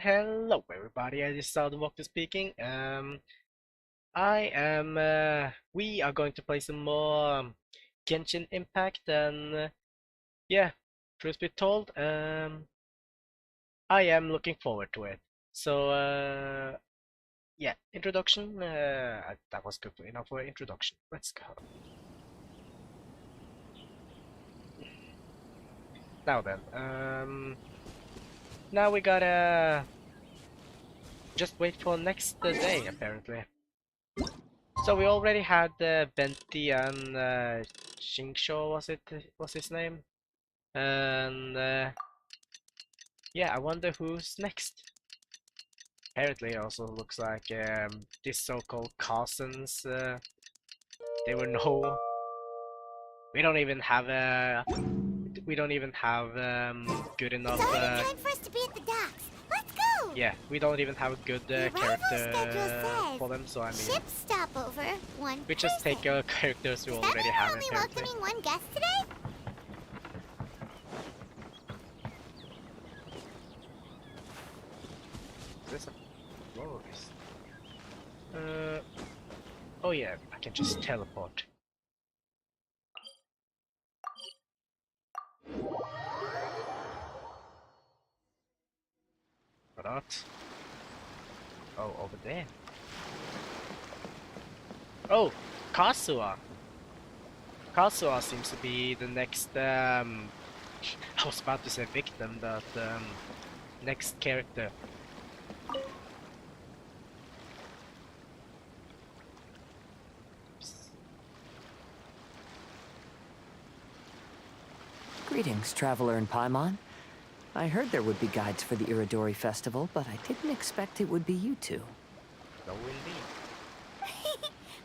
Hello everybody, this is Audun Vokter speaking. We are going to play some more Genshin Impact and yeah, truth be told, I am looking forward to it. So yeah, introduction, that was good enough for introduction. Let's go. Now then, now we gotta just wait for next day apparently. So we already had Benti and Shingsho, was his name? And yeah, I wonder who's next. Apparently, it also looks like these so-called cousins. They were no. We don't even have good enough. It's already time for us to be at the docks. Let's go. Yeah, we don't even have a good The arrival schedule character says for them. So I mean, ship stopover one we just take person. characters we Does that already mean have we're only apparently. welcoming one guest today? There's a florist. Oh yeah, I can just teleport. Or not. Oh, over there. Oh, Kazuha. Kazuha seems to be the next, I was about to say victim, but, next character. Greetings, traveler in Paimon. I heard there would be guides for the Irodori Festival, but I didn't expect it would be you two. No, indeed.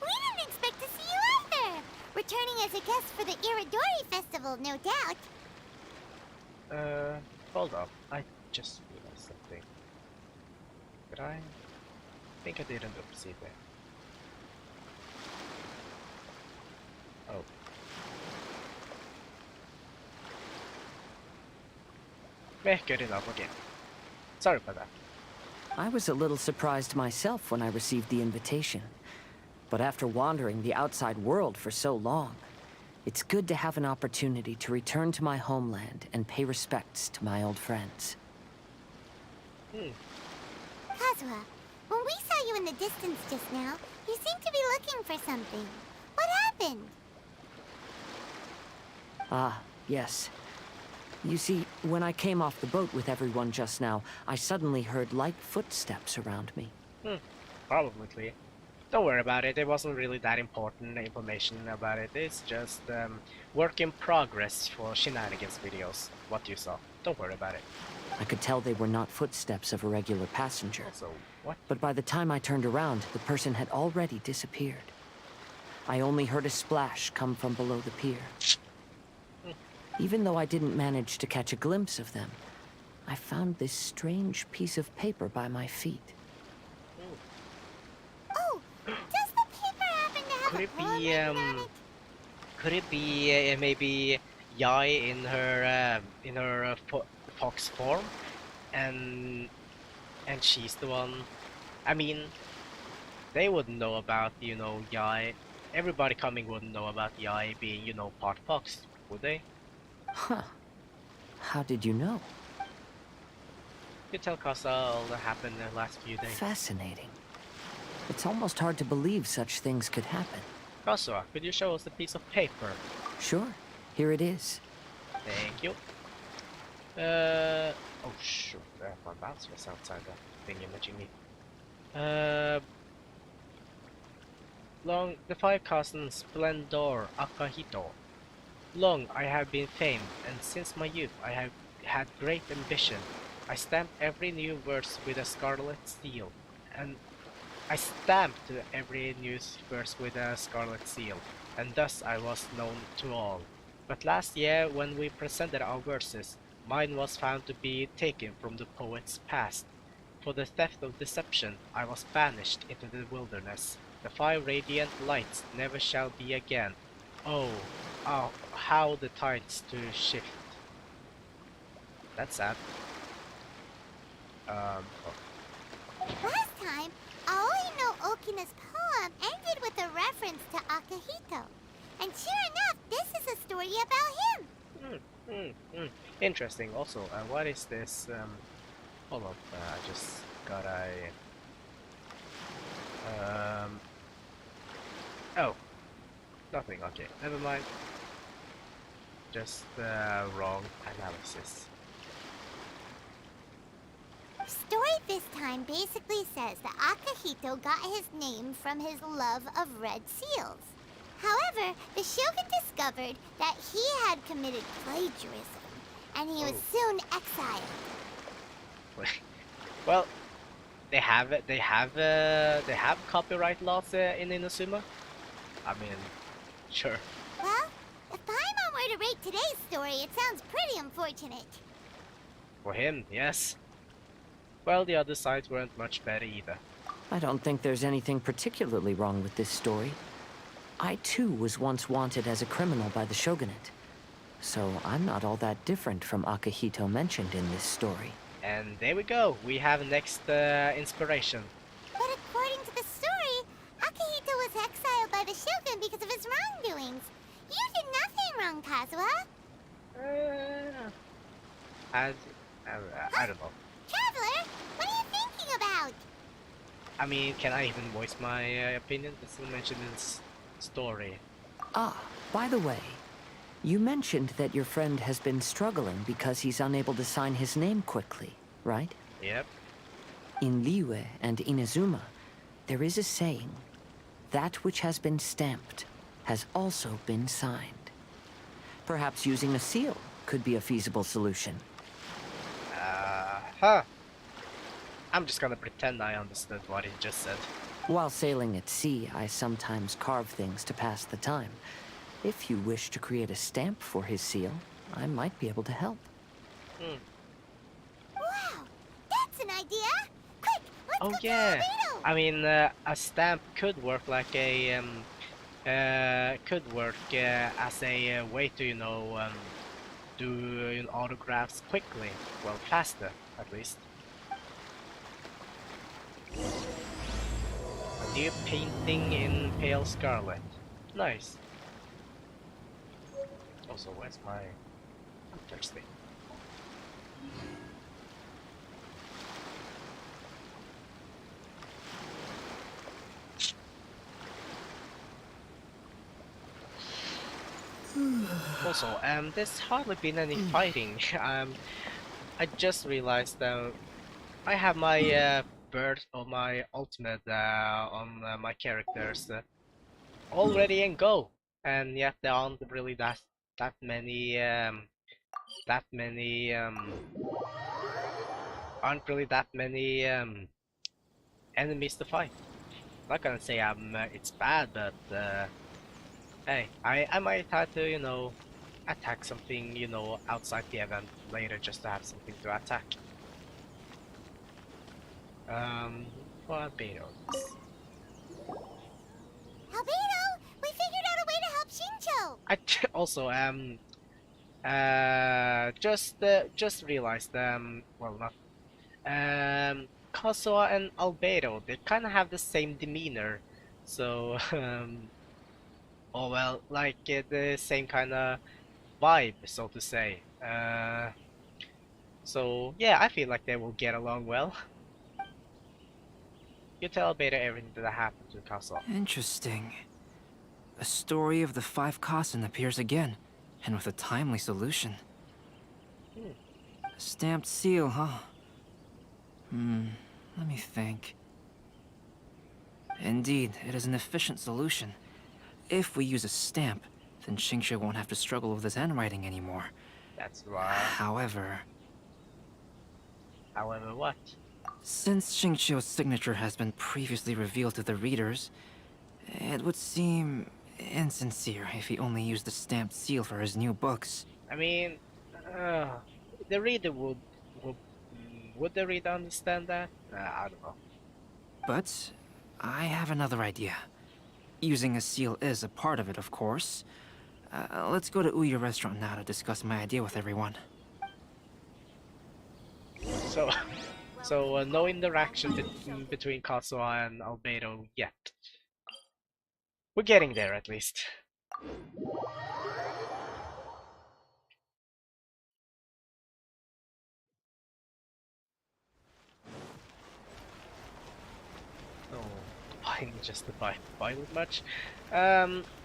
We didn't expect to see you either. Returning as a guest for the Irodori Festival, no doubt. Hold up. I just realized something. Did I? Think I did an oopsie there. Oh. Good enough, okay. Sorry about that. I was a little surprised myself when I received the invitation. But after wandering the outside world for so long, it's good to have an opportunity to return to my homeland and pay respects to my old friends. Kazuha, when we saw you in the distance just now, you seemed to be looking for something. What happened? Ah, yes. You see, when I came off the boat with everyone just now, I suddenly heard light footsteps around me. Probably. Don't worry about it. It wasn't really that important information about it. It's just work in progress for shenanigans videos. What you saw. Don't worry about it. I could tell they were not footsteps of a regular passenger. Also, what? But by the time I turned around, the person had already disappeared. I only heard a splash come from below the pier. Even though I didn't manage to catch a glimpse of them, I found this strange piece of paper by my feet. Oh, does the paper happen to have Could a it poem be written on it? Could it be maybe Yai in her fox form, and she's the one? I mean, they wouldn't know about Yai. Everybody coming wouldn't know about Yai being part fox, would they? Huh. How did you know? You tell Casa all that happened in the last few days. Fascinating. It's almost hard to believe such things could happen. Casa, could you show us the piece of paper? Sure. Here it is. Thank you. Oh shoot, my mouse was outside the thing imaging me. Long, the five cousins, Splendor, Akahito. Long I have been famed, and since my youth I have had great ambition. I stamped every new verse with a scarlet seal, and I stamped every new verse with a scarlet seal, and thus I was known to all. But last year, when we presented our verses, mine was found to be taken from the poet's past. For the theft of deception, I was banished into the wilderness. The five radiant lights never shall be again. Oh, how the tides to shift. That's sad. Oh, Last time, Aoi no Okina's poem ended with a reference to Akihito. And sure enough, this is a story about him. Interesting. Also, what is this? Hold on. I just got a. Oh, nothing. Okay, never mind. Just wrong analysis. Story this time basically says that Akihito got his name from his love of red seals. However, the shogun discovered that he had committed plagiarism, and he was soon exiled. Well, they have copyright laws in Inazuma. I mean, sure. Well, if Paimon were to rate today's story, it sounds pretty unfortunate. For him, yes. Well, the other sides weren't much better either. I don't think there's anything particularly wrong with this story. I too was once wanted as a criminal by the shogunate. So I'm not all that different from Akihito mentioned in this story. And there we go. We have next inspiration. But according to the story, Akihito was exiled by the shogun because of his wrongdoings. You did nothing wrong, Kazuha. I don't know. Traveler, what are you thinking about? I mean, can I even voice my opinion? It's still mentioned in this story. Ah, by the way, you mentioned that your friend has been struggling because he's unable to sign his name quickly, right? Yep. In Liyue and Inazuma, there is a saying, that which has been stamped has also been signed. Perhaps using a seal could be a feasible solution. I'm just gonna pretend I understood what he just said. While sailing at sea, I sometimes carve things to pass the time. If you wish to create a stamp for his seal, I might be able to help. Wow, that's an idea. Quick, let's Oh go yeah. to Albedo. I mean, a stamp could work like a as a way to do autographs quickly, well, faster at least. A new painting in pale scarlet. Nice. Also, where's my... I'm thirsty. Also, there's hardly been any fighting. I just realized I have my bird or my ultimate on my characters already in go, and yet there aren't really that many aren't really that many enemies to fight. Not gonna say it's bad, but hey, I might have to attack something outside the event later just to have something to attack. What Beatles? Albedo, we figured out a way to help Shinjo. Also just realized well, not Kosoa and Albedo, they kind of have the same demeanor, so oh well, like the same kind of vibe, so to say. So yeah, I feel like they will get along well. You tell Albedo everything that happened to Kosoa. Interesting. A story of the five Kasen appears again, and with a timely solution. A stamped seal, huh? Let me think. Indeed, it is an efficient solution. If we use a stamp, then Xingqiu won't have to struggle with his handwriting anymore. That's right. However, what? since Xingqiu's signature has been previously revealed to the readers, it would seem insincere if he only used the stamped seal for his new books. I mean, the reader would the reader understand that? I don't know. But I have another idea. Using a seal is a part of it, of course. Let's go to Ouya restaurant now to discuss my idea with everyone. So, So no interaction between Kazuha and Albedo yet. We're getting there at least. Oh, define justify violent much?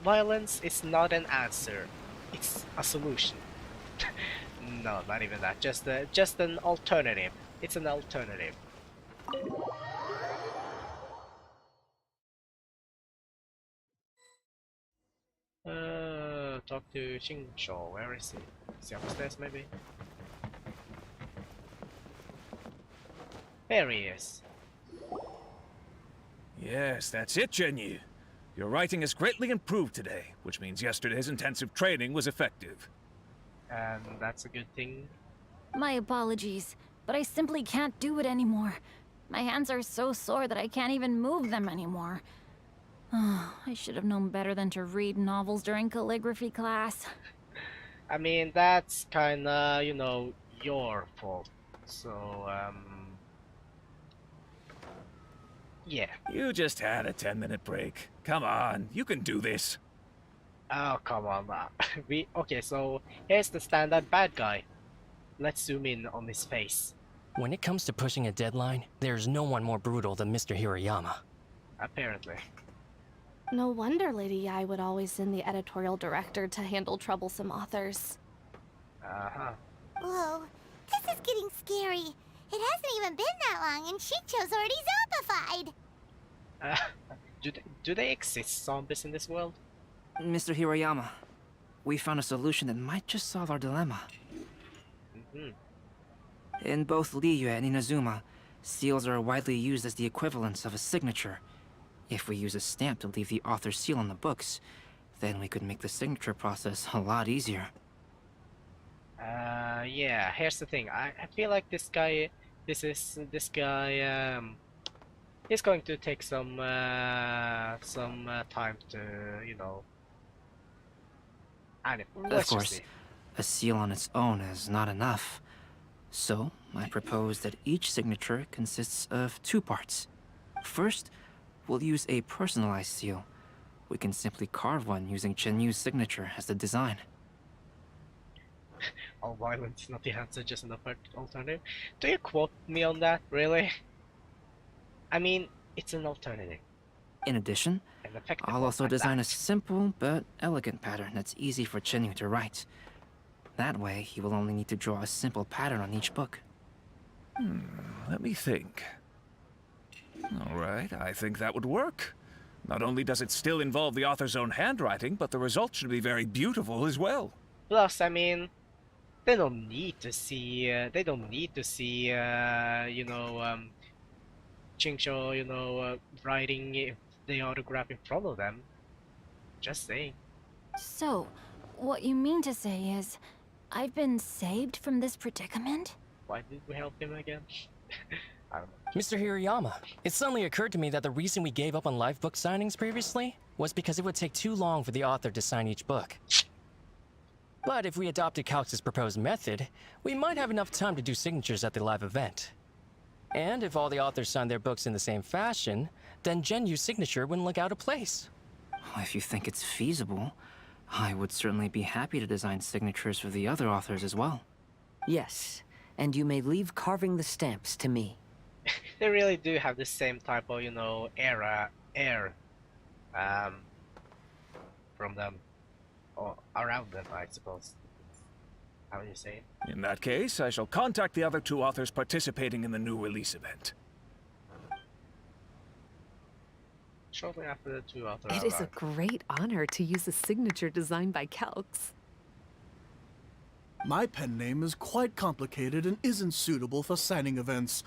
Violence is not an answer. It's a solution. No, not even that. Just an alternative. It's an alternative. Talk to Shinsho. Where is he? Is he upstairs maybe? There he is. Yes, that's it, Genyu. Your writing has greatly improved today, which means yesterday's intensive training was effective. And that's a good thing. My apologies, but I simply can't do it anymore. My hands are so sore that I can't even move them anymore. I should have known better than to read novels during calligraphy class. I mean, that's kinda, you know, your fault. So, yeah. You just had a 10-minute break. Come on, you can do this. Oh, come on, man. Okay, so here's the standard bad guy. Let's zoom in on his face. When it comes to pushing a deadline, there's no one more brutal than Mr. Hirayama. Apparently. No wonder Lady Yai would always send the editorial director to handle troublesome authors. Uh-huh. Whoa, this is getting scary. It hasn't even been that long and Shincho's already zombified. Do they exist, zombies, in this world? Mr. Hirayama, we found a solution that might just solve our dilemma. In both Liyue and Inazuma, seals are widely used as the equivalents of a signature. If we use a stamp to leave the author's seal on the books, then we could make the signature process a lot easier. Yeah, here's the thing. I feel like this guy, he's going to take some time to, you know, Of course, a seal on its own is not enough. So, I propose that each signature consists of 2 parts. First, we'll use a personalized seal. We can simply carve one using Chenyu's signature as the design. All violence is not the answer, just an alternative. Do you quote me on that, really? I mean, it's an alternative. In addition, An effective I'll one also at design a that. simple but elegant pattern that's easy for Chenyu to write. That way, he will only need to draw a simple pattern on each book. Let me think. All right, I think that would work. Not only does it still involve the author's own handwriting, but the result should be very beautiful as well. Plus, I mean, they don't need to see, you know, Chingsho, you know, writing the autograph in front of them. Just saying. So, what you mean to say is, I've been saved from this predicament? Why did we help him again? I don't know. Mr. Hirayama, it suddenly occurred to me that the reason we gave up on live book signings previously was because it would take too long for the author to sign each book. But if we adopted Calx's proposed method, we might have enough time to do signatures at the live event. And if all the authors signed their books in the same fashion, then Genyu's signature wouldn't look out of place. If you think it's feasible, I would certainly be happy to design signatures for the other authors as well. Yes, and you may leave carving the stamps to me. They really do have the same type of, you know, air, from them, or around them, I suppose. How do you say it? In that case, I shall contact the other 2 authors participating in the new release event. Shortly after the 2 authors It is a great honor to use a signature designed by Calx. My pen name is quite complicated and isn't suitable for signing events.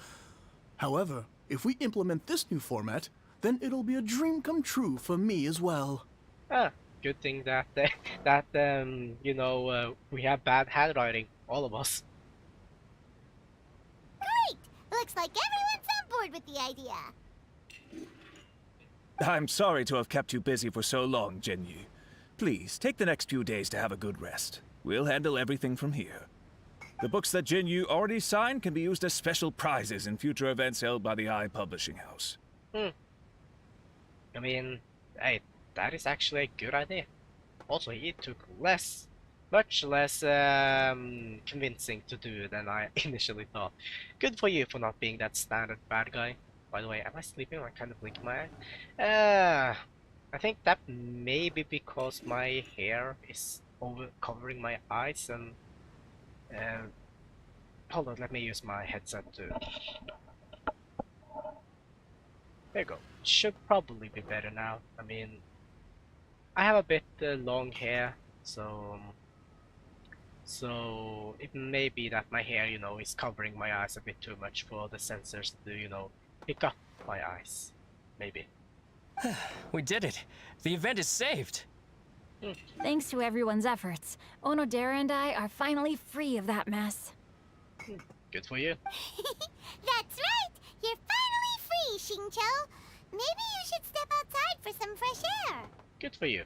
However, if we implement this new format, then it'll be a dream come true for me as well. Good thing that you know, we have bad handwriting, all of us. Great! Looks like everyone's on board with the idea. I'm sorry to have kept you busy for so long, Genyu. Please, take the next few days to have a good rest. We'll handle everything from here. The books that Jin Yu already signed can be used as special prizes in future events held by the I Publishing House. I mean, hey, that is actually a good idea. Also, it took much less convincing to do than I initially thought. Good for you for not being that standard bad guy. By the way, am I sleeping or kind of blinking my eye? I think that may be because my hair is over covering my eyes and hold on, let me use my headset too. There you go. Should probably be better now. I mean, I have a bit long hair, so it may be that my hair, you know, is covering my eyes a bit too much for the sensors to, you know, pick up my eyes. Maybe. We did it. The event is saved. Thanks to everyone's efforts, Onodera and I are finally free of that mess. Good for you. That's right! You're finally free, Xingqiu! Maybe you should step outside for some fresh air. Good for you.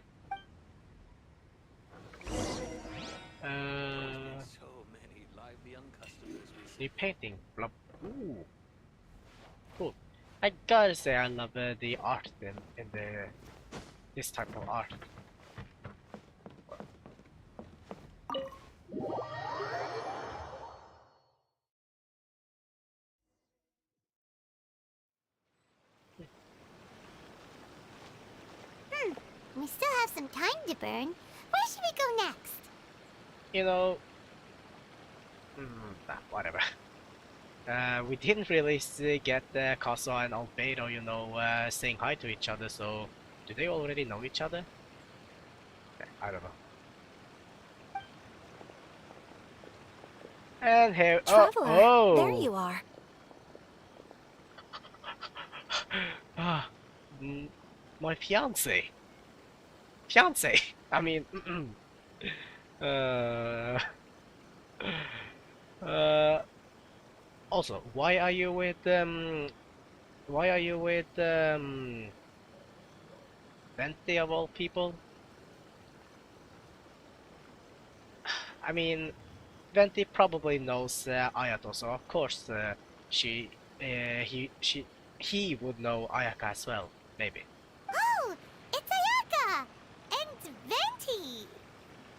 New painting. Blah. Ooh. Cool. I gotta say I love the art in this type of art. We still have some time to burn. Where should we go next? You know, whatever. We didn't really get Casa and Albedo, you know, saying hi to each other, so do they already know each other? I don't know. And here, Traveler, there you are. Ah, my fiance. Fiance. I mean, also, why are you with Venti of all people? I mean, Venti probably knows Ayato, so of course he would know Ayaka as well, maybe. Oh, it's Ayaka! And Venti!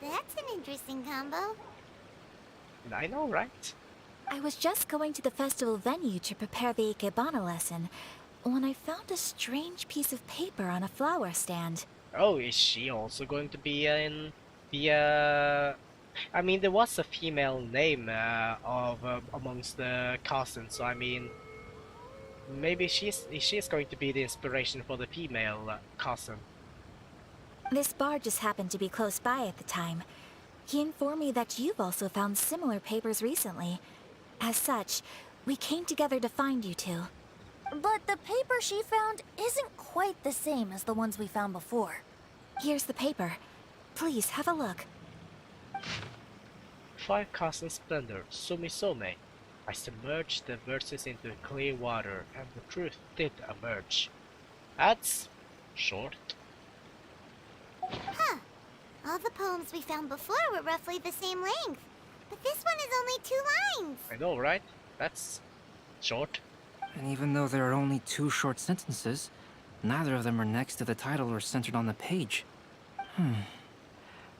That's an interesting combo. I know, right? I was just going to the festival venue to prepare the Ikebana lesson when I found a strange piece of paper on a flower stand. Oh, is she also going to be in the I mean, there was a female name of amongst the cousins, so I mean, maybe she's going to be the inspiration for the female cousin. This bar just happened to be close by at the time. He informed me that you've also found similar papers recently. As such, we came together to find you two. But the paper she found isn't quite the same as the ones we found before. Here's the paper. Please, have a look. 5 Castle Splendor, Sumisome. I submerged the verses into clear water, and the truth did emerge. That's short. Huh. All the poems we found before were roughly the same length. But this one is only 2 lines. I know, right? That's short. And even though there are only 2 short sentences, neither of them are next to the title or centered on the page.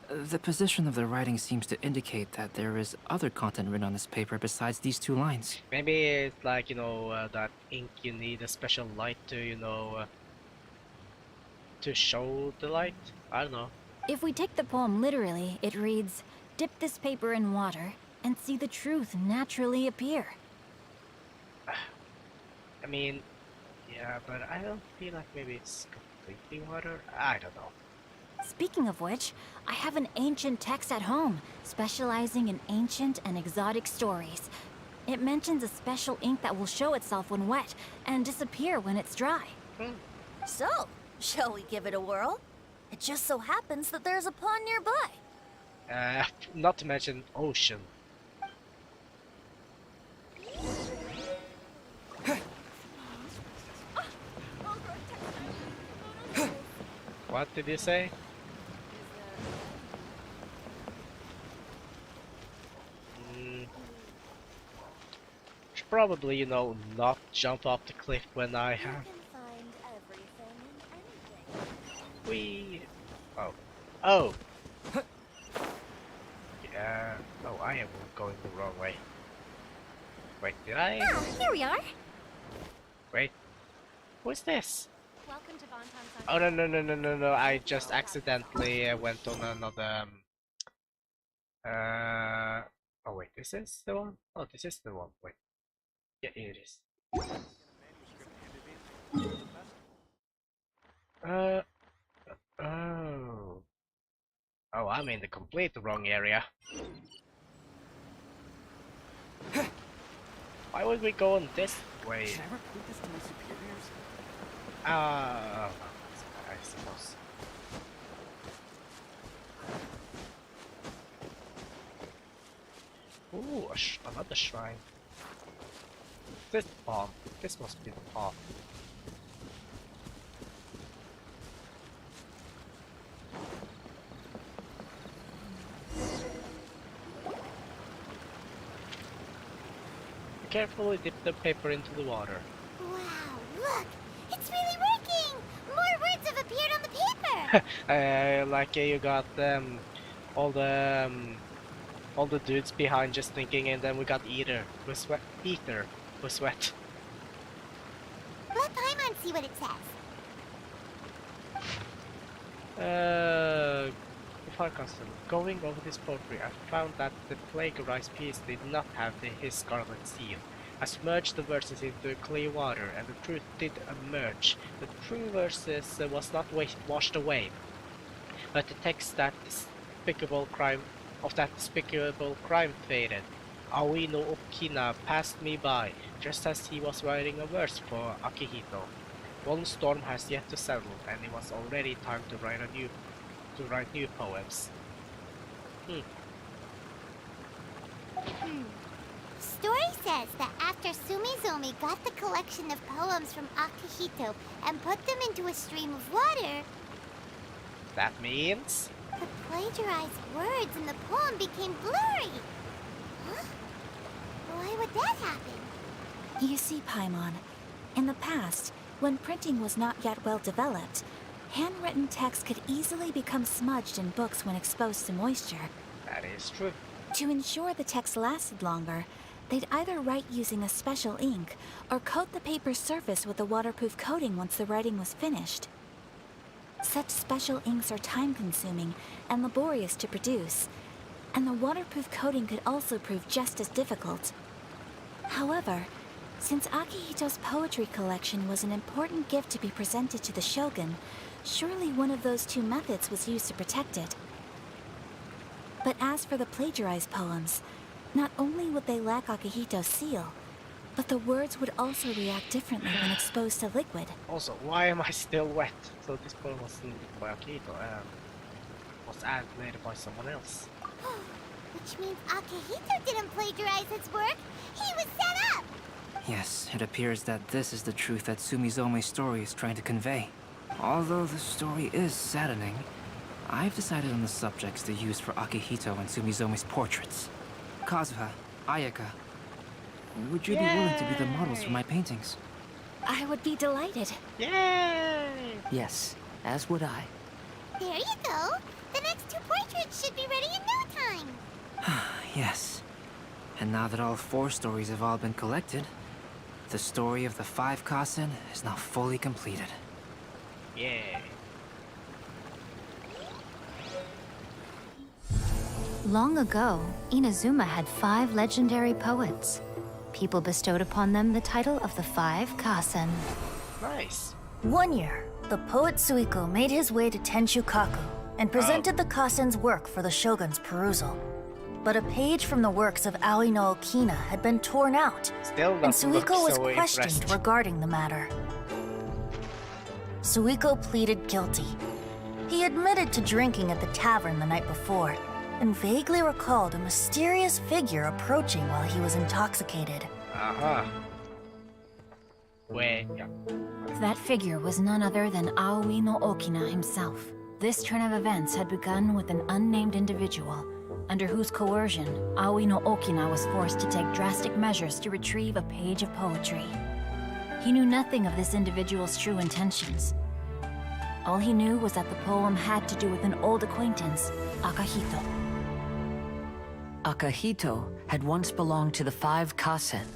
The position of the writing seems to indicate that there is other content written on this paper besides these 2 lines. Maybe it's like, you know, that ink you need a special light to, you know, to show the light? I don't know. If we take the poem literally, it reads, "Dip this paper in water and see the truth naturally appear." I mean, yeah, but I don't feel like maybe it's completely water. I don't know. Speaking of which, I have an ancient text at home, specializing in ancient and exotic stories. It mentions a special ink that will show itself when wet and disappear when it's dry. So, shall we give it a whirl? It just so happens that there's a pond nearby. Not to mention ocean. What did you say? should probably, you know, not jump off the cliff when I You have. can find everything in anything. We. Oh. Oh! Yeah. Oh, I am going the wrong way. Wait, did I? Oh, here we are. Wait. What's this? Welcome to Bonton's. Oh, no. I just accidentally went on another. Oh, wait, this is the one? Oh, this is the one. Wait. Yeah, it is. Oh. Oh, I'm in the complete wrong area. Why would we go on this way? Should I report this to my superiors? I suppose. Ooh, another shrine. This bomb. This must be the bomb. Carefully dip the paper into the water. Wow, look! It's really working! More words have appeared on the paper! Like you got all the dudes behind just thinking, and then we got Ether with sweat. Let Paimon see what it says. Going over this poetry, I found that the plagiarized piece did not have his scarlet seal. I submerged the verses into clear water, and the truth did emerge. The true verses was not washed away, but the text that despicable crime faded. Aoi no Okina passed me by, just as he was writing a verse for Akihito. One storm has yet to settle, and it was already time to write new poems. Story says that after Sumizomi got the collection of poems from Akihito and put them into a stream of water, That means? the plagiarized words in the poem became blurry. Huh? Why would that happen? You see, Paimon, in the past, when printing was not yet well developed, handwritten text could easily become smudged in books when exposed to moisture. That is true. To ensure the text lasted longer, they'd either write using a special ink or coat the paper's surface with a waterproof coating once the writing was finished. Such special inks are time-consuming and laborious to produce, and the waterproof coating could also prove just as difficult. However, since Akihito's poetry collection was an important gift to be presented to the shogun, surely one of those two methods was used to protect it. But as for the plagiarized poems, not only would they lack Akihito's seal, but the words would also react differently when exposed to liquid. Also, why am I still wet? So this poem wasn't written by Akihito, was added later by someone else. Which means Akihito didn't plagiarize his work. He was set up! Yes, it appears that this is the truth that Sumizome's story is trying to convey. Although the story is saddening, I've decided on the subjects to use for Akihito and Sumizome's portraits. Kazuha, Ayaka, would you be willing to be the models for my paintings? I would be delighted. Yay! Yes, as would I. There you go. The next two portraits should be ready in no time. Yes. And now that all 4 stories have all been collected, the story of the 5 Kasen is now fully completed. Yeah. Long ago, Inazuma had 5 legendary poets. People bestowed upon them the title of the 5 Kasen. Nice. One year, the poet Suiko made his way to Tenshukaku and presented the Kasen's work for the shogun's perusal. But a page from the works of Aoi no Okina had been torn out, Still and doesn't look Suiko was so questioned impressed. regarding the matter. Suiko pleaded guilty. He admitted to drinking at the tavern the night before, and vaguely recalled a mysterious figure approaching while he was intoxicated. Wait, yeah. That figure was none other than Aoi no Okina himself. This turn of events had begun with an unnamed individual, under whose coercion Aoi no Okina was forced to take drastic measures to retrieve a page of poetry. He knew nothing of this individual's true intentions. All he knew was that the poem had to do with an old acquaintance, Akahito. Akahito had once belonged to the 5 Kasen.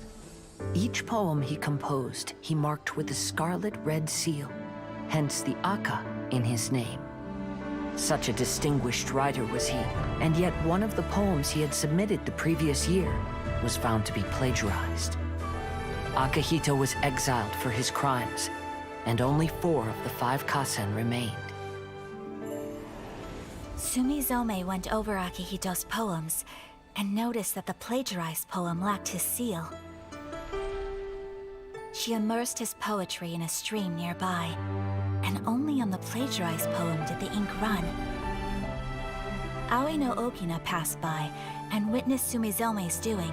Each poem he composed, he marked with a scarlet red seal, hence the Aka in his name. Such a distinguished writer was he, and yet one of the poems he had submitted the previous year was found to be plagiarized. Akahito was exiled for his crimes, and only 4 of the 5 Kasen remained. Sumizome went over Akihito's poems and noticed that the plagiarized poem lacked his seal. She immersed his poetry in a stream nearby, and only on the plagiarized poem did the ink run. Aoi no Okina passed by and witnessed Sumizome's doing,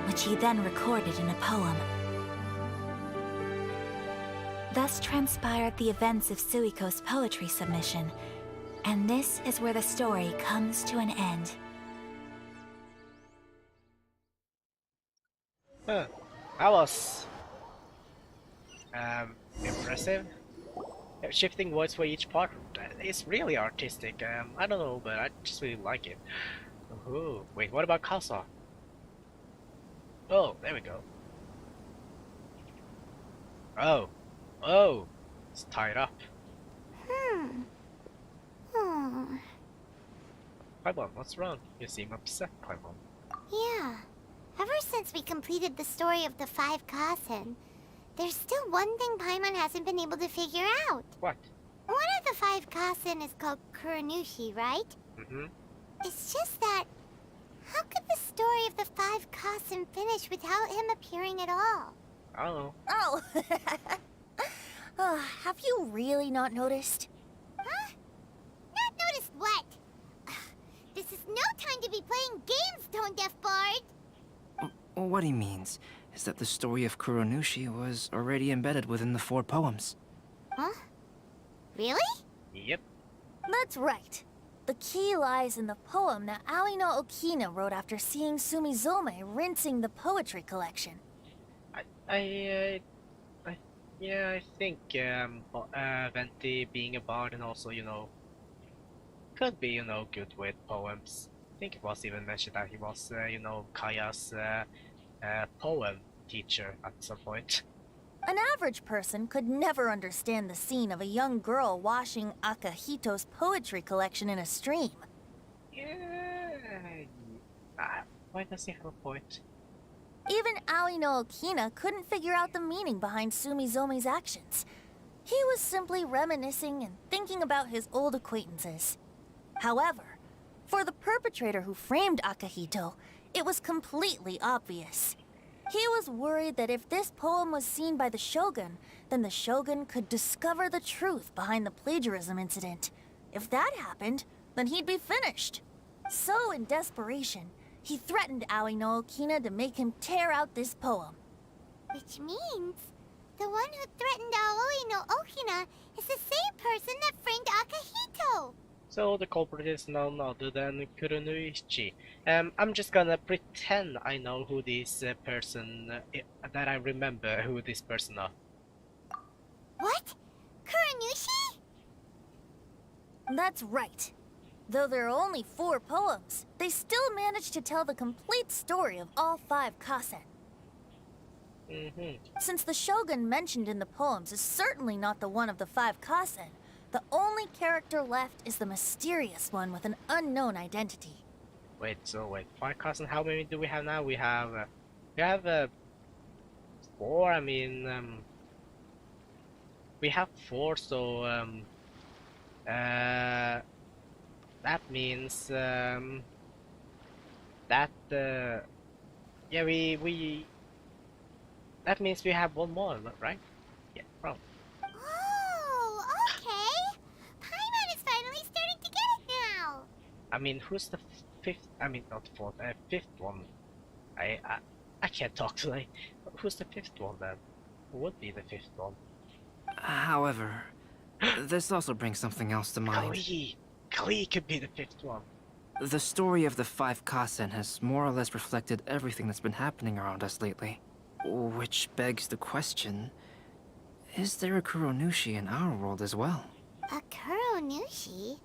which he then recorded in a poem. Thus transpired the events of Suiko's poetry submission, and this is where the story comes to an end. Huh. That was impressive. Shifting voice for each part is really artistic. I don't know, but I just really like it. Ooh, wait, what about Kasa? Oh, there we go. Oh, it's tied up. Paimon, what's wrong? You seem upset, Paimon. Yeah. Ever since we completed the story of the 5 Kasen, there's still one thing Paimon hasn't been able to figure out. What? One of the 5 Kasen is called Kuronushi, right? Mm-hmm. It's just that, how could the story of the 5 Kasen finish without him appearing at all? I don't know. Oh! Have you really not noticed? Huh? Not noticed what? This is no time to be playing games, Tone Deaf Bard! What he means is that the story of Kuronushi was already embedded within the 4 poems. Huh? Really? Yep. That's right. The key lies in the poem that Aoi no Okina wrote after seeing Sumizome rinsing the poetry collection. I think Venti being a bard and also, could be, good with poems. I think it was even mentioned that he was, Kaya's poem teacher at some point. An average person could never understand the scene of a young girl washing Akahito's poetry collection in a stream. Yeah. Why does he have a point? Even Aoi no Okina couldn't figure out the meaning behind Sumizome's actions. He was simply reminiscing and thinking about his old acquaintances. However, for the perpetrator who framed Akahito, it was completely obvious. He was worried that if this poem was seen by the Shogun, then the Shogun could discover the truth behind the plagiarism incident. If that happened, then he'd be finished. So, in desperation, he threatened Aoi no Okina to make him tear out this poem. Which means, the one who threatened Aoi no Okina is the same person that framed Akahito! So the culprit is none other than Kuronuichi. I'm just gonna pretend I know who this person, that I remember who this person are. What? Kuronushi? That's right. Though there are only 4 poems, they still managed to tell the complete story of all 5 Kasen. Since the Shogun mentioned in the poems is certainly not the one of the 5 Kasen, the only character left is the mysterious one with an unknown identity. Wait, 5 Kasen, how many do we have now? We have 4, I mean, we have 4, so, that means, that, yeah, that means we have 1 more, right? Yeah, probably. Oh, okay. Paimon is finally starting to get it now. I mean, who's the 5th? I mean, not 4th, 5th one. I can't talk today. Who's the 5th one then? Who would be the 5th one? However, this also brings something else to mind. Klee could be the 5th one. The story of the five Kasen has more or less reflected everything that's been happening around us lately. Which begs the question, is there a Kuronushi in our world as well? A Kuronushi?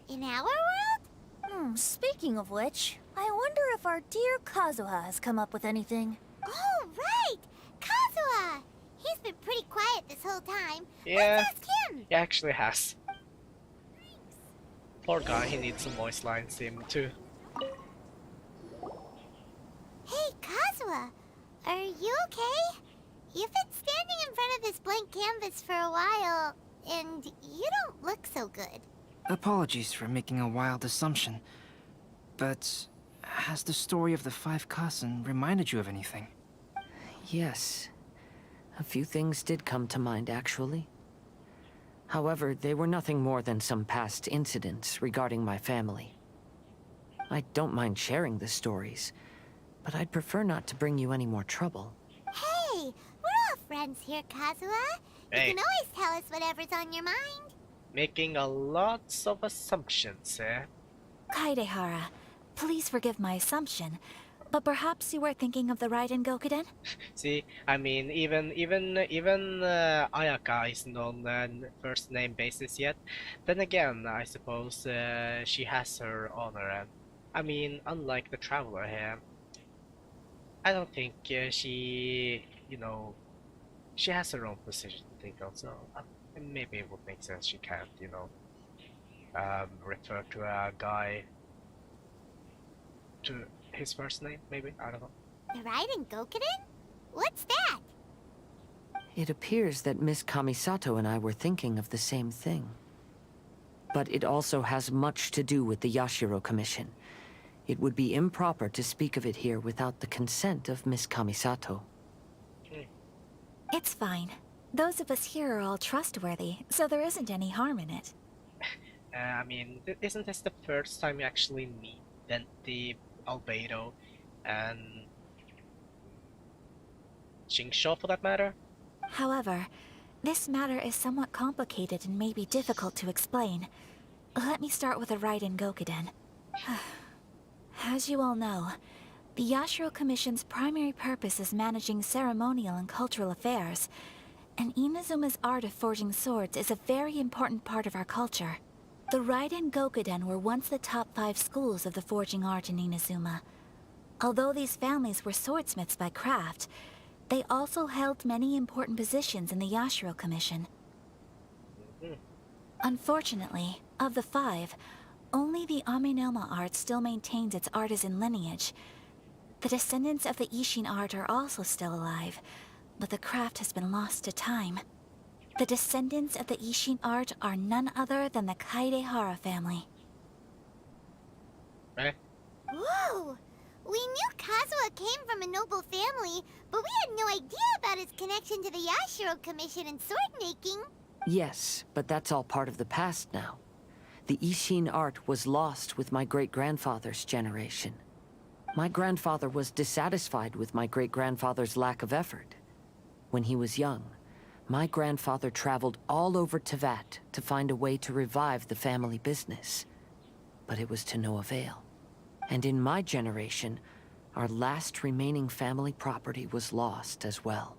In our world? Speaking of which, I wonder if our dear Kazuha has come up with anything. Oh, right! Kazuha! He's been pretty quiet this whole time. Yeah, Let's ask him! he actually has. Poor guy, he needs some voice lines in too. Hey, Kazuha! Are you okay? You've been standing in front of this blank canvas for a while, and you don't look so good. Apologies for making a wild assumption, but has the story of the five Kasen reminded you of anything? Yes. A few things did come to mind, actually. However, they were nothing more than some past incidents regarding my family. I don't mind sharing the stories, but I'd prefer not to bring you any more trouble. Hey, we're all friends here, Kazuha. Hey. You can always tell us whatever's on your mind. Making a lots of assumptions, eh? Kaidehara, please forgive my assumption, but perhaps you were thinking of the Raiden Gokuden? See, I mean, even Ayaka isn't on the first name basis yet. Then again, I suppose she has her honor, and I mean, unlike the traveler here, I don't think she, she has her own position to think of. So maybe it would make sense she can't, refer to a guy to his first name, maybe? I don't know. The Raiden Gokuden? What's that? It appears that Miss Kamisato and I were thinking of the same thing. But it also has much to do with the Yashiro Commission. It would be improper to speak of it here without the consent of Miss Kamisato. It's fine. Those of us here are all trustworthy, so there isn't any harm in it. I mean, isn't this the first time you actually meet Venti, Albedo, and Shingsho for that matter? However, this matter is somewhat complicated and may be difficult to explain. Let me start with the Raiden Gokuden. As you all know, the Yashiro Commission's primary purpose is managing ceremonial and cultural affairs, and Inazuma's art of forging swords is a very important part of our culture. The Raiden Gokuden were once the top 5 schools of the forging art in Inazuma. Although these families were swordsmiths by craft, they also held many important positions in the Yashiro Commission. Unfortunately, of the 5, only the Aminoma art still maintains its artisan lineage. The descendants of the Ishin art are also still alive, but the craft has been lost to time. The descendants of the Ishin art are none other than the Kaidehara family. Eh? Whoa! We knew Kazuha came from a noble family, but we had no idea about his connection to the Yashiro Commission and sword making. Yes, but that's all part of the past now. The Ishin art was lost with my great-grandfather's generation. My grandfather was dissatisfied with my great-grandfather's lack of effort. When he was young, my grandfather traveled all over Teyvat to find a way to revive the family business. But it was to no avail. And in my generation, our last remaining family property was lost as well.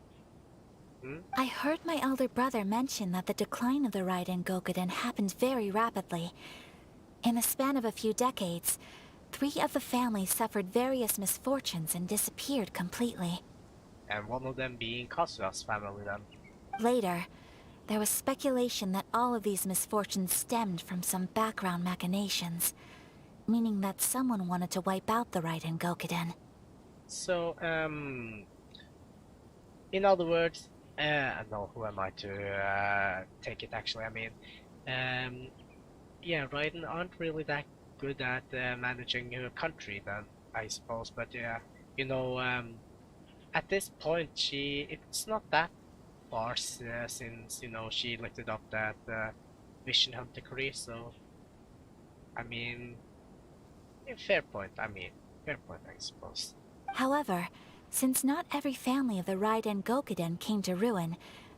I heard my elder brother mention that the decline of the Raiden Gokuden happened very rapidly. In the span of a few decades, 3 of the families suffered various misfortunes and disappeared completely. And one of them being Kazuha's family then. Later, there was speculation that all of these misfortunes stemmed from some background machinations, meaning that someone wanted to wipe out the Raiden Gokuden. So, in other words, no, who am I to take it actually? I mean, yeah, Raiden aren't really that good at managing a country then, I suppose, but yeah, at this point, it's not that far since, she lifted up that Vision Hunt decree, so, I mean, fair point, I suppose. However, since not every family of the Raiden Gokuden came to ruin,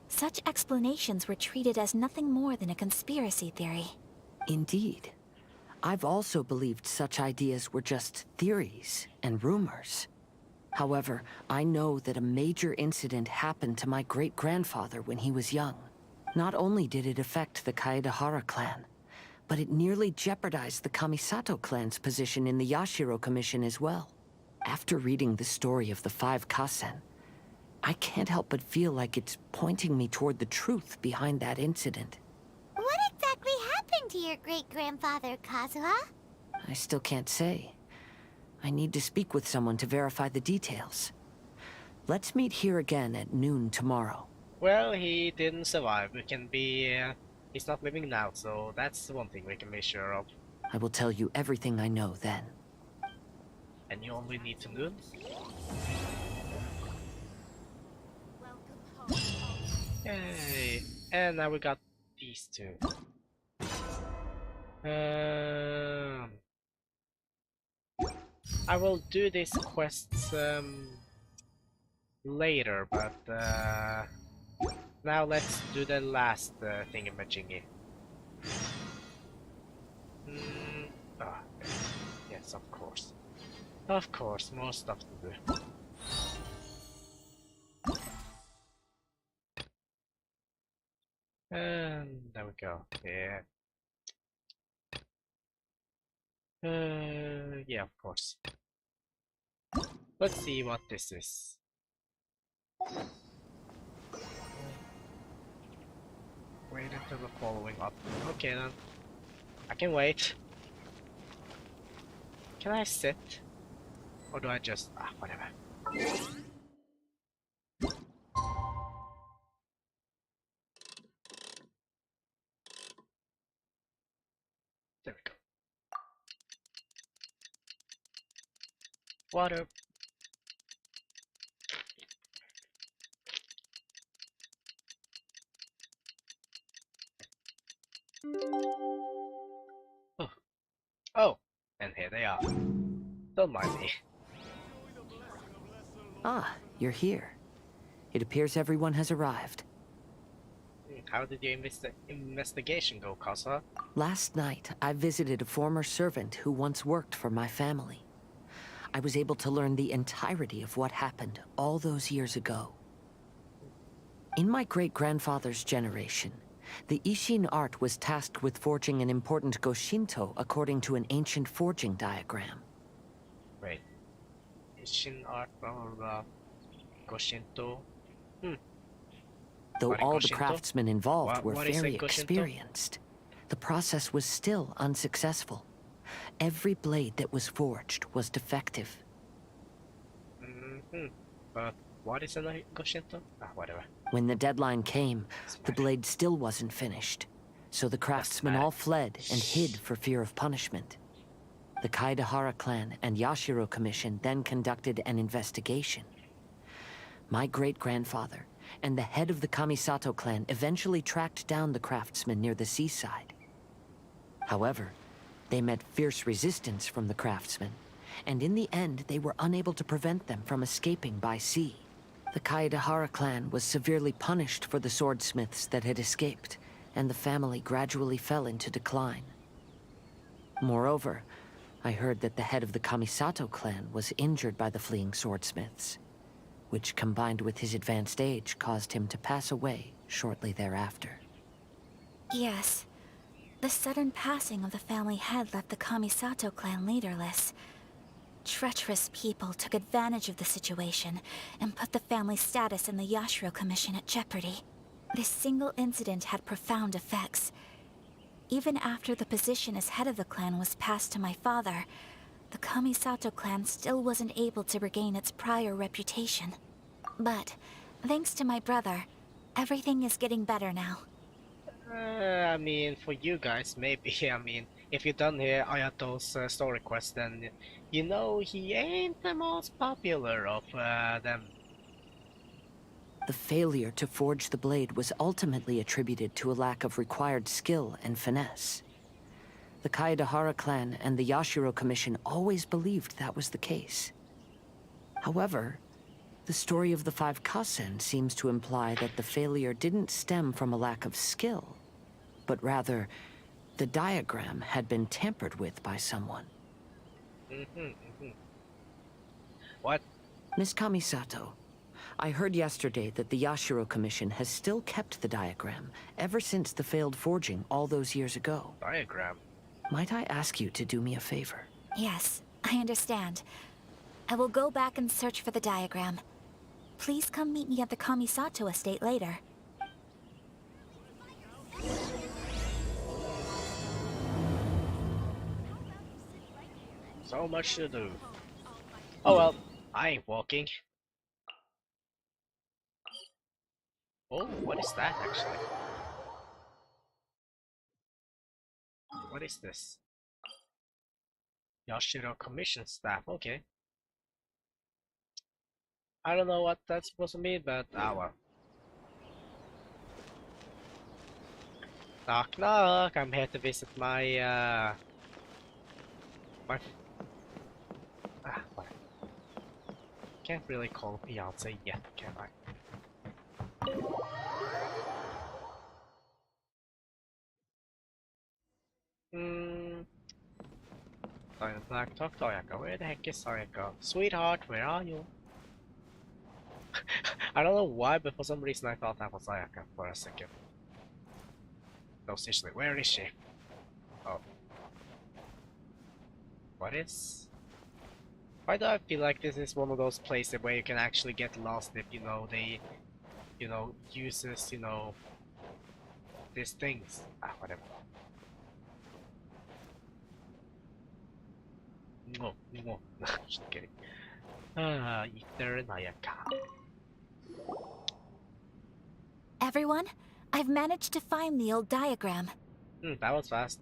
such explanations were treated as nothing more than a conspiracy theory. Indeed. I've also believed such ideas were just theories and rumors. However, I know that a major incident happened to my great-grandfather when he was young. Not only did it affect the Kaedahara clan, but it nearly jeopardized the Kamisato clan's position in the Yashiro Commission as well. After reading the story of the 5 Kasen, I can't help but feel like it's pointing me toward the truth behind that incident. What exactly happened to your great-grandfather, Kazuha? I still can't say. I need to speak with someone to verify the details. Let's meet here again at noon tomorrow. Well, he didn't survive. We can be... he's not living now, so that's one thing we can be sure of. I will tell you everything I know then. And you only need to noon? Yay! And now we got these two. I will do these quests later, but now let's do the last thingamajiggy. Oh, yes, of course. Of course, more stuff to do. And there we go. Yeah. Yeah, of course. Let's see what this is. Wait until the following up. Okay then. I can wait. Can I sit? Or do I just... whatever. There we go. Water. Oh. Oh, and here they are. Don't mind me. Ah, you're here. It appears everyone has arrived. How did your investigation go, Kazuha? Last night, I visited a former servant who once worked for my family. I was able to learn the entirety of what happened all those years ago. In my great-grandfather's generation, the Ishin art was tasked with forging an important Goshinto according to an ancient forging diagram. Right. Ishin art, blah blah blah. Goshinto. Though What is all the Goshinto? craftsmen involved were What is a very Goshinto? experienced, the process was still unsuccessful. Every blade that was forged was defective. But what is a Goshinto? Whatever. When the deadline came, the blade still wasn't finished, so the craftsmen all fled and hid for fear of punishment. The Kaedahara clan and Yashiro Commission then conducted an investigation. My great-grandfather and the head of the Kamisato clan eventually tracked down the craftsmen near the seaside. However, they met fierce resistance from the craftsmen, and in the end they were unable to prevent them from escaping by sea. The Kaedahara clan was severely punished for the swordsmiths that had escaped, and the family gradually fell into decline. Moreover, I heard that the head of the Kamisato clan was injured by the fleeing swordsmiths, which combined with his advanced age caused him to pass away shortly thereafter. Yes. The sudden passing of the family head left the Kamisato clan leaderless. Treacherous people took advantage of the situation and put the family's status in the Yashiro Commission at jeopardy. This single incident had profound effects. Even after the position as head of the clan was passed to my father, the Kamisato clan still wasn't able to regain its prior reputation. But, thanks to my brother, everything is getting better now. I mean, for you guys, maybe. I mean, if you done hear Ayato's story quest, then you know he ain't the most popular of them. The failure to forge the blade was ultimately attributed to a lack of required skill and finesse. The Kaedahara clan and the Yashiro Commission always believed that was the case. However, the story of the 5 Kasen seems to imply that the failure didn't stem from a lack of skill, but rather The diagram had been tampered with by someone. What? Miss Kamisato, I heard yesterday that the Yashiro Commission has still kept the diagram ever since the failed forging all those years ago. Diagram? Might I ask you to do me a favor? Yes, I understand. I will go back and search for the diagram. Please come meet me at the Kamisato estate later. So much to do. Oh well, I ain't walking. Oh, what is that actually? What is this? Yashiro Commission staff, okay. I don't know what that's supposed to mean, but well. Knock knock, I'm here to visit my what? Can't really call fiance yet, can I? Knock talk Sayaka, where the heck is Sayaka? Sweetheart, where are you? I don't know why, but for some reason I thought that was Sayaka for a second. No, seriously, where is she? Oh. What is... Why do I feel like this is one of those places where you can actually get lost if, you know, they, you know, uses, you know, these things. Whatever. No, just kidding. Ether Nayaka. Everyone, I've managed to find the old diagram. That was fast.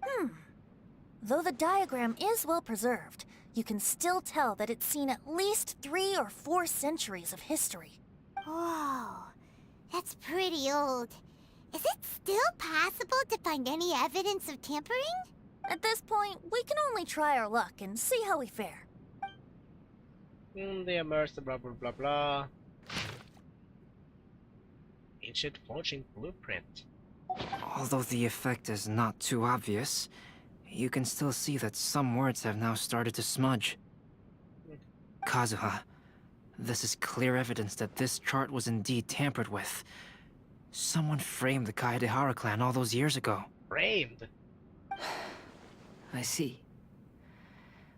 Though the diagram is well preserved, you can still tell that it's seen at least 3 or 4 centuries of history. Whoa, that's pretty old. Is it still possible to find any evidence of tampering? At this point, we can only try our luck and see how we fare. The immersive blah blah blah blah. Ancient forging blueprint. Although the effect is not too obvious, you can still see that some words have now started to smudge. Kazuha, this is clear evidence that this chart was indeed tampered with. Someone framed the Kaedehara clan all those years ago. Framed? I see.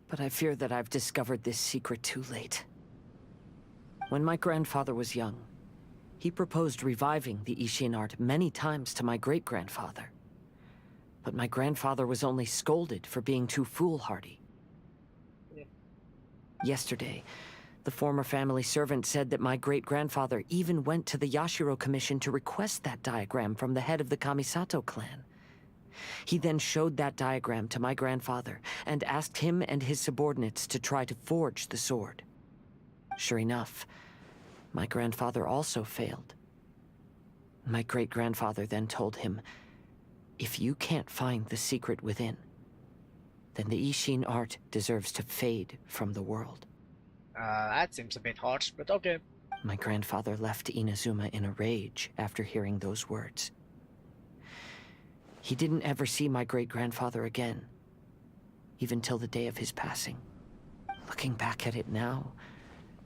But I fear that I've discovered this secret too late. When my grandfather was young, he proposed reviving the Ishin art many times to my great-grandfather. But my grandfather was only scolded for being too foolhardy. Yesterday, the former family servant said that my great-grandfather even went to the Yashiro Commission to request that diagram from the head of the Kamisato clan. He then showed that diagram to my grandfather and asked him and his subordinates to try to forge the sword. Sure enough, my grandfather also failed. My great-grandfather then told him, if you can't find the secret within, then the Ishin art deserves to fade from the world. That seems a bit harsh, but okay. My grandfather left Inazuma in a rage after hearing those words. He didn't ever see my great-grandfather again, even till the day of his passing. Looking back at it now,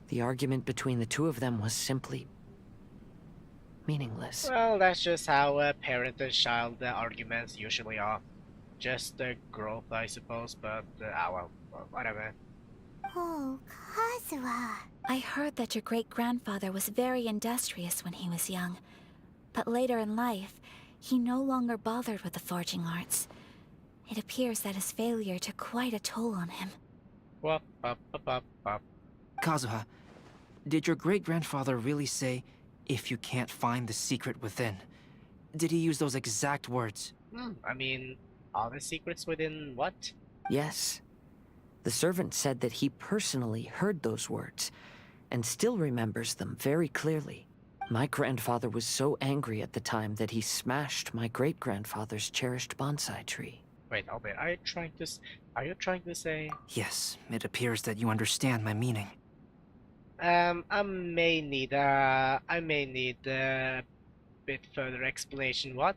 the argument between the two of them was simply meaningless. Well, that's just how parent and child arguments usually are. Just growth, I suppose, but well, whatever. Oh, Kazuha. I heard that your great-grandfather was very industrious when he was young, but later in life, he no longer bothered with the forging arts. It appears that his failure took quite a toll on him. Wop, bop, bop, bop, bop. Kazuha, did your great-grandfather really say, if you can't find the secret within? Did he use those exact words? I mean, are the secrets within what? Yes. The servant said that he personally heard those words, and still remembers them very clearly. My grandfather was so angry at the time that he smashed my great-grandfather's cherished bonsai tree. Wait, Albert, are you trying to say? Yes, it appears that you understand my meaning. I may need a bit further explanation. What?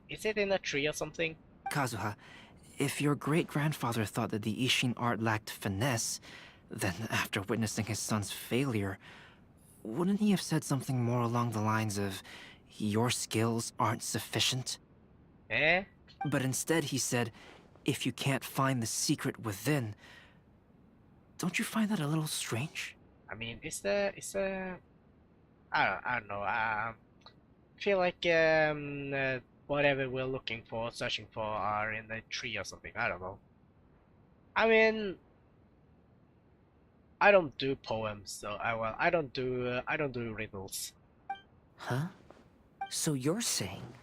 Is it in a tree or something? Kazuha, if your great-grandfather thought that the Ishin art lacked finesse, then after witnessing his son's failure, wouldn't he have said something more along the lines of, your skills aren't sufficient? Eh? But instead he said, if you can't find the secret within. Don't you find that a little strange? I mean, I don't know. Feel like whatever we're looking for, searching for, are in a tree or something. I don't know. I mean, I don't do poems, so I don't do riddles. Huh? So you're saying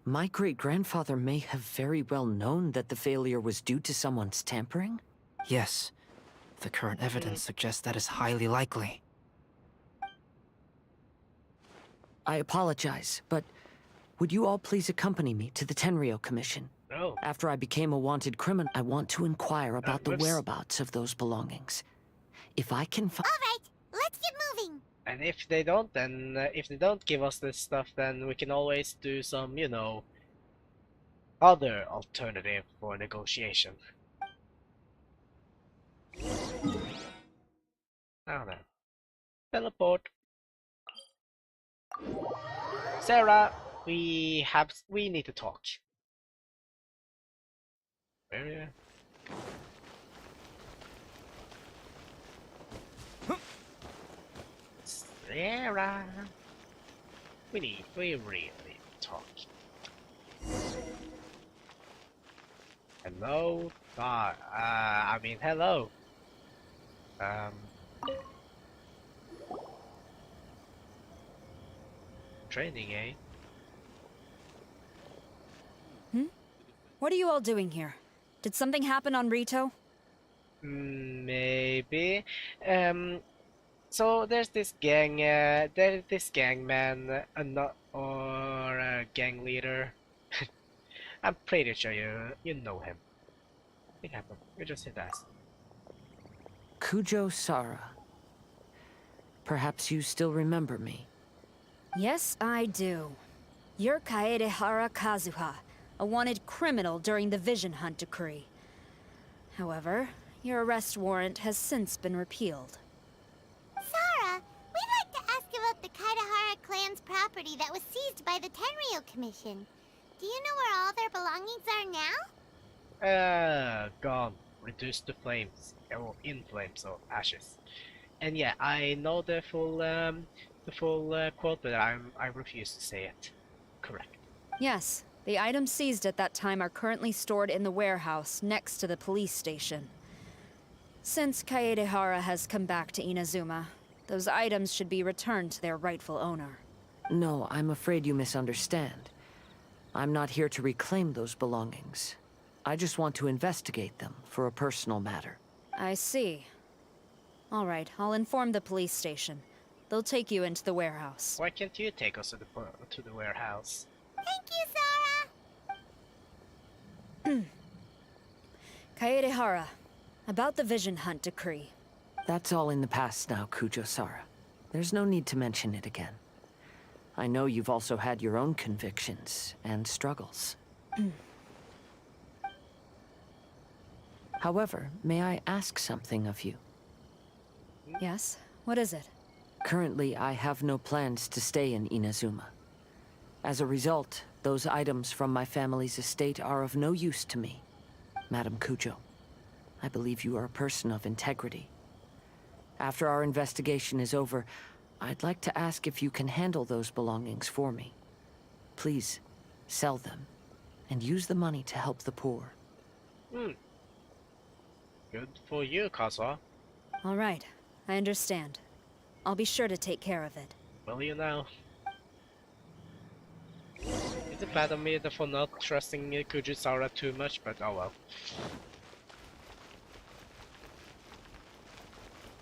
my great-grandfather may have very well known that the failure was due to someone's tampering? Yes. The current evidence suggests that is highly likely. I apologize, but would you all please accompany me to the Tenryo Commission? No. After I became a wanted criminal, I want to inquire about the whereabouts of those belongings. If I can find... Alright, let's get moving! And if they don't, then if they don't give us this stuff, then we can always do some, you know, other alternative for negotiation. Now then, teleport. Sarah, we need to talk. Where? Sarah, we really talk. Hello, I mean hello. Training, eh? What are you all doing here? Did something happen on Rito? Maybe. So there's this gang, gangman, or a gang leader. I'm pretty sure you know him. It happened. You just hit us. Kujo Sara. Perhaps you still remember me. Yes, I do. You're Kaedehara Kazuha, a wanted criminal during the Vision Hunt decree. However, your arrest warrant has since been repealed. Sarah, we'd like to ask about the Kaedehara clan's property that was seized by the Tenryo Commission. Do you know where all their belongings are now? Gone. Reduced to flames. Or in flames or ashes. And yeah, I know the full quote, but I refuse to say it. Correct. Yes, the items seized at that time are currently stored in the warehouse next to the police station. Since Kaedehara has come back to Inazuma, those items should be returned to their rightful owner. No, I'm afraid you misunderstand. I'm not here to reclaim those belongings. I just want to investigate them for a personal matter. I see. All right, I'll inform the police station. They'll take you into the warehouse. Why can't you take us to the warehouse? Thank you, Sarah! Kaedehara, about the Vision Hunt decree. That's all in the past now, Kujo-Sara. There's no need to mention it again. I know you've also had your own convictions and struggles. However, may I ask something of you? Yes? What is it? Currently, I have no plans to stay in Inazuma. As a result, those items from my family's estate are of no use to me. Madam Kujo, I believe you are a person of integrity. After our investigation is over, I'd like to ask if you can handle those belongings for me. Please, sell them, and use the money to help the poor. Good for you, Kazuha. All right, I understand. I'll be sure to take care of it. Will you now? Is it bad of me for not trusting Kujo-Sara too much, but oh well.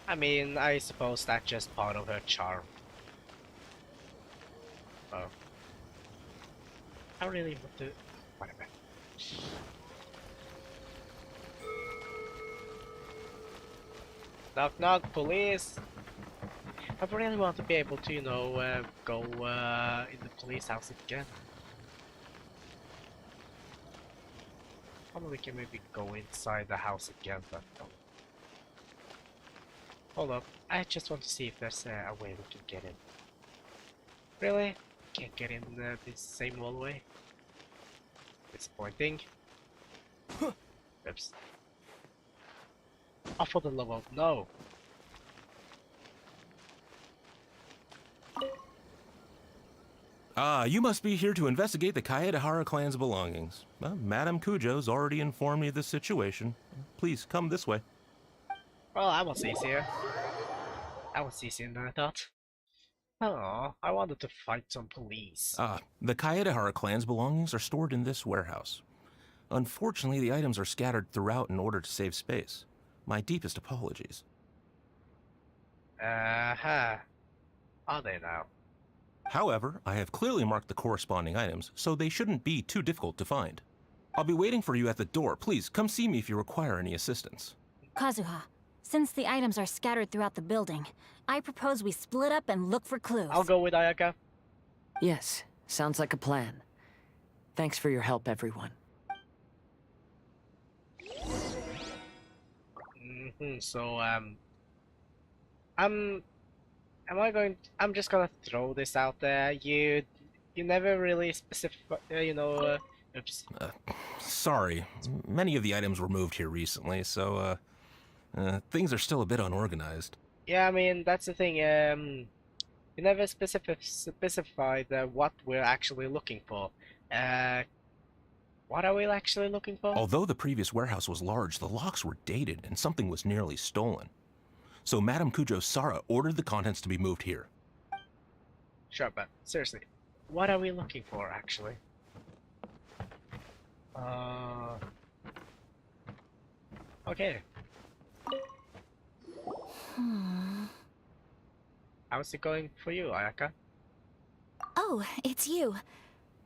I mean, I suppose that's just part of her charm. Oh. I really want to... whatever. Knock knock, police! I really want to be able to, you know, go in the police house again. Probably we can maybe go inside the house again, but hold up. I just want to see if there's a way we can get in. Really? Can't get in this same hallway? Disappointing. Oops. Oh, for the love of no! Ah, you must be here to investigate the Kaedehara clan's belongings. Well, Madame Kujo's already informed me of the situation. Please, come this way. Well, that was easier. That was easier than I thought. Oh, I wanted to fight some police. Ah, the Kaedehara clan's belongings are stored in this warehouse. Unfortunately, the items are scattered throughout in order to save space. My deepest apologies. Are they now? However, I have clearly marked the corresponding items, so they shouldn't be too difficult to find. I'll be waiting for you at the door. Please, come see me if you require any assistance. Kazuha, since the items are scattered throughout the building, I propose we split up and look for clues. I'll go with Ayaka. Yes, sounds like a plan. Thanks for your help, everyone. So, I'm just gonna throw this out there. You never really specify, oops. Sorry, many of the items were moved here recently, so, things are still a bit unorganized. Yeah, I mean, that's the thing, you never specified what we're actually looking for. What are we actually looking for? Although the previous warehouse was large, the locks were dated and something was nearly stolen. So Madame Kujo Sara ordered the contents to be moved here. Sure, but seriously, what are we looking for, actually? Okay. How's it going for you, Ayaka? Oh, it's you.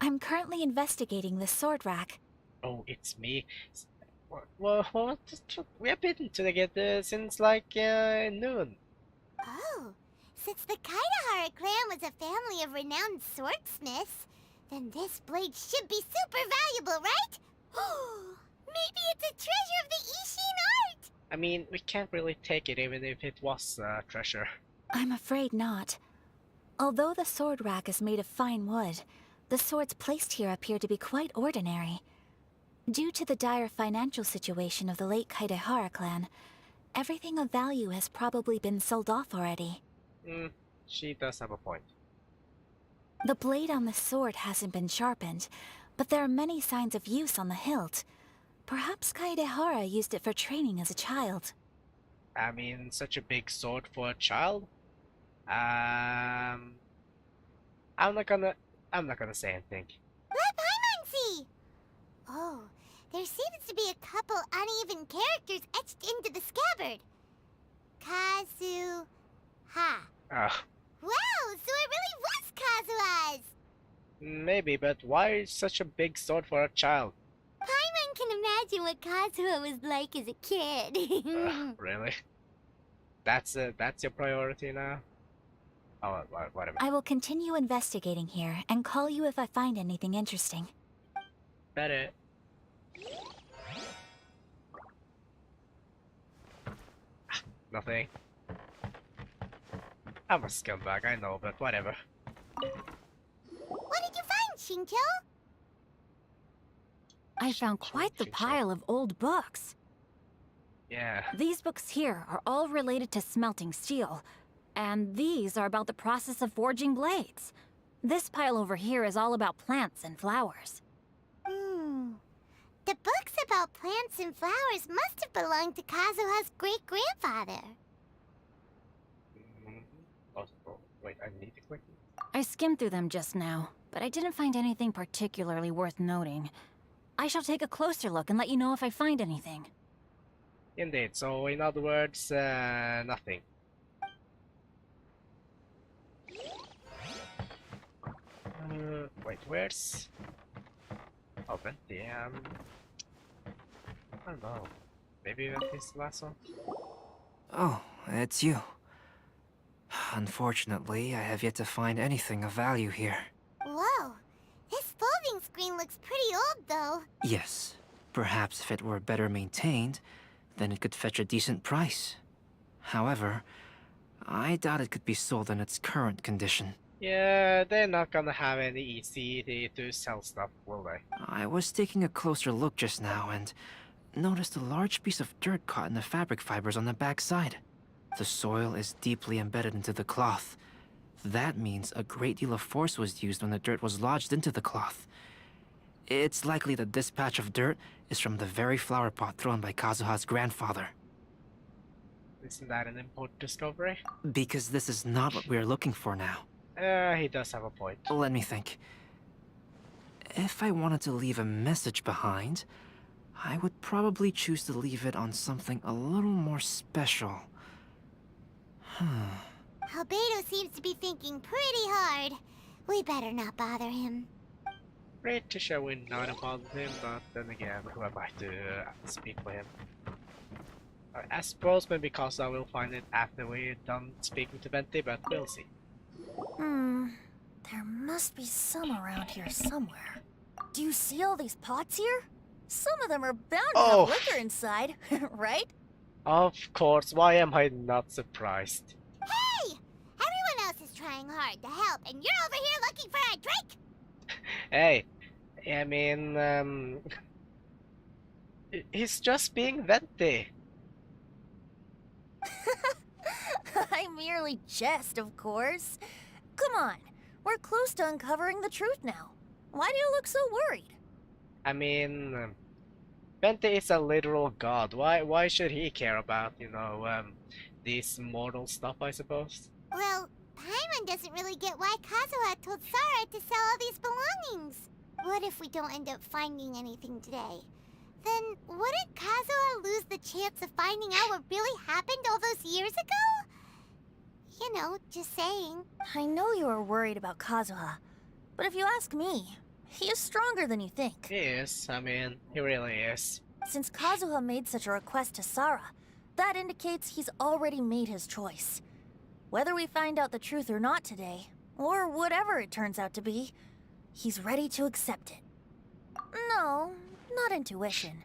I'm currently investigating the sword rack. Oh, it's me. Well, we have been together since like noon. Oh, since the Kaedehara clan was a family of renowned swordsmiths, then this blade should be super valuable, right? Maybe it's a treasure of the Ishin art! I mean, we can't really take it even if it was a treasure. I'm afraid not. Although the sword rack is made of fine wood, the swords placed here appear to be quite ordinary. Due to the dire financial situation of the late Kaedehara clan, everything of value has probably been sold off already. She does have a point. The blade on the sword hasn't been sharpened, but there are many signs of use on the hilt. Perhaps Kaedehara used it for training as a child. I mean, such a big sword for a child? I'm not gonna say anything. Let Paimon see! Oh, there seems to be a couple uneven characters etched into the scabbard. Kazuha. Wow, so it really was Kazuha's! Maybe, but why such a big sword for a child? Paimon can imagine what Kazuha was like as a kid. Really? That's your priority now? Oh, whatever. I will continue investigating here and call you if I find anything interesting. Better. Nothing. I'm a scumbag, I know, but whatever. What did you find, Shincho? I found quite the pile of old books. Yeah. These books here are all related to smelting steel, and these are about the process of forging blades. This pile over here is all about plants and flowers. The books about plants and flowers must have belonged to Kazuha's great-grandfather. Oh, wait, I need to click. I skimmed through them just now, but I didn't find anything particularly worth noting. I shall take a closer look and let you know if I find anything. Indeed, so in other words, nothing. Wait, where's... Oh, Venti, I don't know. Maybe Venti's the last one? Oh, it's you. Unfortunately, I have yet to find anything of value here. Whoa, this folding screen looks pretty old, though. Yes, Perhaps if it were better maintained, then it could fetch a decent price. However, I doubt it could be sold in its current condition. Yeah, they're not gonna have any easy to sell stuff, will they? I was taking a closer look just now and noticed a large piece of dirt caught in the fabric fibers on the backside. The soil is deeply embedded into the cloth. That means a great deal of force was used when the dirt was lodged into the cloth. It's likely that this patch of dirt is from the very flower pot thrown by Kazuha's grandfather. Isn't that an important discovery? Because this is not what we're looking for now. He does have a point. Let me think. If I wanted to leave a message behind, I would probably choose to leave it on something a little more special. Albedo seems to be thinking pretty hard. We better not bother him. Pretty sure we're not about him, but then again, who am I to speak for him? I suppose maybe Kazuha will find it after we're done speaking to Venti, but we'll see. There must be some around here somewhere. Do you see all these pots here? Some of them are bound to have liquor inside, right? Of course, why am I not surprised? Hey! Everyone else is trying hard to help, and you're over here looking for a drink? Hey, I mean, he's just being Venti. I merely jest, of course. Come on, we're close to uncovering the truth now. Why do you look so worried? I mean, Venti is a literal god. Why should he care about, this mortal stuff, I suppose? Well, Paimon doesn't really get why Kazuha told Sara to sell all these belongings. What if we don't end up finding anything today? Then wouldn't Kazuha lose the chance of finding out what really happened all those years ago? You know, just saying. I know you are worried about Kazuha, but if you ask me, he is stronger than you think. He is. I mean, he really is. Since Kazuha made such a request to Sara, that indicates he's already made his choice. Whether we find out the truth or not today, or whatever it turns out to be, he's ready to accept it. No, not intuition.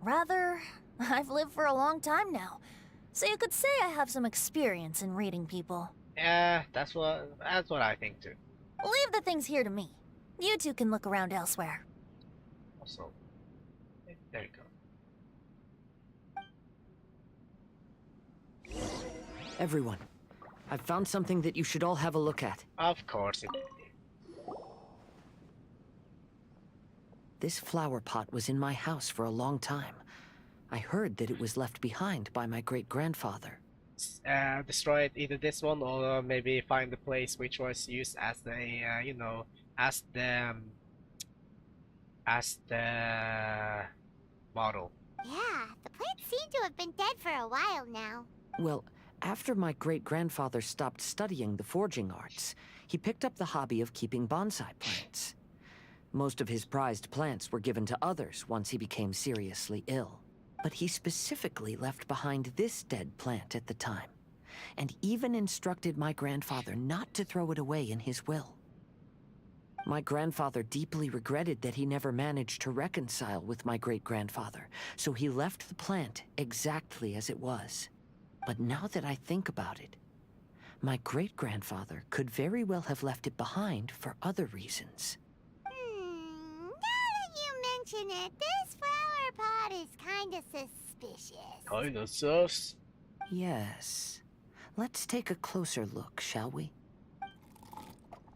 Rather, I've lived for a long time now, so you could say I have some experience in reading people. Yeah, that's what I think too. Leave the things here to me. You two can look around elsewhere. Also, there you go. Everyone, I've found something that you should all have a look at. Of course it. This flower pot was in my house for a long time. I heard that it was left behind by my great-grandfather. Destroy either this one or maybe find the place which was used as the, as the model. Yeah, the plants seem to have been dead for a while now. Well, after my great-grandfather stopped studying the forging arts, he picked up the hobby of keeping bonsai plants. Most of his prized plants were given to others once he became seriously ill. But he specifically left behind this dead plant at the time, and even instructed my grandfather not to throw it away in his will. My grandfather deeply regretted that he never managed to reconcile with my great-grandfather, so he left the plant exactly as it was. But now that I think about it, my great-grandfather could very well have left it behind for other reasons. Now that you mention it, this flower pot is kinda suspicious. Kinda sus. Yes. Let's take a closer look, shall we?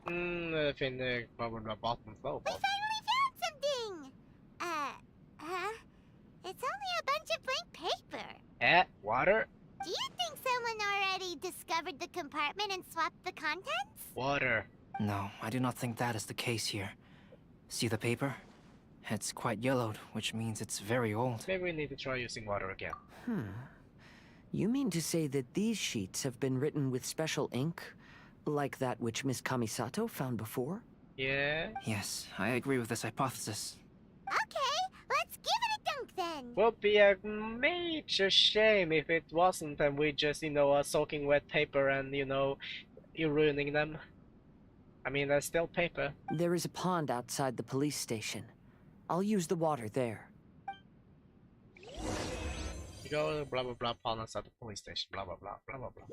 I think they're probably the bottom floor. We finally found something! It's only a bunch of blank paper. Water? Do you think someone already discovered the compartment and swapped the contents? Water. No, I do not think that is the case here. See the paper? It's quite yellowed, which means it's very old. Maybe we need to try using water again. You mean to say that these sheets have been written with special ink? Like that which Miss Kamisato found before? Yeah? Yes, I agree with this hypothesis. Okay, let's give it a dunk then. Would be a major shame if it wasn't and we just, soaking wet paper and, you're ruining them. I mean, that's still paper. There is a pond outside the police station. I'll use the water there. go, blah blah blah, upon us at the police station, blah blah blah, blah blah blah.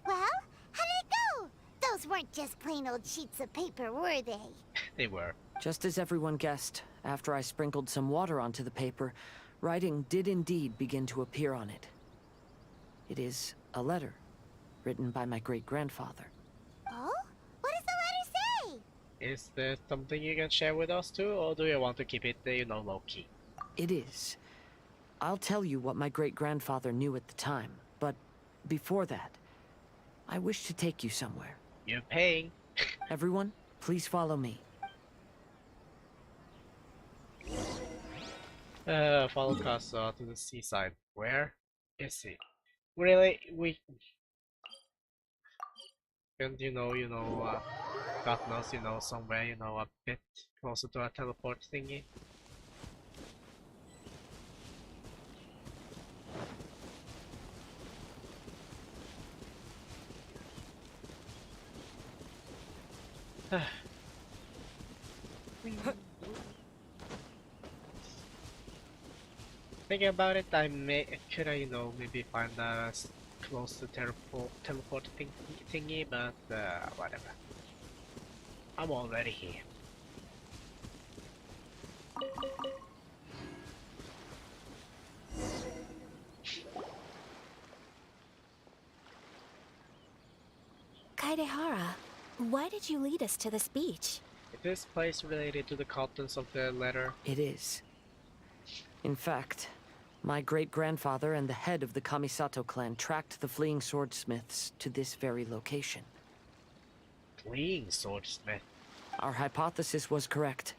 Well, how did it go? Those weren't just plain old sheets of paper, were they? They were. Just as everyone guessed, after I sprinkled some water onto the paper, writing did indeed begin to appear on it. It is a letter, written by my great-grandfather. Oh? What does the letter say? Is there something you can share with us too, or do you want to keep it, low-key? It is. I'll tell you what my great-grandfather knew at the time, but before that, I wish to take you somewhere. You're paying. Everyone, please follow me. Follow Casa to the seaside. Where is he? Really? And God knows, somewhere, a bit closer to a teleport thingy. Thinking about it, could I, maybe find a close to teleport thingy, but whatever. I'm already here. Kaedehara, why did you lead us to this beach? Is this place related to the contents of the letter? It is. In fact, my great-grandfather and the head of the Kamisato clan tracked the fleeing swordsmiths to this very location. Fleeing swordsmith? Our hypothesis was correct.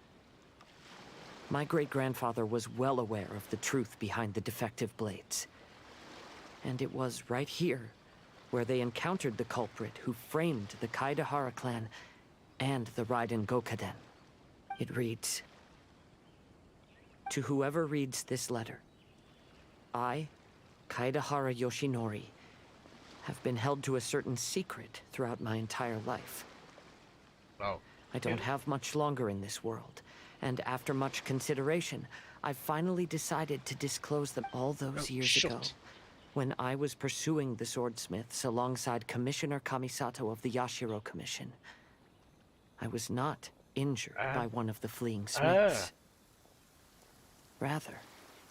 My great-grandfather was well aware of the truth behind the defective blades. And it was right here where they encountered the culprit who framed the Kaedehara clan and the Raiden Gokaden. It reads, "To whoever reads this letter, I, Kaedehara Yoshinori, have been held to a certain secret throughout my entire life. Oh. I don't have much longer in this world, and after much consideration, I finally decided to disclose them all those years ago, when I was pursuing the swordsmiths alongside Commissioner Kamisato of the Yashiro Commission. I was not injured by one of the fleeing smiths. Rather,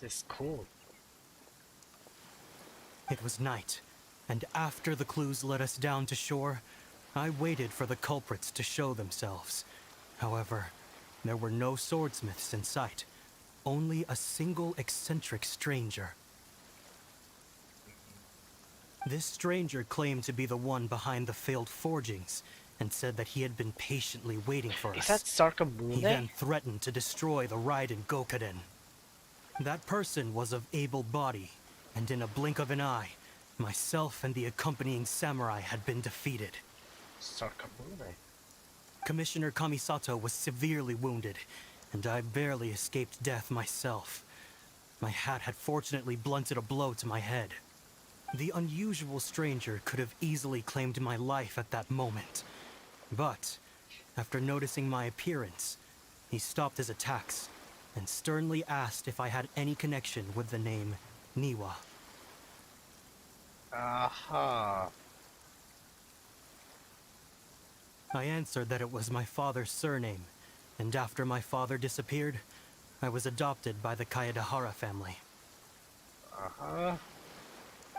this is cool. It was night, and after the clues led us down to shore, I waited for the culprits to show themselves. However, there were no swordsmiths in sight, only a single eccentric stranger. This stranger claimed to be the one behind the failed forgings, and said that he had been patiently waiting for us. Is that Sarkamune? He then threatened to destroy the Raiden Gokaden. That person was of able body, and in a blink of an eye, myself and the accompanying samurai had been defeated. Sarkamune. Commissioner Kamisato was severely wounded, and I barely escaped death myself. My hat had fortunately blunted a blow to my head. The unusual stranger could have easily claimed my life at that moment. But, after noticing my appearance, he stopped his attacks and sternly asked if I had any connection with the name Niwa. Aha. I answered that it was my father's surname, and after my father disappeared, I was adopted by the Kaedehara family.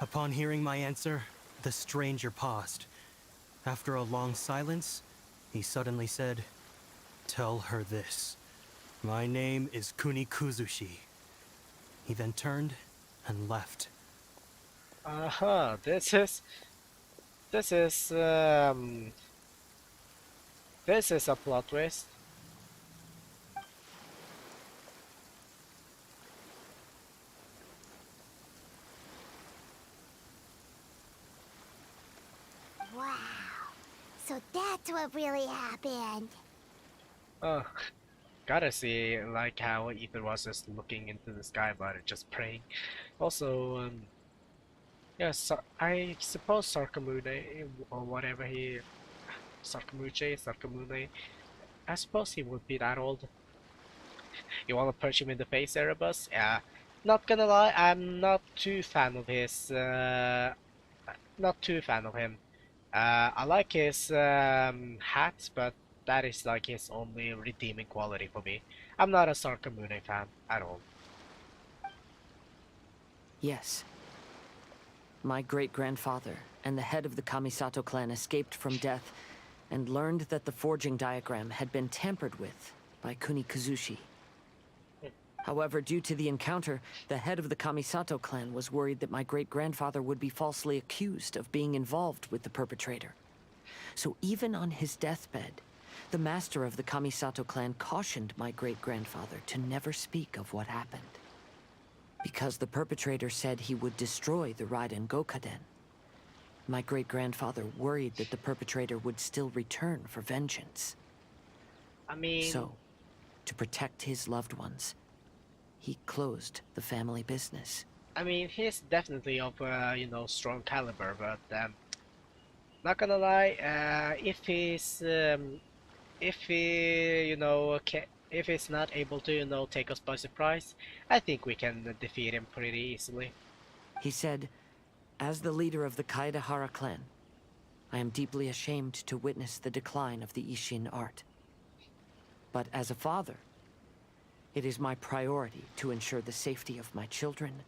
Upon hearing my answer, the stranger paused. After a long silence, he suddenly said, "Tell her this. My name is Kunikuzushi." He then turned and left. This is a plot twist. Wow. So that's what really happened. Oh, gotta see like how Ether was just looking into the sky but just praying. Also, yeah, so I suppose Sarkamune or whatever Sarkamune, I suppose he would be that old. You wanna punch him in the face, Erebus? Yeah. Not gonna lie, I'm not too fan of his. Not too fan of him. I like his hat, but that is like his only redeeming quality for me. I'm not a Sarkamune fan at all. Yes. My great-grandfather and the head of the Kamisato clan escaped from death and learned that the forging diagram had been tampered with by Kunikuzushi. However, due to the encounter, the head of the Kamisato clan was worried that my great-grandfather would be falsely accused of being involved with the perpetrator. So even on his deathbed, the master of the Kamisato clan cautioned my great-grandfather to never speak of what happened. Because the perpetrator said he would destroy the Raiden Gokaden, my great-grandfather worried that the perpetrator would still return for vengeance. I mean... So, to protect his loved ones, he closed the family business. I mean, he's definitely of, you know, strong caliber, but, not gonna lie, if he's, if he, you know, if he's not able to, you know, take us by surprise, I think we can defeat him pretty easily. He said, "As the leader of the Kaedehara clan, I am deeply ashamed to witness the decline of the Ishin art. But as a father, it is my priority to ensure the safety of my children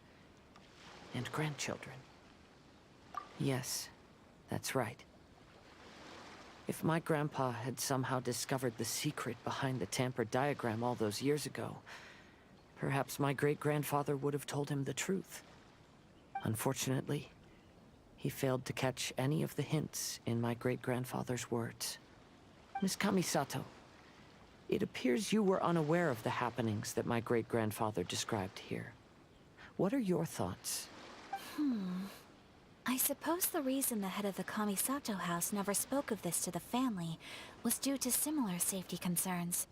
and grandchildren." Yes, that's right. If my grandpa had somehow discovered the secret behind the tampered diagram all those years ago, perhaps my great-grandfather would have told him the truth. Unfortunately, he failed to catch any of the hints in my great-grandfather's words. Miss Kamisato, it appears you were unaware of the happenings that my great-grandfather described here. What are your thoughts? I suppose the reason the head of the Kamisato house never spoke of this to the family was due to similar safety concerns.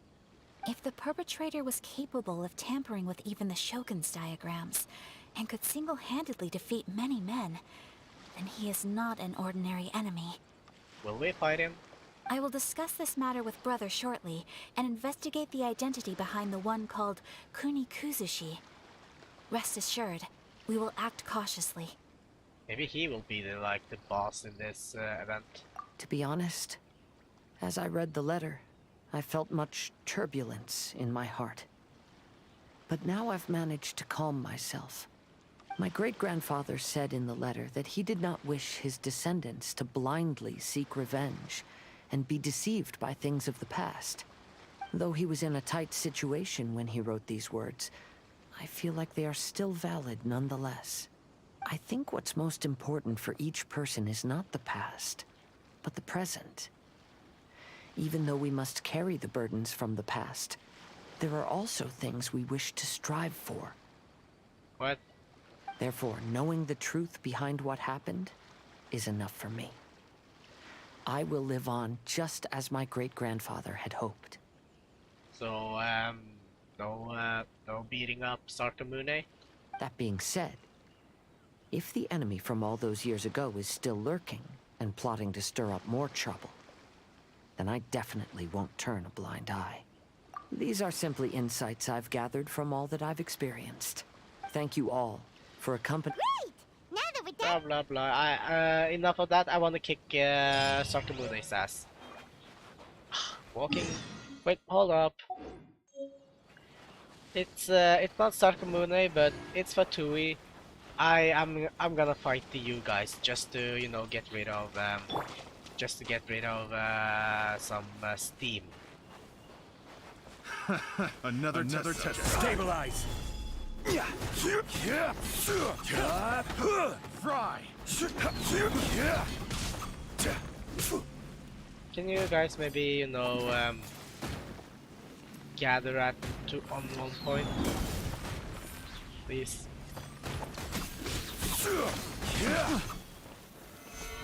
If the perpetrator was capable of tampering with even the Shogun's diagrams, and could single-handedly defeat many men, then he is not an ordinary enemy. Will we fight him? I will discuss this matter with Brother shortly, and investigate the identity behind the one called Kunikuzushi. Rest assured, we will act cautiously. Maybe he will be the, like, the boss in this event. To be honest, as I read the letter, I felt much turbulence in my heart. But now I've managed to calm myself. My great-grandfather said in the letter that he did not wish his descendants to blindly seek revenge and be deceived by things of the past. Though he was in a tight situation when he wrote these words, I feel like they are still valid nonetheless. I think what's most important for each person is not the past, but the present. Even though we must carry the burdens from the past, there are also things we wish to strive for. What? Therefore, knowing the truth behind what happened is enough for me. I will live on just as my great-grandfather had hoped. So, no beating up Sarkamune? That being said, if the enemy from all those years ago is still lurking and plotting to stir up more trouble, then I definitely won't turn a blind eye. These are simply insights I've gathered from all that I've experienced. Thank you all for accompanying. Great! Now that we're done. Blah blah blah. Enough of that. I want to kick Sarkamune's ass. Walking. Wait, hold up. It's not Sarkamune, but it's Fatui. I'm gonna fight you guys just to, you know, get rid of some steam. Another test. Stabilize. Fry. Can you guys maybe, you know, gather on one point, please?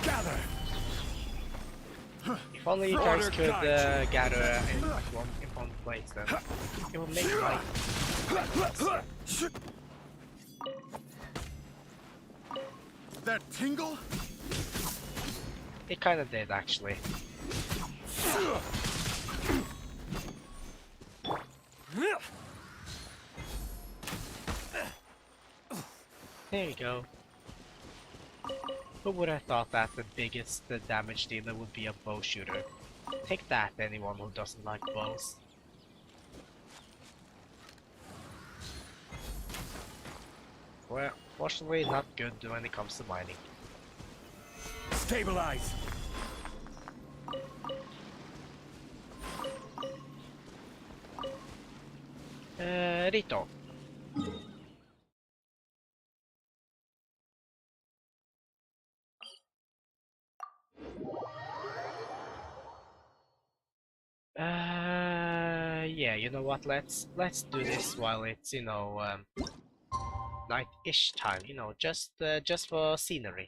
Gather. If only you guys could gather in one place, then it would make life. That tingle? It kind of did, actually. There you go. Who would have thought that the biggest damage dealer would be a bow shooter? Take that, anyone who doesn't like bows. Well, fortunately not good when it comes to mining. Stabilize! Rito. Yeah, you know what? Let's do this while it's, you know, night-ish time. You know, just for scenery.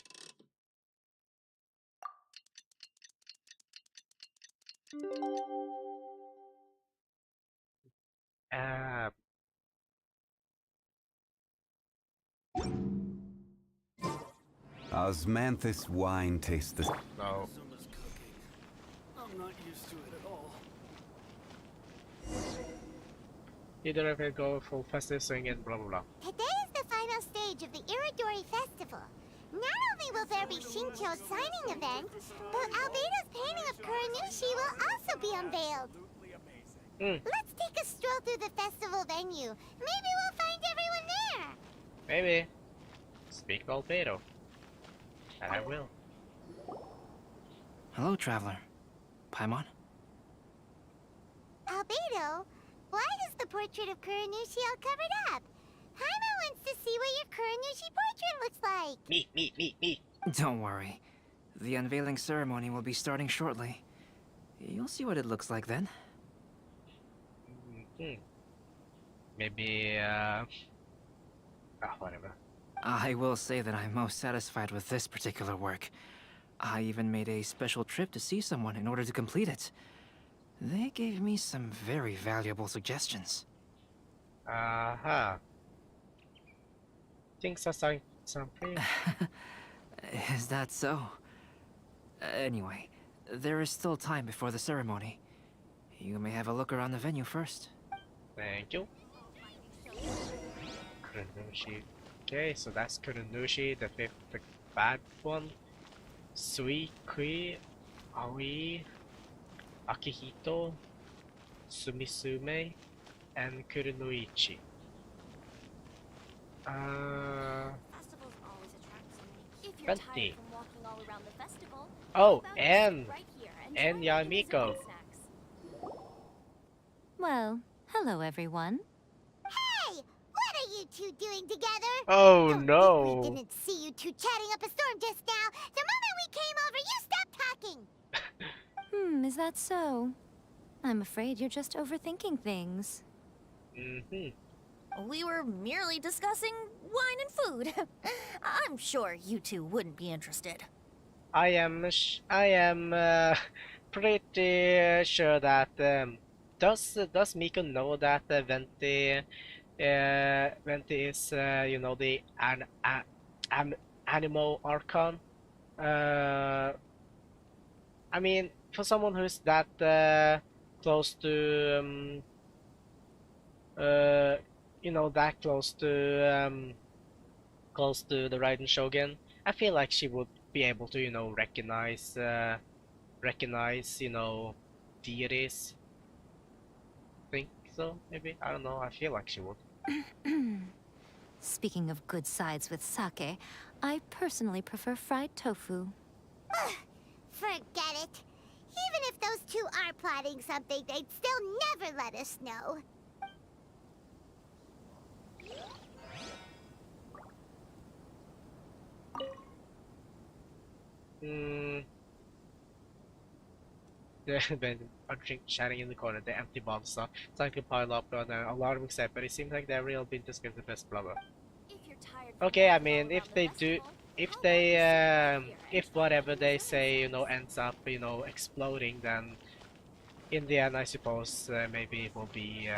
Uh, Osmanthus wine tastes the... no. I'm not used to it at all. Either of it go full festive swing and blah blah blah. Today is the final stage of the Irodori Festival. Not only will there be Shincho's signing event, but Albedo's painting of Kuranushi will also be unveiled. Let's take a stroll through the festival venue. Maybe we'll find everyone there. Maybe. Speak Albedo. And I will. Hello, traveler. Paimon? Albedo, why is the portrait of Kuranushi all covered up? Paimon wants to see what your Kuranushi portrait looks like. Me. Don't worry. The unveiling ceremony will be starting shortly. You'll see what it looks like then. Maybe, whatever. I will say that I'm most satisfied with this particular work. I even made a special trip to see someone in order to complete it. They gave me some very valuable suggestions. Things are starting to sound pretty. Is that so? Anyway, there is still time before the ceremony. You may have a look around the venue first. Thank you. Kuranushi. Okay, so that's Kuranushi, the fifth bad one. Sui, Kui, Aoi, Akihito, Sumisume, and Kurunoichi. Venti. Oh, and Yamiko. Well, hello everyone. Hey! What are you two doing together? Oh Don't no. think we didn't see you two chatting up a storm just now. The moment we came over, you stopped talking. Is that so? I'm afraid you're just overthinking things. We were merely discussing wine and food. I'm sure you two wouldn't be interested. I am pretty sure that does Miko know that Venti is you know, the animal archon. I mean, for someone who's that close to you know, that close to the Raiden Shogun, I feel like she would be able to, you know, recognize you know, deities. Think so? Maybe, I don't know. I feel like she would. Speaking of good sides with sake, I personally prefer fried tofu. Forget it. Even if those two are plotting something, they'd still never let us know. They've been chatting in the corner. The empty bombs stuff. It's like a pile up on a lot of except, but it seems like they're real been discussed the best blah blah. Okay, I mean, if they do, if whatever they say, you know, ends up, you know, exploding, then in the end, I suppose maybe it will be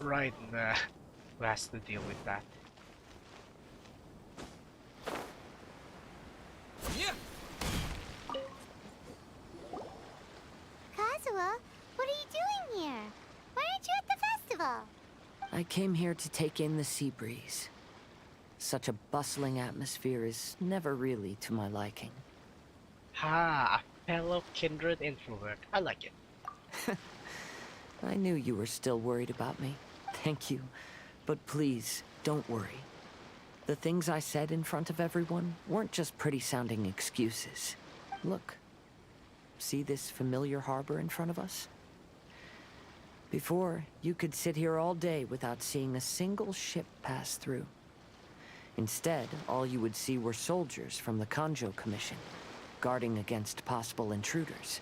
Raiden who has to deal with that. Kazuha, what are you doing here? Why aren't you at the festival? I came here to take in the sea breeze. Such a bustling atmosphere is never really to my liking. Ha, a fellow kindred introvert. I like it. I knew you were still worried about me. Thank you. But please, don't worry. The things I said in front of everyone weren't just pretty-sounding excuses. Look. See this familiar harbor in front of us? Before, you could sit here all day without seeing a single ship pass through. Instead, all you would see were soldiers from the Kanjo Commission, guarding against possible intruders.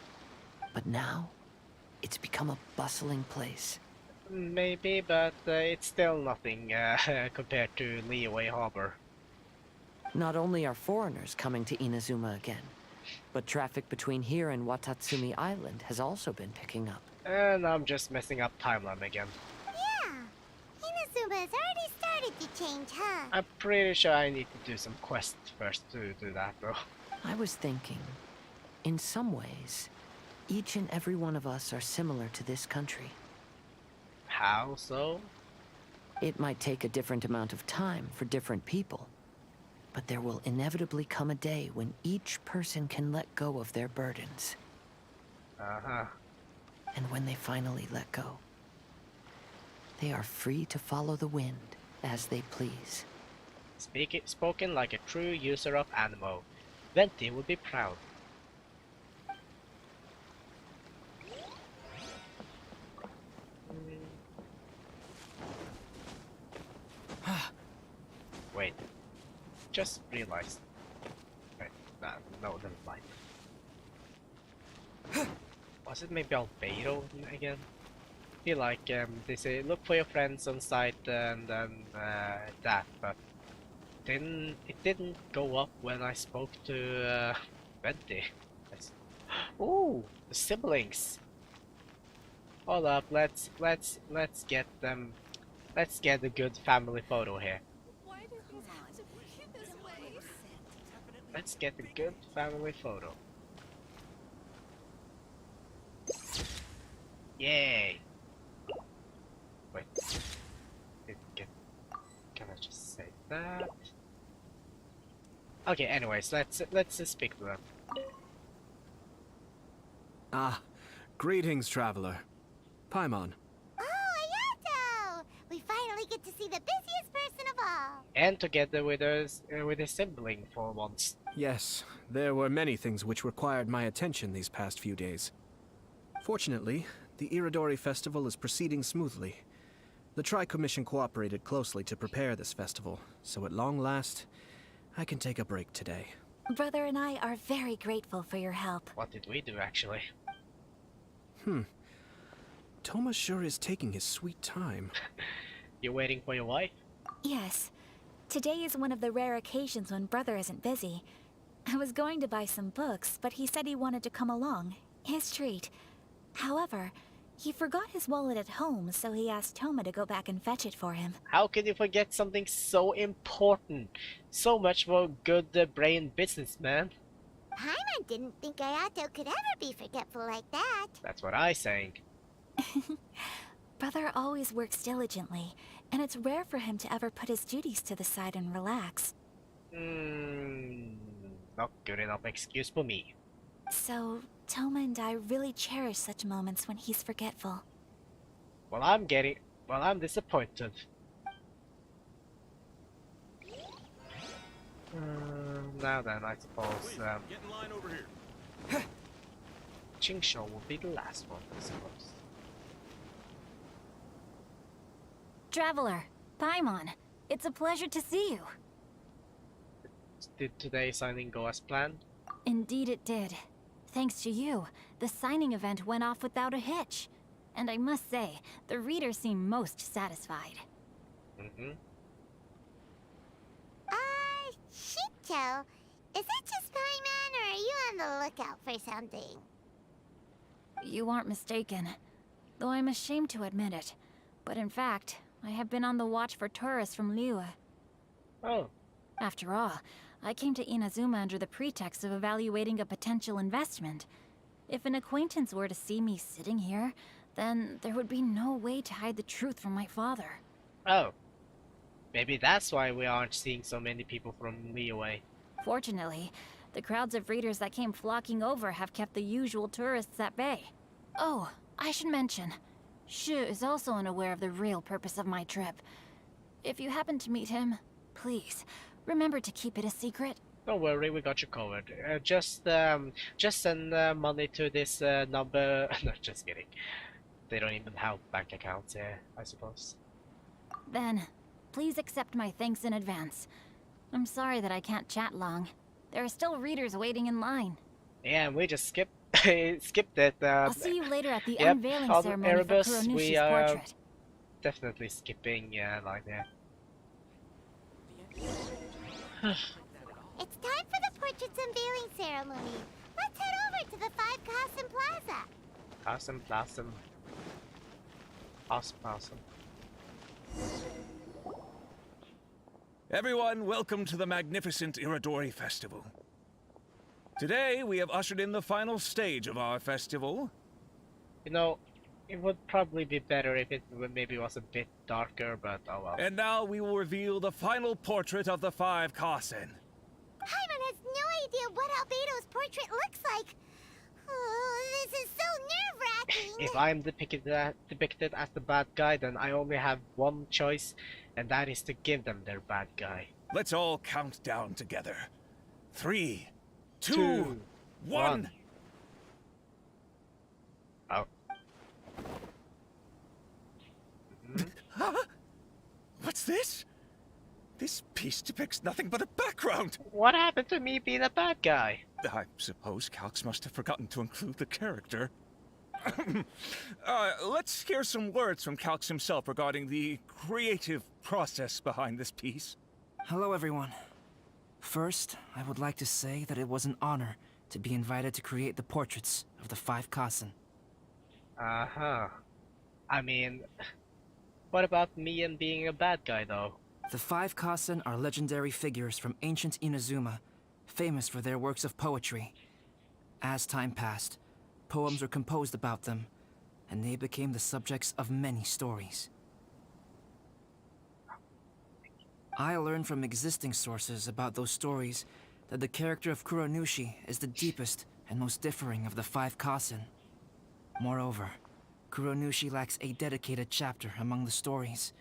But now, it's become a bustling place. Maybe, but it's still nothing compared to Liyue Harbor. Not only are foreigners coming to Inazuma again, but traffic between here and Watatsumi Island has also been picking up. And I'm just messing up timeline again. Yeah. Inazuma has already started to change, huh? I'm pretty sure I need to do some quests first to do that, though. I was thinking, in some ways, each and every one of us are similar to this country. How so? It might take a different amount of time for different people, but there will inevitably come a day when each person can let go of their burdens. Uh-huh. And when they finally let go, they are free to follow the wind as they please. Spoken like a true user of Animo. Venti would be proud. Wait. Just realized. Wait, no, never mind. Was it maybe Albedo again? I feel like they say look for your friends on site and that, but it didn't go up when I spoke to Venti. Ooh, the siblings. Hold up, let's get them. Let's get a good family photo here. Let's get a good family photo. Yay! Wait. Can I just say that? Okay. Anyways, let's speak to them. Ah, greetings, traveler. Paimon. Oh, Ayato! We finally get to see the busiest person of all. And together with his sibling for once. Yes, there were many things which required my attention these past few days. Fortunately, the Irodori Festival is proceeding smoothly. The Tri-Commission cooperated closely to prepare this festival, so at long last, I can take a break today. Brother and I are very grateful for your help. What did we do, actually? Toma sure is taking his sweet time. You're waiting for your wife? Yes. Today is one of the rare occasions when Brother isn't busy. I was going to buy some books, but he said he wanted to come along. His treat. However, he forgot his wallet at home, so he asked Toma to go back and fetch it for him. How could you forget something so important? So much for good brain business, man. Paimon didn't think Ayato could ever be forgetful like that. That's what I think. Brother always works diligently, and it's rare for him to ever put his duties to the side and relax. Not good enough excuse for me. So, Toma and I really cherish such moments when he's forgetful. Well, I'm disappointed. Now then, I suppose, Get in line over here. Chingsho will be the last one, I suppose. Traveler, Paimon, it's a pleasure to see you. Did today's signing go as planned? Indeed it did. Thanks to you, the signing event went off without a hitch. And I must say, the readers seem most satisfied. Shito, is it just Paimon, or are you on the lookout for something? You aren't mistaken, though I'm ashamed to admit it. But in fact, I have been on the watch for tourists from Liyue. Oh. After all, I came to Inazuma under the pretext of evaluating a potential investment. If an acquaintance were to see me sitting here, then there would be no way to hide the truth from my father. Oh, maybe that's why we aren't seeing so many people from Liyue. Fortunately, the crowds of readers that came flocking over have kept the usual tourists at bay. Oh, I should mention, Shu is also unaware of the real purpose of my trip. If you happen to meet him, please, remember to keep it a secret. Don't worry, we got you covered. Just send money to this number. No, just kidding. They don't even have bank accounts here, I suppose. Then, please accept my thanks in advance. I'm sorry that I can't chat long. There are still readers waiting in line. Yeah, we just skipped skipped it. I'll see you later at the yep, unveiling Audun ceremony Erebus, for Kuronushi's we are portrait. definitely skipping like that. It's time for the portrait's unveiling ceremony. Let's head over to the 5 Kasim Plaza. Awesome. Everyone, welcome to the magnificent Irodori Festival. Today, we have ushered in the final stage of our festival. You know, it would probably be better if it maybe was a bit darker, but oh well. And now we will reveal the final portrait of the 5 Kasen. Paimon has no idea what Albedo's portrait looks like. Oh, this is so nerve-wracking. If I'm depicted as the bad guy, then I only have one choice, and that is to give them their bad guy. Let's all count down together. 3, 2, Two, 1. Oh. Huh? What's this? This piece depicts nothing but a background. What happened to me being a bad guy? I suppose Calx must have forgotten to include the character. Let's hear some words from Calx himself regarding the creative process behind this piece. Hello, everyone. First, I would like to say that it was an honor to be invited to create the portraits of the 5 Kasen. Uh-huh. I mean, what about me and being a bad guy, though? The 5 Kasen are legendary figures from ancient Inazuma, famous for their works of poetry. As time passed, poems were composed about them, and they became the subjects of many stories. I learned from existing sources about those stories that the character of Kuronushi is the deepest and most differing of the 5 Kasen. Moreover, Kuronushi lacks a dedicated chapter among the stories.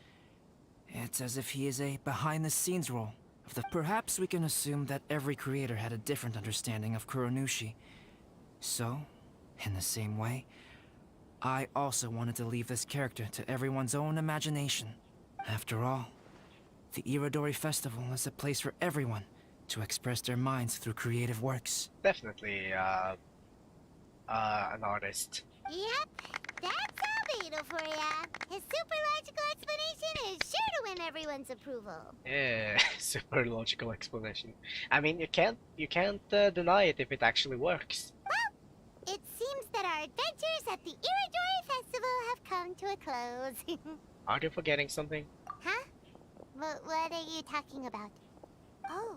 It's as if he is a behind-the-scenes role of the... Perhaps we can assume that every creator had a different understanding of Kuronushi. So, in the same way, I also wanted to leave this character to everyone's own imagination. After all, the Irodori Festival is a place for everyone to express their minds through creative works. Definitely, an artist. Yep, that's Albedo for ya. His super logical explanation is sure to win everyone's approval. Yeah, super logical explanation. I mean, you can't deny it if it actually works. Well, it seems that our adventures at the Irodori Festival have come to a close. Aren't you forgetting something? Huh? What are you talking about? Oh,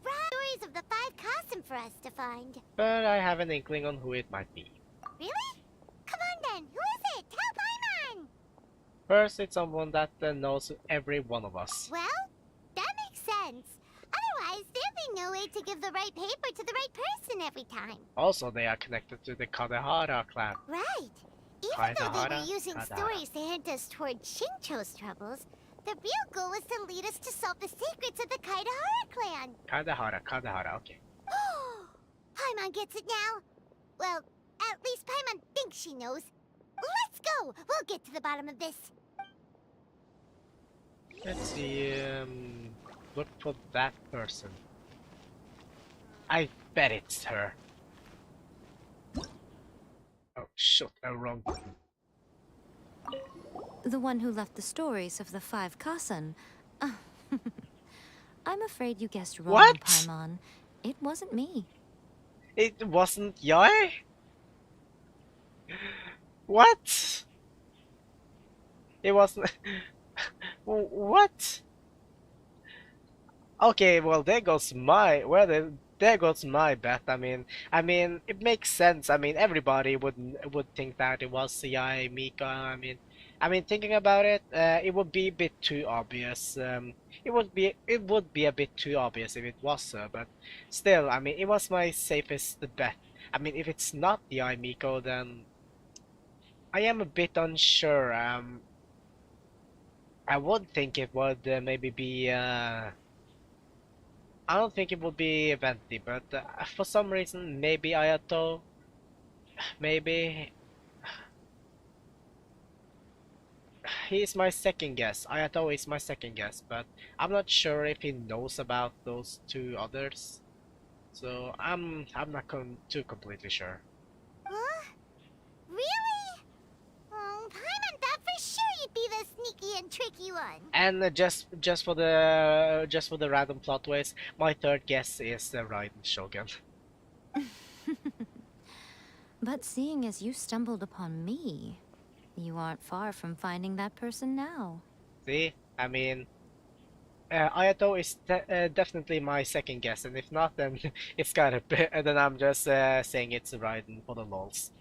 right! Stories of the 5 Kasim for us to find. But I have an inkling on who it might be. Really? Come on then, who is it? Tell Paimon! First, it's someone that knows every one of us. Well, that makes sense. Otherwise, there'd be no way to give the right paper to the right person every time. Also, they are connected to the Kadehara clan. Right. Even though they Kadehara, were using Kadehara. stories to hint us toward Shincho's troubles, the real goal was to lead us to solve the secrets of the Kaidahara clan. Kadehara, okay. Paimon gets it now. Well, at least Paimon thinks she knows. Let's go! We'll get to the bottom of this. Let's see, look for that person. I bet it's her. Oh, shit, wrong button. The one who left the stories of the 5 Kasen. I'm afraid you guessed wrong, What? Paimon. It wasn't me. It wasn't Yae? What? It wasn't... What? Okay, well there goes my... there goes my bet. I mean, it makes sense. I mean, everybody would think that it was Yae, Mika. I mean, I mean, thinking about it, it would be a bit too obvious. It would be a bit too obvious if it was so, but still, I mean, it was my safest bet. I mean, if it's not the Miko, then I am a bit unsure. I would think it would maybe be. I don't think it would be Venti, but for some reason, maybe Ayato. Maybe he's my second guess. Ayato is my second guess, but I'm not sure if he knows about those two others. So I'm not too completely sure. Huh? Really? Oh, Paimon thought for sure you'd be the sneaky and tricky one. And just for the random plot twist, my third guess is the Raiden Shogun. But seeing as you stumbled upon me, you aren't far from finding that person now. See, I mean, Ayato is definitely my second guess, and if not, then it's gotta be. And then I'm just saying it's Raiden for the lols.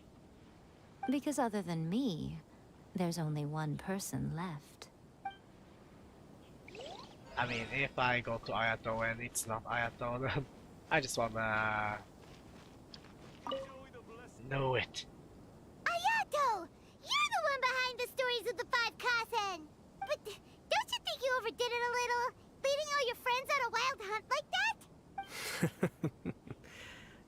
Because other than me, there's only one person left. I mean, if I go to Ayato and it's not Ayato, then I just wanna know it. Ayato! You're the one behind the stories of the Five Kasen! But don't you think you overdid it a little? Leading all your friends on a wild hunt like that?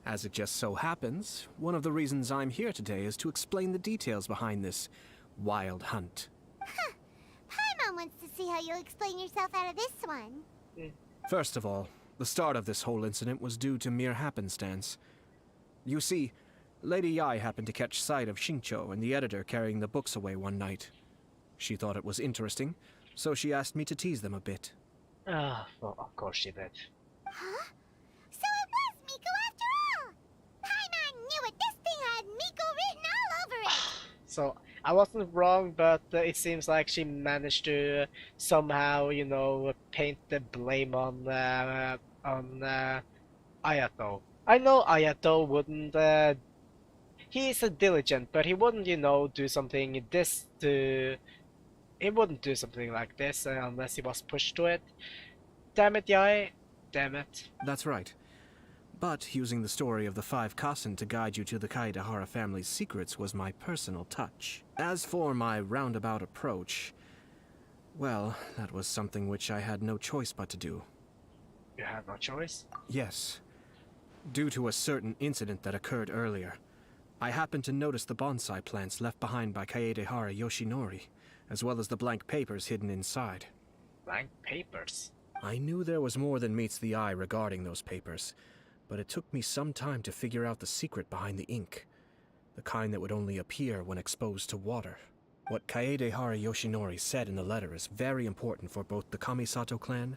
As it just so happens, one of the reasons I'm here today is to explain the details behind this wild hunt. Huh. Paimon wants to see how you'll explain yourself out of this one. First of all, the start of this whole incident was due to mere happenstance. You see, Lady Yai happened to catch sight of Xingqiu and the editor carrying the books away one night. She thought it was interesting, so she asked me to tease them a bit. Ah, well, of course she did. Huh? So it was Miko after all! Paimon knew it! This thing had Miko written all over it! So I wasn't wrong, but it seems like she managed to somehow, paint the blame on Ayato. I know Ayato wouldn't. He is a diligent, but he wouldn't, do something this to. He wouldn't do something like this unless he was pushed to it. Damn it, Yai. Damn it. That's right. But using the story of the Five Kasen to guide you to the Kaedehara family's secrets was my personal touch. As for my roundabout approach, well, that was something which I had no choice but to do. You had no choice? Yes. Due to a certain incident that occurred earlier, I happened to notice the bonsai plants left behind by Kaedehara Yoshinori, as well as the blank papers hidden inside. Blank papers? I knew there was more than meets the eye regarding those papers, but it took me some time to figure out the secret behind the ink. The kind that would only appear when exposed to water. What Kaedehara Yoshinori said in the letter is very important for both the Kamisato clan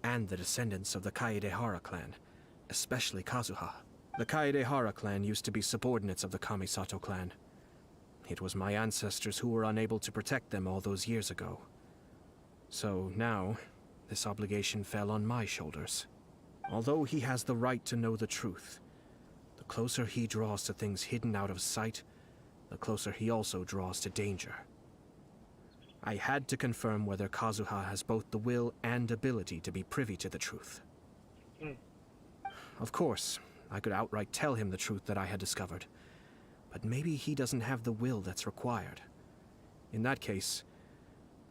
and the descendants of the Kaedehara clan, especially Kazuha. The Kaedehara clan used to be subordinates of the Kamisato clan. It was my ancestors who were unable to protect them all those years ago. So now, this obligation fell on my shoulders. Although he has the right to know the truth, the closer he draws to things hidden out of sight, the closer he also draws to danger. I had to confirm whether Kazuha has both the will and ability to be privy to the truth. Of course, I could outright tell him the truth that I had discovered, but maybe he doesn't have the will that's required. In that case,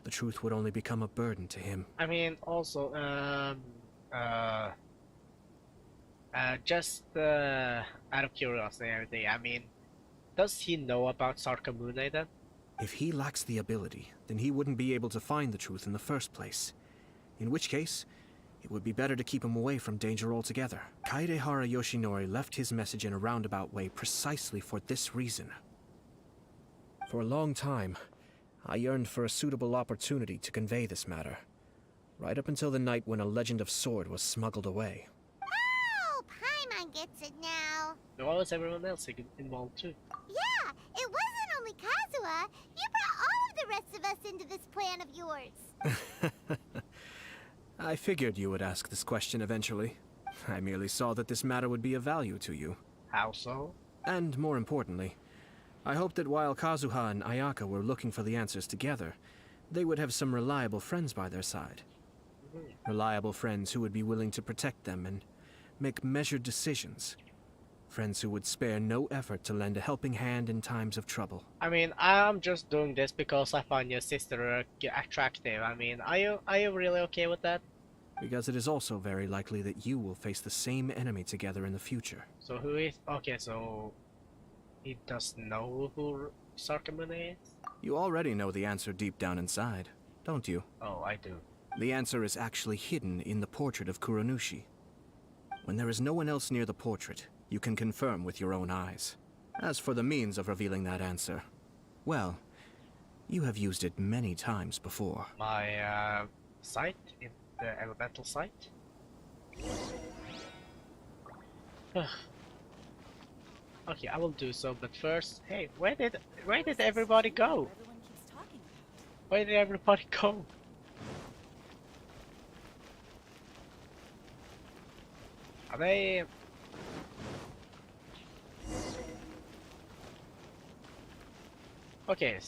the truth would only become a burden to him. I mean, also, just out of curiosity and everything, I mean, does he know about Sarkamune then? If he lacks the ability, then he wouldn't be able to find the truth in the first place. In which case, it would be better to keep him away from danger altogether. Kaedehara Yoshinori left his message in a roundabout way precisely for this reason. For a long time, I yearned for a suitable opportunity to convey this matter, right up until the night when a legend of sword was smuggled away. Oh, Paimon gets it now. Why was everyone else involved too? Yeah, it wasn't only Kazuha. You brought all of the rest of us into this plan of yours. I figured you would ask this question eventually. I merely saw that this matter would be of value to you. How so? And more importantly, I hoped that while Kazuha and Ayaka were looking for the answers together, they would have some reliable friends by their side. Reliable friends who would be willing to protect them and make measured decisions. Friends who would spare no effort to lend a helping hand in times of trouble. I mean, I'm just doing this because I find your sister attractive. I mean, are you really okay with that? Because it is also very likely that you will face the same enemy together in the future. So who is... Okay, so... He doesn't know who Sarkamune is? You already know the answer deep down inside, don't you? Oh, I do. The answer is actually hidden in the portrait of Kuronushi. When there is no one else near the portrait, you can confirm with your own eyes. As for the means of revealing that answer, well, you have used it many times before. My, sight? In the elemental sight? Okay, I will do so, but first... Hey, where did everybody go? Where did everybody go? Are they... Okay,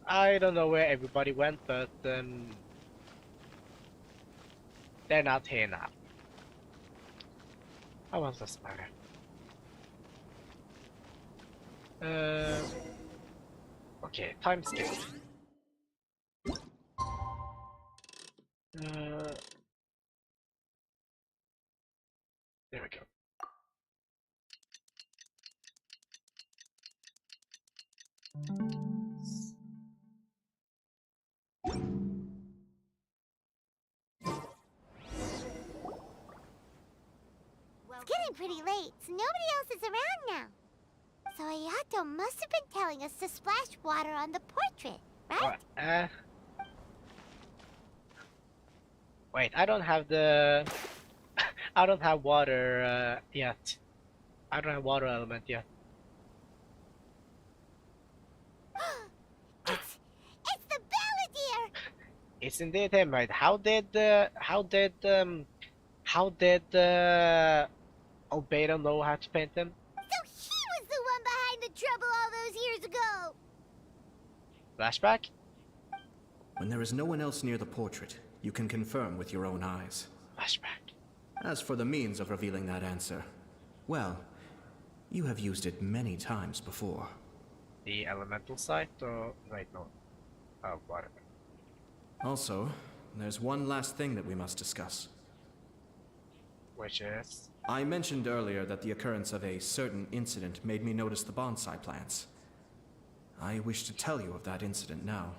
I don't know where everybody went, but they're not here now. Oh, well, doesn't matter. Okay, time skip. There we go. It's getting pretty late, so nobody else is around now. So Ayato must have been telling us to splash water on the portrait, right? What? Wait, I don't have the... I don't have water yet. I don't have water element yet. It's the Balladeer! It's indeed him, right? How did Albedo know how to paint him? So he was the one behind the trouble all those years ago! Flashback? When there is no one else near the portrait, you can confirm with your own eyes. Flashback. As for the means of revealing that answer, well, you have used it many times before. The elemental sight, or... Wait, no. Oh, water. Also, there's one last thing that we must discuss. Which is? I mentioned earlier that the occurrence of a certain incident made me notice the bonsai plants. I wish to tell you of that incident now.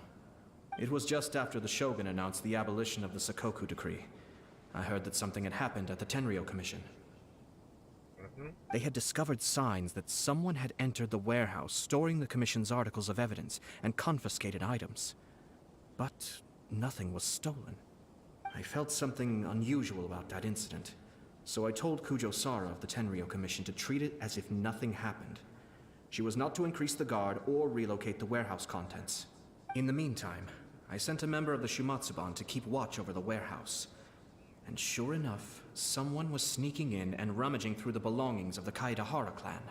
It was just after the Shogun announced the abolition of the Sakoku Decree. I heard that something had happened at the Tenryou Commission. They had discovered signs that someone had entered the warehouse storing the Commission's articles of evidence and confiscated items. But nothing was stolen. I felt something unusual about that incident, so I told Kujo-Sara of the Tenryou Commission to treat it as if nothing happened. She was not to increase the guard or relocate the warehouse contents. In the meantime, I sent a member of the Shumatsuban to keep watch over the warehouse. And sure enough, someone was sneaking in and rummaging through the belongings of the Kaedahara clan.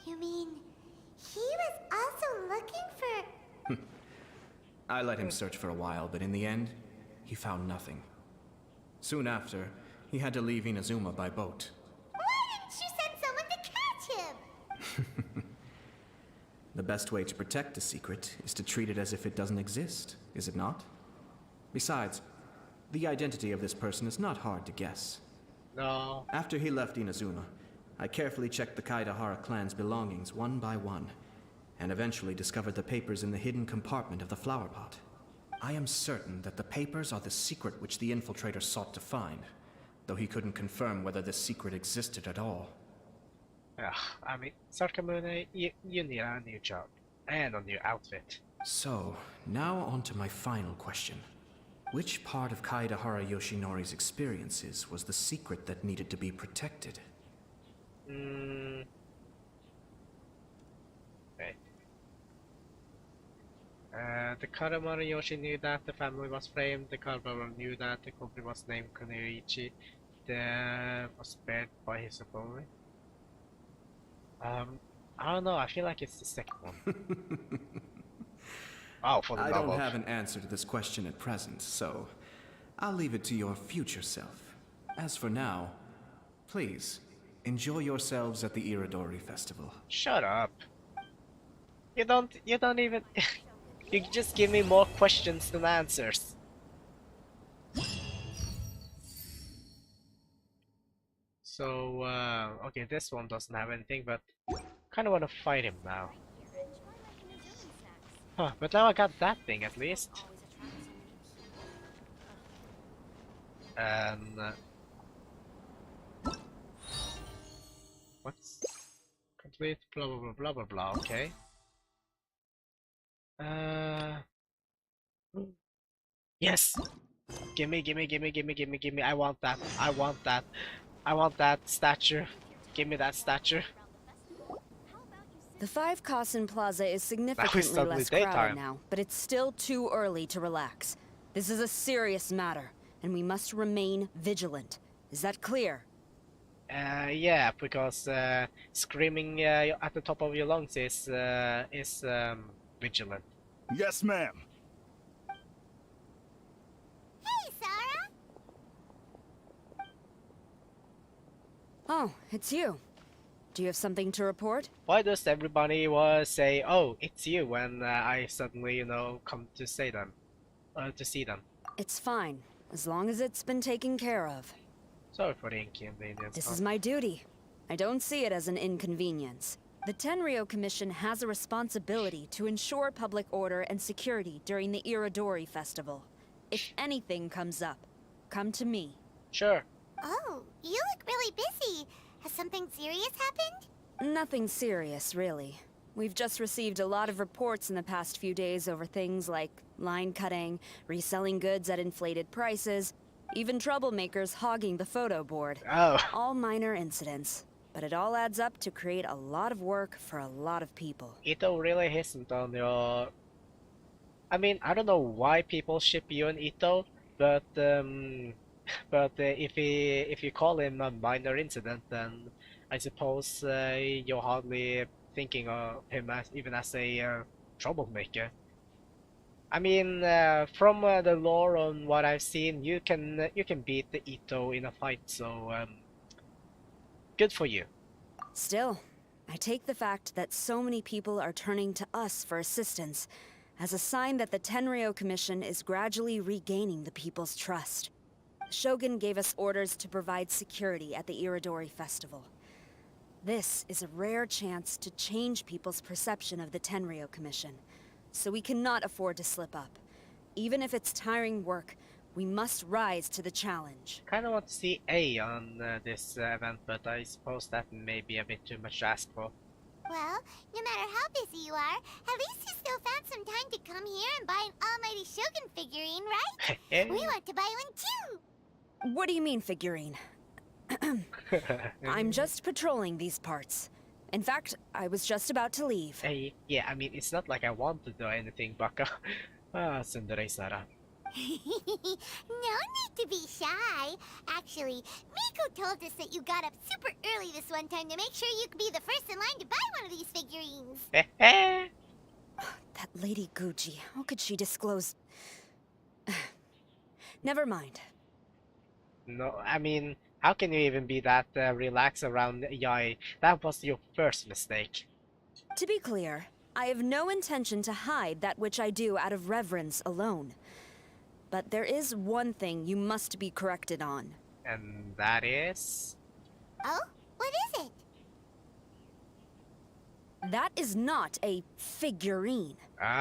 You mean, he was also looking for... I let him search for a while, but in the end, he found nothing. Soon after, he had to leave Inazuma by boat. Why didn't you send someone to catch him? The best way to protect a secret is to treat it as if it doesn't exist, is it not? Besides, the identity of this person is not hard to guess. No. After he left Inazuma, I carefully checked the Kaedahara clan's belongings one by one, and eventually discovered the papers in the hidden compartment of the flower pot. I am certain that the papers are the secret which the infiltrator sought to find, though he couldn't confirm whether this secret existed at all. Yeah, I mean, Sarkamune, you need a new job, and a new outfit. So, now on to my final question. Which part of Kaedahara Yoshinori's experiences was the secret that needed to be protected? Wait. The Karamaru Yoshi knew that the family was framed, the Karamaru knew that the company was named Kunoichi, was spared by his opponent. I don't know, I feel like it's the second one. Oh, for the I love don't of... have an answer to this question at present, so I'll leave it to your future self. As for now, please, enjoy yourselves at the Irodori Festival. Shut up. You don't even... You just give me more questions than answers. So, okay, this one doesn't have anything, but kind of want to fight him now. Huh, but now I got that thing at least. And... what's... complete blah blah blah blah blah blah, okay. Yes! Gimme, gimme, gimme, gimme, gimme, gimme, I want that, I want that. I want that statue. Give me that statue. The 5 Kasen Plaza is suddenly significantly less crowded daytime. now, but it's still too early to relax. This is a serious matter, and we must remain vigilant. Is that clear? Yeah, because screaming at the top of your lungs is vigilant. Yes, ma'am. Hey, Sarah! Oh, it's you. Do you have something to report? Why does everybody say, "Oh, it's you," when I suddenly, you know, come to say them, to see them? It's fine, as long as it's been taken care of. Sorry for the inconvenience. This is my duty. I don't see it as an inconvenience. The Tenryou Commission has a responsibility to ensure public order and security during the Irodori Festival. If anything comes up, come to me. Sure. Oh, you look really busy. Has something serious happened? Nothing serious, really. We've just received a lot of reports in the past few days over things like line cutting, reselling goods at inflated prices, even troublemakers hogging the photo board. Oh. All minor incidents, but it all adds up to create a lot of work for a lot of people. Ito really isn't on your... I mean, I don't know why people ship you and Ito, but if you call him a minor incident, then I suppose you're hardly thinking of him as even as a troublemaker. I mean, from the lore on what I've seen, you can beat the Ito in a fight, so good for you. Still, I take the fact that so many people are turning to us for assistance as a sign that the Tenryou Commission is gradually regaining the people's trust. The Shogun gave us orders to provide security at the Irodori Festival. This is a rare chance to change people's perception of the Tenryou Commission, so we cannot afford to slip up. Even if it's tiring work, we must rise to the challenge. Kinda want to see A on this event, but I suppose that may be a bit too much to ask for. Well, no matter how busy you are, at least you still found some time to come here and buy an Almighty Shogun figurine, right? We want to buy one too! What do you mean, figurine? I'm just patrolling these parts. In fact, I was just about to leave. Hey, yeah, I mean, it's not like I want to do anything, Baka. Tsundere Sara. No need to be shy. Actually, Miko told us that you got up super early this one time to make sure you could be the first in line to buy one of these figurines. That Lady Gucci, how could she disclose... Never mind. No, I mean, how can you even be that relaxed around Yai? That was your first mistake. To be clear, I have no intention to hide that which I do out of reverence alone. But there is one thing you must be corrected on. And that is... Oh? What is it? That is not a figurine.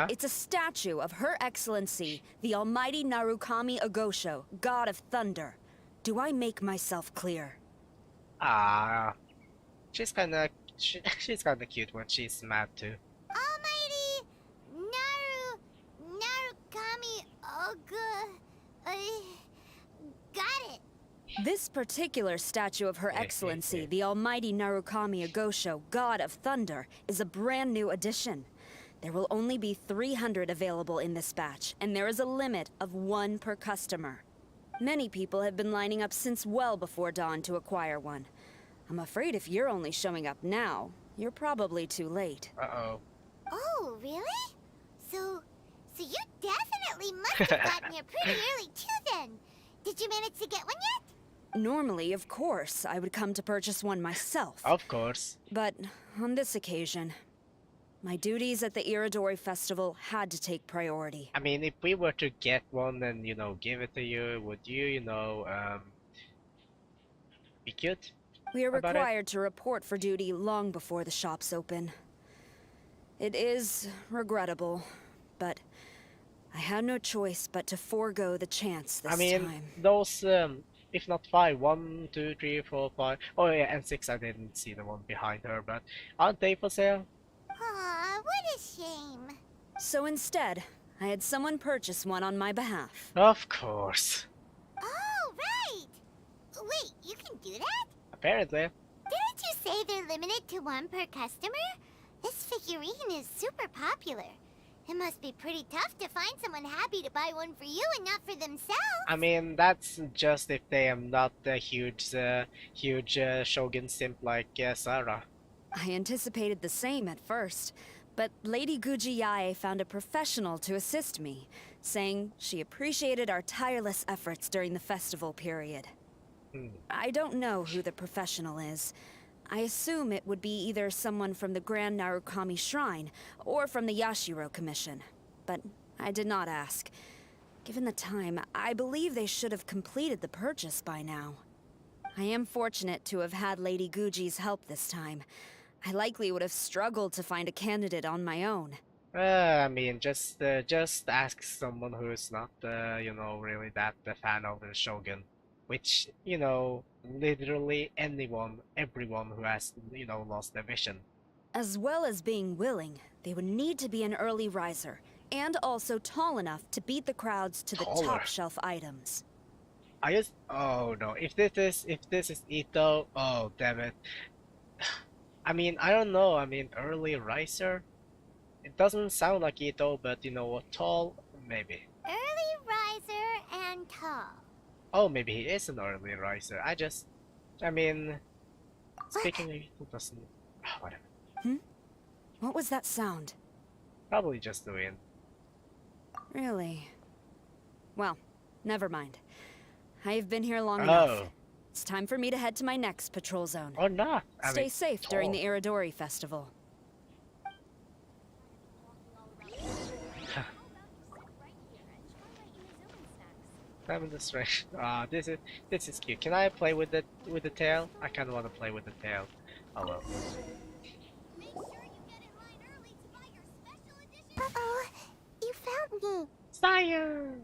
It's a statue of Her Excellency, the Almighty Narukami Agosho, God of Thunder. Do I make myself clear? She's kinda cute when she's mad too. Almighty Narukami got it. This particular statue of Her Excellency, the Almighty Narukami Agosho, God of Thunder, is a brand new addition. There will only be 300 available in this batch, and there is a limit of 1 per customer. Many people have been lining up since well before dawn to acquire one. I'm afraid if you're only showing up now, You're probably too late. Uh-oh. Oh, really? So you definitely must have gotten here pretty early too then. Did you manage to get one yet? Normally, of course, I would come to purchase one myself. Of course. But on this occasion, my duties at the Irodori Festival had to take priority. I mean, if we were to get one and, you know, give it to you, would you, you know, be cute? We are about it? required to report for duty long before the shops open. It is regrettable, but I had no choice but to forego the chance this I mean, time. those, if not 5, 1, 2, 3, 4, 5. Oh yeah, and 6, I didn't see the one behind her, but aren't they for sale? Aw, what a shame. So instead, I had someone purchase one on my behalf. Of course. Oh, right. Wait, you can do that? Apparently. Didn't you say they're limited to one per customer? This figurine is super popular. It must be pretty tough to find someone happy to buy one for you and not for themselves. I mean, that's just if they am not a huge Shogun simp like Sarah. I anticipated the same at first, but Lady Gujiyae found a professional to assist me, saying she appreciated our tireless efforts during the festival period. I don't know who the professional is. I assume it would be either someone from the Grand Narukami Shrine or from the Yashiro Commission, but I did not ask. Given the time, I believe they should have completed the purchase by now. I am fortunate to have had Lady Guji's help this time. I likely would have struggled to find a candidate on my own. I mean, just ask someone who's not, you know, really that fan of the Shogun. Which, you know, literally everyone who has, you know, lost their vision. As well as being willing, they would need to be an early riser, and also tall enough to beat the crowds to the top shelf items. Oh no, if this is Ito, oh damn it. I mean, I don't know, I mean, early riser? It doesn't sound like Ito, but you know what, tall, maybe. Early riser and tall. Oh, maybe he is an early riser. I mean, speaking of Ito doesn't, whatever. What was that sound? Probably just the wind. Really? Well, never mind. I've been here long enough. It's time for me to head to my next patrol zone. Or not. Stay safe during the Irodori Festival. I'm in the strange. This is cute. Can I play with the tail? I kind of want to play with the tail. Oh well. Uh-oh, you found me. Sayu!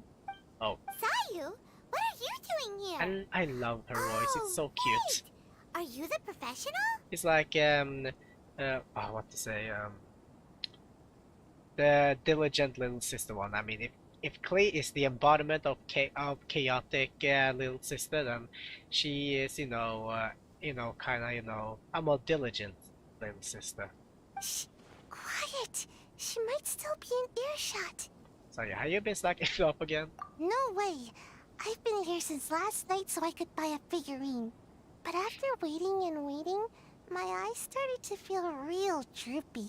Oh. Sayu? What are you doing here? And I love her voice. It's so cute. Wait. Are you the professional? It's like what to say, the diligent little sister one. I mean, if Klee is the embodiment of chaotic little sister, then she is, you know, kind of, you know, a more diligent little sister. Shh, quiet. She might still be in earshot. So yeah, have you been slacking up again? No way. I've been here since last night so I could buy a figurine. But after waiting and waiting, my eyes started to feel real droopy.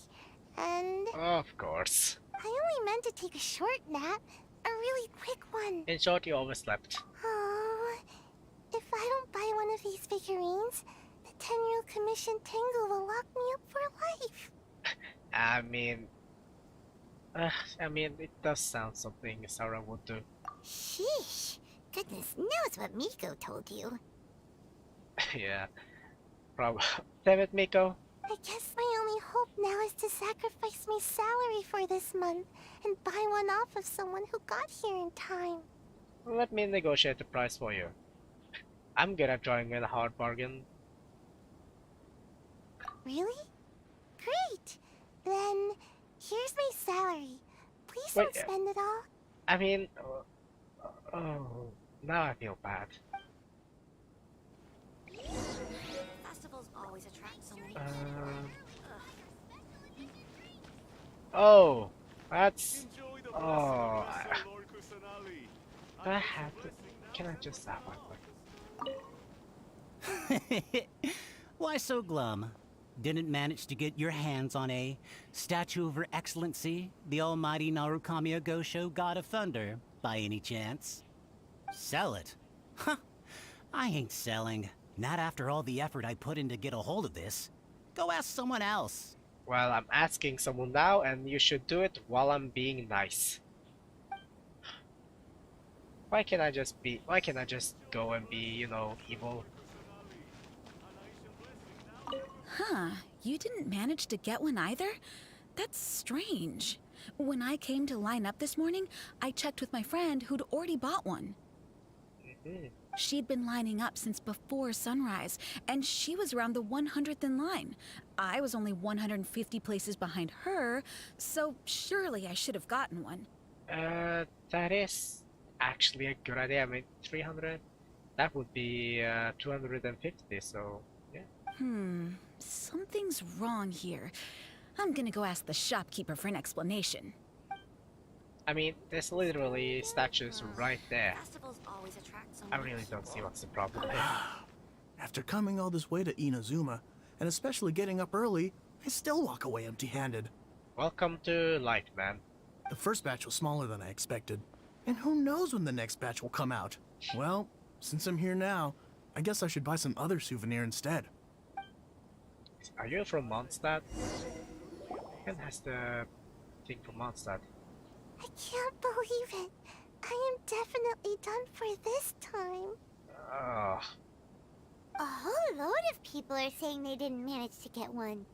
And... Of course. I only meant to take a short nap. A really quick one. In short, you overslept. Oh, if I don't buy one of these figurines, the 10-year-old commission Tengu will lock me up for life. I mean, it does sound something Sarah would do. Sheesh. Goodness knows what Miko told you. Yeah, probably. Damn it, Miko. I guess my only hope now is to sacrifice my salary for this month and buy one off of someone who got here in time. Let me negotiate the price for you. I'm good at drawing a hard bargain. Really? Great! Then, here's my salary. Please Wait, don't spend it all. I mean, oh, now I feel bad. Festivals always attract so many Oh, that's... Oh, I have to... Can I just have one? Why so glum? didn't manage to get your hands on a statue of Her Excellency, the almighty Narukami Agosho, God of Thunder, by any chance? Sell it? Huh. I ain't selling. Not after all the effort I put in to get a hold of this. Go ask someone else. Well, I'm asking someone now, and you should do it while I'm being nice. Why can't I just go and be, you know, evil? Huh, you didn't manage to get one either? That's strange. When I came to line up this morning, I checked with my friend who'd already bought one. She'd been lining up since before sunrise, and she was around the 100th in line. I was only 150 places behind her, so surely I should have gotten one. That is actually a good idea. I mean, 300? That would be 250, so yeah. Something's wrong here. I'm gonna go ask the shopkeeper for an explanation. I mean, there's literally statues right there. I really don't see what's the problem here. After coming all this way to Inazuma, and especially getting up early, I still walk away empty-handed. Welcome to life, man. The first batch was smaller than I expected. And who knows when the next batch will come out? Well, since I'm here now, I guess I should buy some other souvenir instead. Are you from Mondstadt? Ken has the thing from Mondstadt. I can't believe it. I am definitely done for this time. A whole load of people are saying they didn't manage to get one.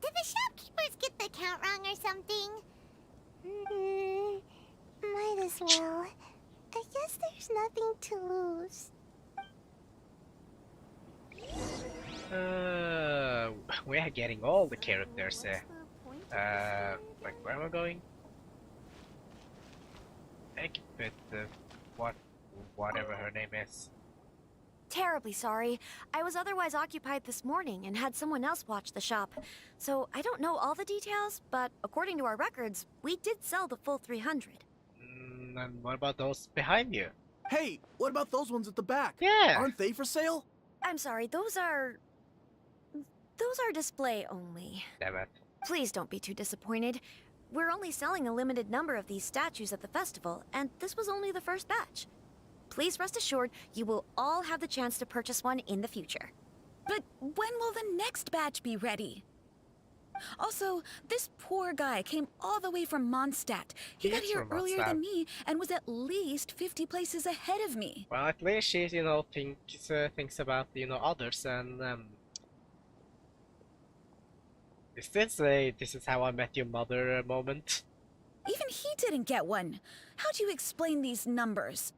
Did the shopkeepers get the count wrong or something? Might as well. I guess there's nothing to lose. We are getting all the characters there. Like, where am I going? I can put the whatever her name is. Terribly sorry. I was otherwise occupied this morning and had someone else watch the shop. So I don't know all the details, but according to our records, we did sell the full 300. And what about those behind you? Hey, what about those ones at the back? Yeah. Aren't they for sale? I'm sorry, those are display only. Damn it. Please don't be too disappointed. We're only selling a limited number of these statues at the festival, and this was only the first batch. Please rest assured, you will all have the chance to purchase one in the future. But when will the next batch be ready? Also, this poor guy came all the way from Mondstadt. He got here earlier than me and was at least 50 places ahead of me. Well, at least she, you know, thinks about, you know, others, and is this a "this is how I met your mother" moment? Even he didn't get one. How do you explain these numbers?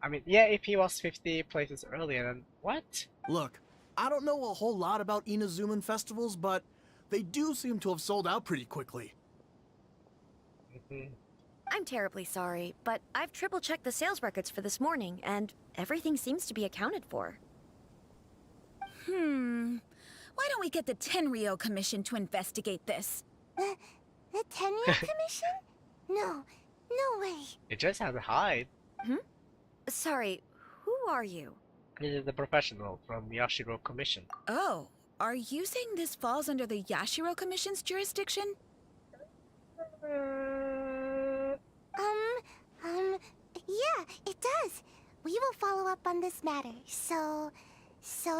I mean, yeah, if he was 50 places earlier, then what? Look, I don't know a whole lot about Inazuman festivals, but they do seem to have sold out pretty quickly. I'm terribly sorry, but I've triple-checked the sales records for this morning, and everything seems to be accounted for. Why don't we get the Tenryo Commission to investigate this? The Tenryo Commission? No way. It just has a hide. Sorry, who are you? This is the professional from Yashiro Commission. Oh, are you saying this falls under the Yashiro Commission's jurisdiction? Yeah, it does. We will follow up on this matter, so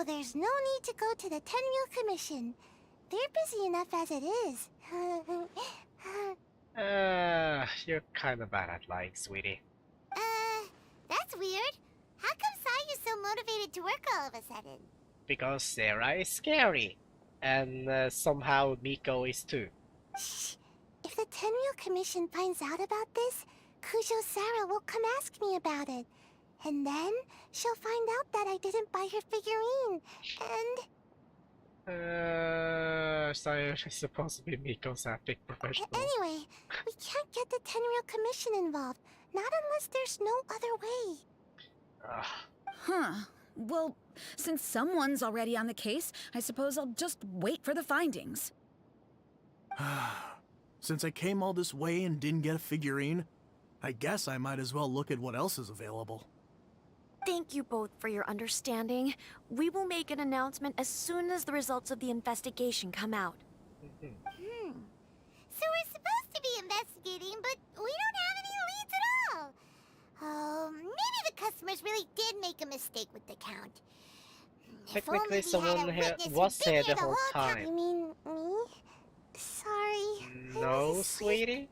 there's no need to go to the Tenryo Commission. They're busy enough as it is. You're kind of bad at lying, sweetie. That's weird. How come Sayu's so motivated to work all of a sudden? Because Sarah is scary. And somehow Miko is too. Shh. If the Tenryo Commission finds out about this, Kujo Sarah will come ask me about it. And then she'll find out that I didn't buy her figurine. And... Sayuri is supposed to be Miko's epic professional. Anyway, we can't get the Tenryo Commission involved. Not unless there's no other way. Well, since someone's already on the case, I suppose I'll just wait for the findings. Since I came all this way and didn't get a figurine, I guess I might as well look at what else is available. Thank you both for your understanding. We will make an announcement as soon as the results of the investigation come out. So we're supposed to be investigating, but we don't have any leads at all. Oh, maybe the customers really did make a mistake with the count. If only Technically, we someone had a here witness was who'd been here here the whole time. You mean me? Sorry. No, sweetie.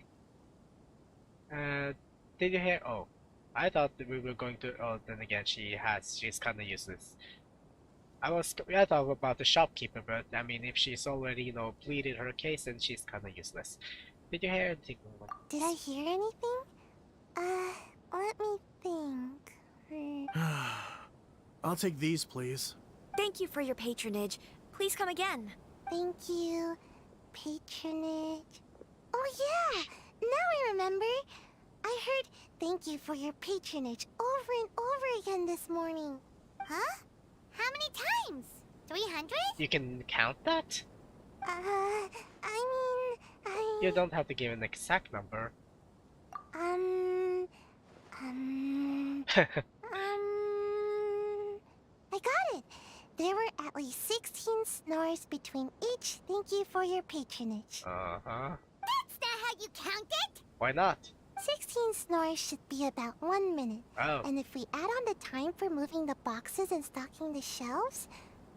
Did you hear? Oh, I thought that we were going to. Oh, then again, she's kind of useless. I thought about the shopkeeper, but I mean, if she's already, pleaded her case, then she's kind of useless. Did you hear anything? Did I hear anything? Let me think. I'll take these, please. Thank you for your patronage. Please come again. Thank you. Patronage. Oh yeah! Now I remember. I heard thank you for your patronage over and over again this morning. Huh? How many times? 300? You can count that? I You don't have to give an exact number. I got it. There were at least 16 snores between each thank you for your patronage. Uh-huh. That's not how you count it! Why not? 16 snores should be about 1 minute. Oh. And if we add on the time for moving the boxes and stocking the shelves...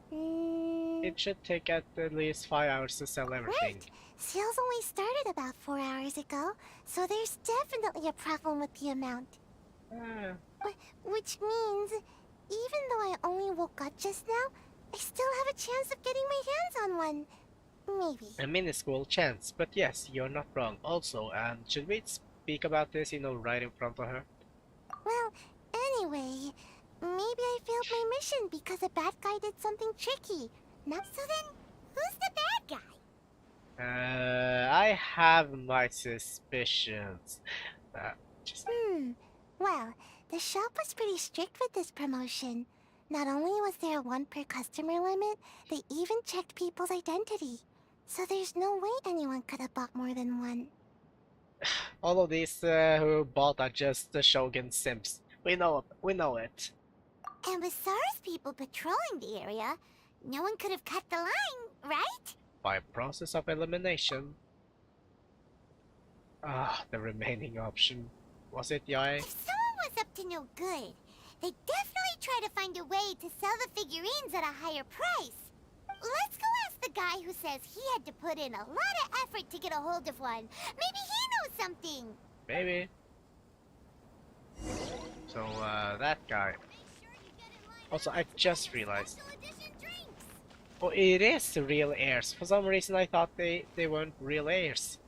It should take at least 5 hours to sell everything. Right! Sales only started about 4 hours ago, so there's definitely a problem with the amount. Which means, even though I only woke up just now, I still have a chance of getting my hands on one. Maybe. A minuscule chance, but yes, you're not wrong. Also, should we speak about this, right in front of her? Well, anyway, maybe I failed my mission because a bad guy did something tricky. Not so then, who's the bad guy? I have my suspicions. Well, the shop was pretty strict with this promotion. Not only was there a 1 per customer limit, they even checked people's identity. So there's no way anyone could have bought more than 1. All of these who bought are just the Shogun simps. We know it. And with SARS people patrolling the area, no one could have cut the line, right? By process of elimination. The remaining option. Was it Yai? If someone was up to no good, they'd definitely try to find a way to sell the figurines at a higher price. Let's go ask the guy who says he had to put in a lot of effort to get a hold of one. Maybe he knows something. Maybe. So, that guy. Also, I just realized. Oh, it is the real heirs. For some reason, I thought they weren't real heirs.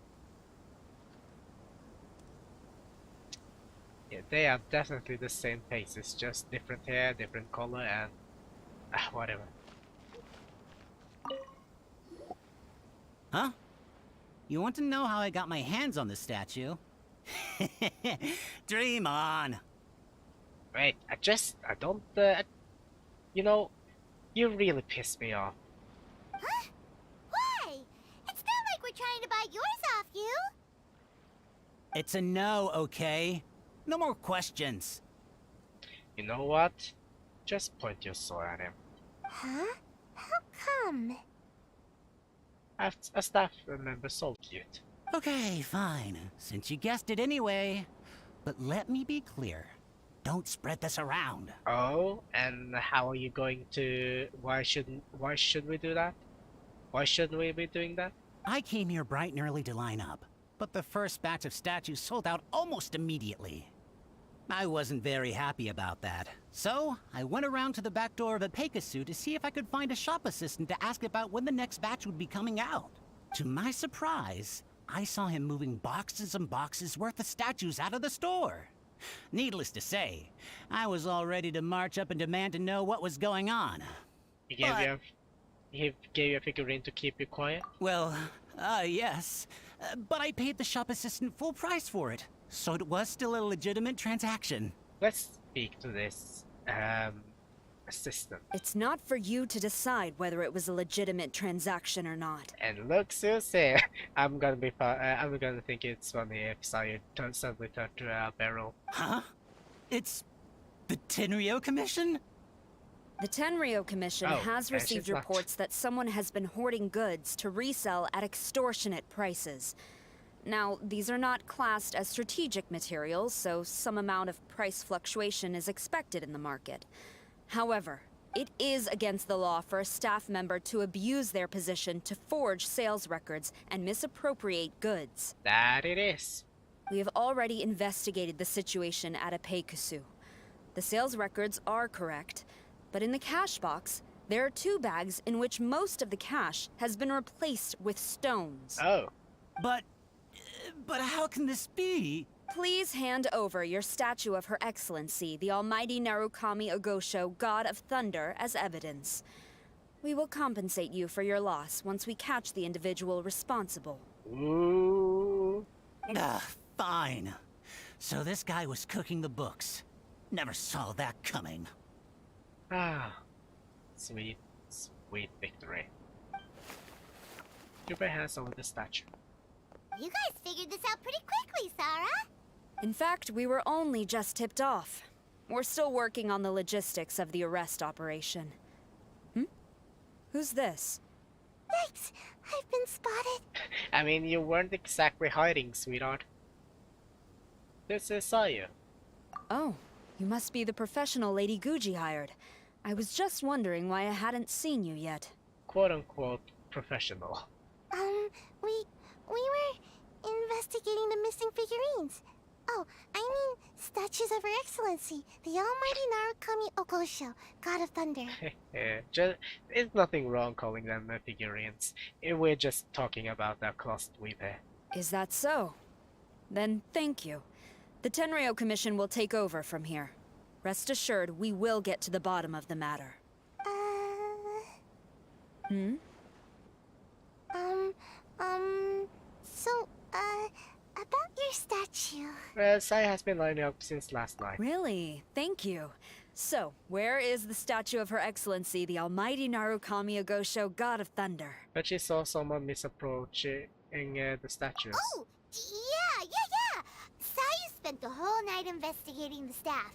Yeah, they are definitely the same face. It's just different hair, different color, and whatever. Huh? You want to know how I got my hands on the statue? Dream on! Wait, I don't, you really piss me off. Huh? Why? It's not like we're trying to buy yours off you. It's a no, okay? No more questions. You know what? Just point your sword at him. Huh? How come? A staff member so cute. Okay, fine. Since you guessed it anyway. But let me be clear. Don't spread this around. Oh, and how are you going to... Why should we do that? Why shouldn't we be doing that? I came here bright and early to line up, but the first batch of statues sold out almost immediately. I wasn't very happy about that. So, I went around to the back door of a Pegasus to see if I could find a shop assistant to ask about when the next batch would be coming out. To my surprise, I saw him moving boxes and boxes worth of statues out of the store. Needless to say, I was all ready to march up and demand to know what was going on. He gave you a figurine to keep you quiet? Well, yes. But I paid the shop assistant full price for it, so it was still a legitimate transaction. Let's speak to this, assistant. It's not for you to decide whether it was a legitimate transaction or not. And look, Susie, I'm gonna think it's funny if Sayur suddenly turned to a barrel. Huh? It's The Tenryo Commission? The Tenryo Commission Oh, has and received she's not. reports that someone has been hoarding goods to resell at extortionate prices. Now, these are not classed as strategic materials, so some amount of price fluctuation is expected in the market. However, it is against the law for a staff member to abuse their position to forge sales records and misappropriate goods. That it is. We have already investigated the situation at Apeikusu. The sales records are correct, but in the cash box, there are 2 bags in which most of the cash has been replaced with stones. Oh. But how can this be? Please hand over your statue of Her Excellency, the Almighty Narukami Ogosho, God of Thunder, as evidence. We will compensate you for your loss once we catch the individual responsible. Ooh. Fine. So this guy was cooking the books. Never saw that coming. Ah. Sweet, sweet victory. Keep your hands over the statue. You guys figured this out pretty quickly, Sarah. In fact, we were only just tipped off. We're still working on the logistics of the arrest operation. Who's this? Thanks. I've been spotted. I mean, you weren't exactly hiding, sweetheart. This is Saya. Oh, you must be the professional Lady Guji hired. I was just wondering why I hadn't seen you yet. Quote-unquote professional. We were investigating the missing figurines. Oh, I mean, statues of Her Excellency, the Almighty Narukami Ogosho, God of Thunder. There's nothing wrong calling them figurines. We're just talking about the closet we pay. Is that so? Then thank you. The Tenryo Commission will take over from here. Rest assured, we will get to the bottom of the matter. About your statue. Well, Saya has been lining up since last night. Really? Thank you. So, where is the statue of Her Excellency, the Almighty Narukami Ogosho, God of Thunder? But she saw someone misapproaching the statues. Oh, yeah. Saya spent the whole night investigating the staff.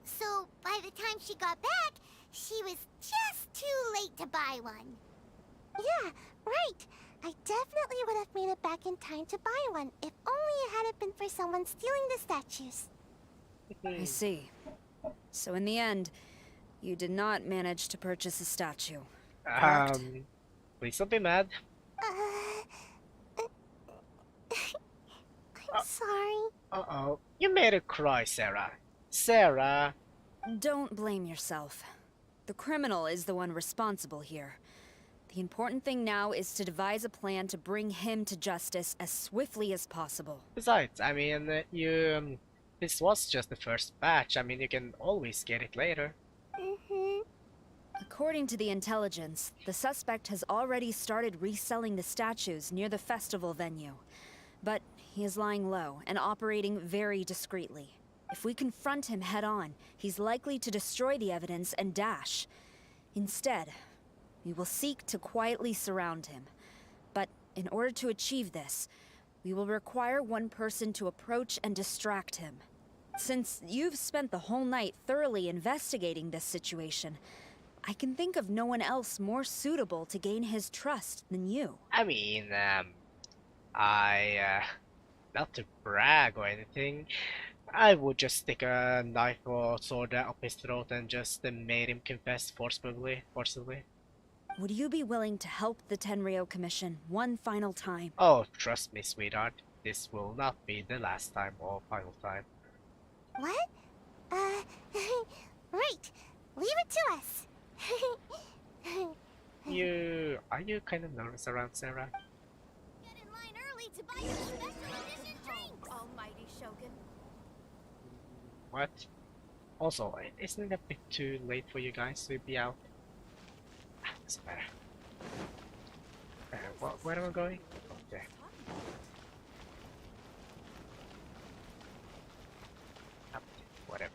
So, by the time she got back, she was just too late to buy one. Yeah, right. I definitely would have made it back in time to buy one, if only it hadn't been for someone stealing the statues. I see. So in the end, you did not manage to purchase a statue, correct? Please don't be mad. I'm sorry. Uh-oh. You made her cry, Sarah. Sarah! Don't blame yourself. The criminal is the one responsible here. The important thing now is to devise a plan to bring him to justice as swiftly as possible. Besides, I mean, this was just the first batch. I mean, you can always get it later. According to the intelligence, the suspect has already started reselling the statues near the festival venue. But he is lying low and operating very discreetly. If we confront him head-on, he's likely to destroy the evidence and dash. Instead, we will seek to quietly surround him. But in order to achieve this, we will require one person to approach and distract him. Since you've spent the whole night thoroughly investigating this situation, I can think of no one else more suitable to gain his trust than you. I mean, not to brag or anything, I would just stick a knife or sword up his throat and just made him confess forcibly. Would you be willing to help the Tenryo Commission one final time? Oh, trust me, sweetheart. This will not be the last time or final time. What? Right. Leave it to us. Are you kind of nervous around Sarah? Get in line early to buy your special edition drinks. Almighty Shogun. What? Also, isn't it a bit too late for you guys to be out? Doesn't matter. Where am I going? Okay. Whatever.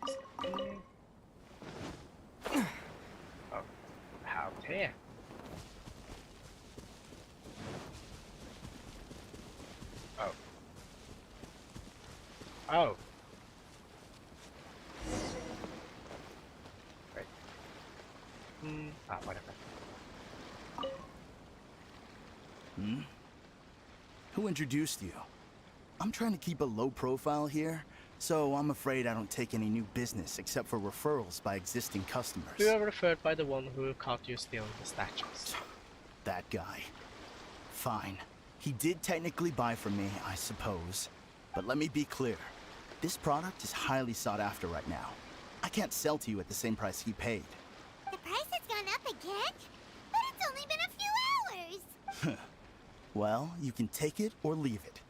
Oh, how dare! Oh. Oh. Whatever. Hmm? Who introduced you? I'm trying to keep a low profile here, so I'm afraid I don't take any new business except for referrals by existing customers. You are referred by the one who caught you stealing the statues. That guy. Fine. He did technically buy from me, I suppose. But let me be clear. This product is highly sought after right now. I can't sell to you at the same price he paid. The price has gone up again? But it's only been a few hours! Well, you can take it or leave it.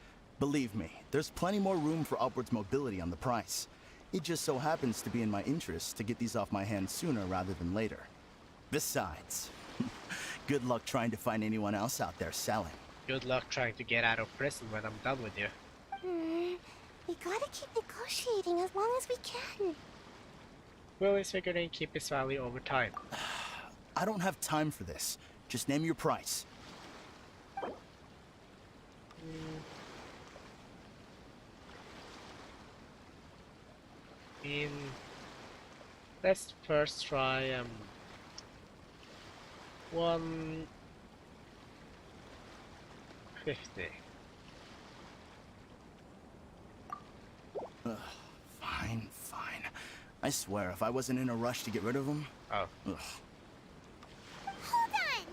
Believe me, there's plenty more room for upwards mobility on the price. It just so happens to be in my interest to get these off my hands sooner rather than later. Besides, good luck trying to find anyone else out there selling. Good luck trying to get out of prison when I'm done with you. We gotta keep negotiating as long as we can. Will is figuring keep his value over time. I don't have time for this. Just name your price. Let's first try 150. Fine, fine. I swear, if I wasn't in a rush to get rid of him... Oh. Ugh. Hold on!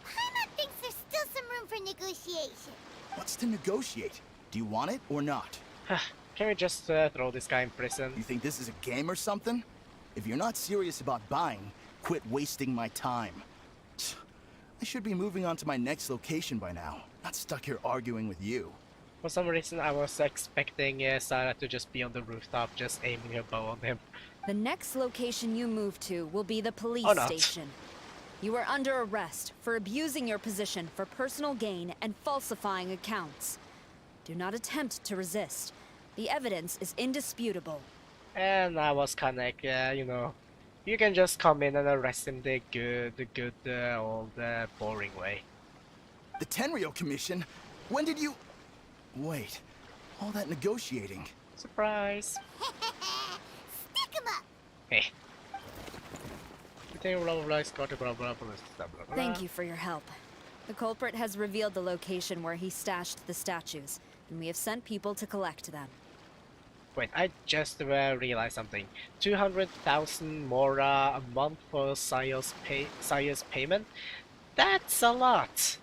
Paimon thinks there's still some room for negotiation. What's to negotiate? Do you want it or not? Can we just throw this guy in prison? You think this is a game or something? If you're not serious about buying, quit wasting my time. I should be moving on to my next location by now, not stuck here arguing with you. For some reason, I was expecting Sarah to just be on the rooftop, just aiming her bow on him. The next location you move to will be the police station. You are under arrest for abusing your position for personal gain and falsifying accounts. Do not attempt to resist. The evidence is indisputable. And I was kinda like, you know, you can just come in and arrest him the good, old, boring way. The Tenryou Commission? When did you... Wait, all that negotiating. Surprise! Stick 'em up! Hey. Thank you for your help. The culprit has revealed the location where he stashed the statues, and we have sent people to collect them. Wait, I just realized something. 200,000 mora a month for Saya's payment? That's a lot!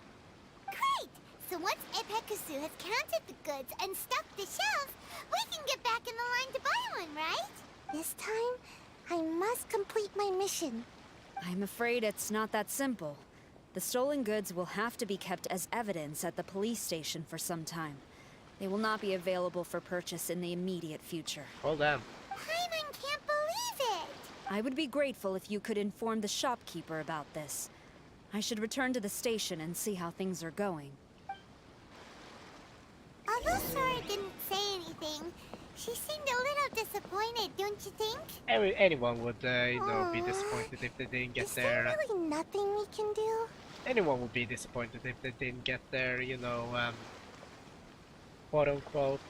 Great! So once Epekusu has counted the goods and stocked the shelves, we can get back in the line to buy one, right? This time, I must complete my mission. I'm afraid it's not that simple. The stolen goods will have to be kept as evidence at the police station for some time. They will not be available for purchase in the immediate future. Hold on. Paimon can't believe it! I would be grateful if you could inform the shopkeeper about this. I should return to the station and see how things are going. Although Sora didn't say anything, she seemed a little disappointed, don't you think? Anyone would, you know, be disappointed if they didn't get their... Is there really nothing we can do? Anyone would be disappointed if they didn't get their, you know, quote-unquote,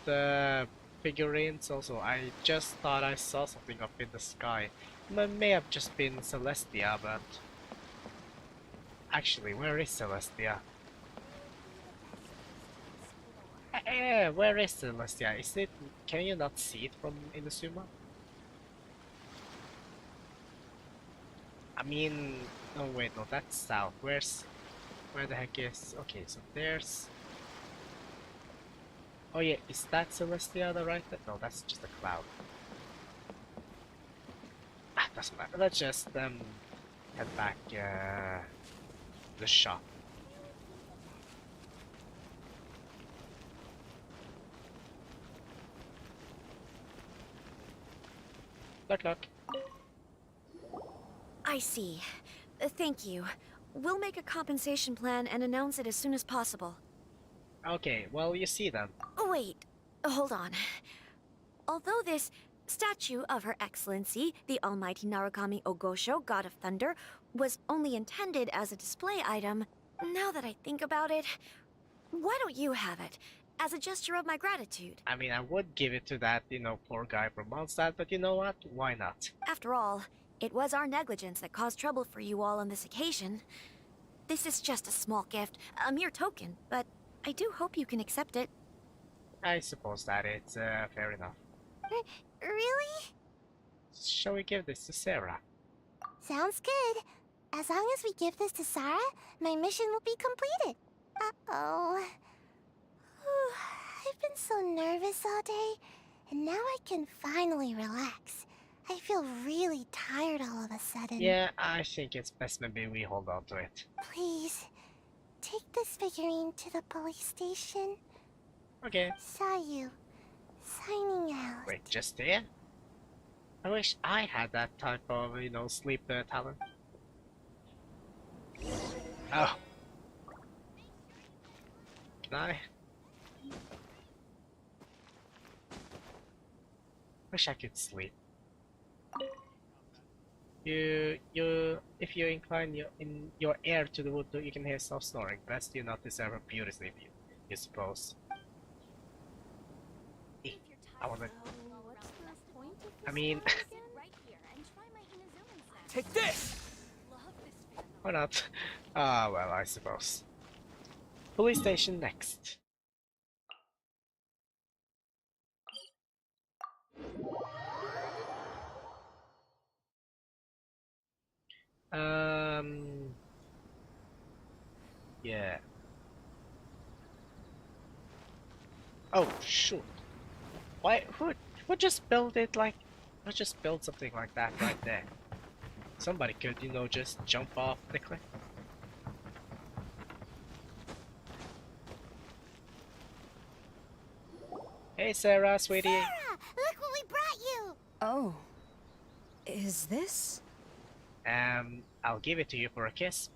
figurines. Also, I just thought I saw something up in the sky. It may have just been Celestia, but... Actually, where is Celestia? Where is Celestia? Is it... Can you not see it from Inazuma? I mean... Oh wait, no, that's south. Where the heck is... Okay, so there's... Oh yeah, is that Celestia the right? No, that's just a cloud. Doesn't matter. Let's just head back the shop. Knock knock. I see. Thank you. We'll make a compensation plan and announce it as soon as possible. Okay, well you see them. Wait, hold on. Although this statue of Her Excellency, the Almighty Narukami Ogosho, God of Thunder, was only intended as a display item, now that I think about it, why don't you have it? As a gesture of my gratitude. I mean, I would give it to that, you know, poor guy from Mondstadt, but you know what? Why not? After all, It was our negligence that caused trouble for you all on this occasion. This is just a small gift, a mere token, but I do hope you can accept it. I suppose that it's fair enough. Really? Shall we give this to Sarah? Sounds good. As long as we give this to Sarah, my mission will be completed. Uh-oh. I've been so nervous all day, and now I can finally relax. I feel really tired all of a sudden. Yeah, I think it's best maybe we hold on to it. Please, take this figurine to the police station. Okay. Saw you. Signing out. Wait, just there? I wish I had that type of, sleep talent. Oh. Can I? Wish I could sleep. If you incline your ear to the wood, you can hear soft snoring. Best you not deserve a beauty sleep, you suppose. I wanna. I mean, Take this! why not? Ah, well, I suppose. Police station next. Yeah. Oh, shoot. Why? Who just built it like? Who just built something like that right there? Somebody could, just jump off the cliff. Hey, Sarah, sweetie. Sarah, look what we brought you. Oh. Is this? I'll give it to you for a kiss.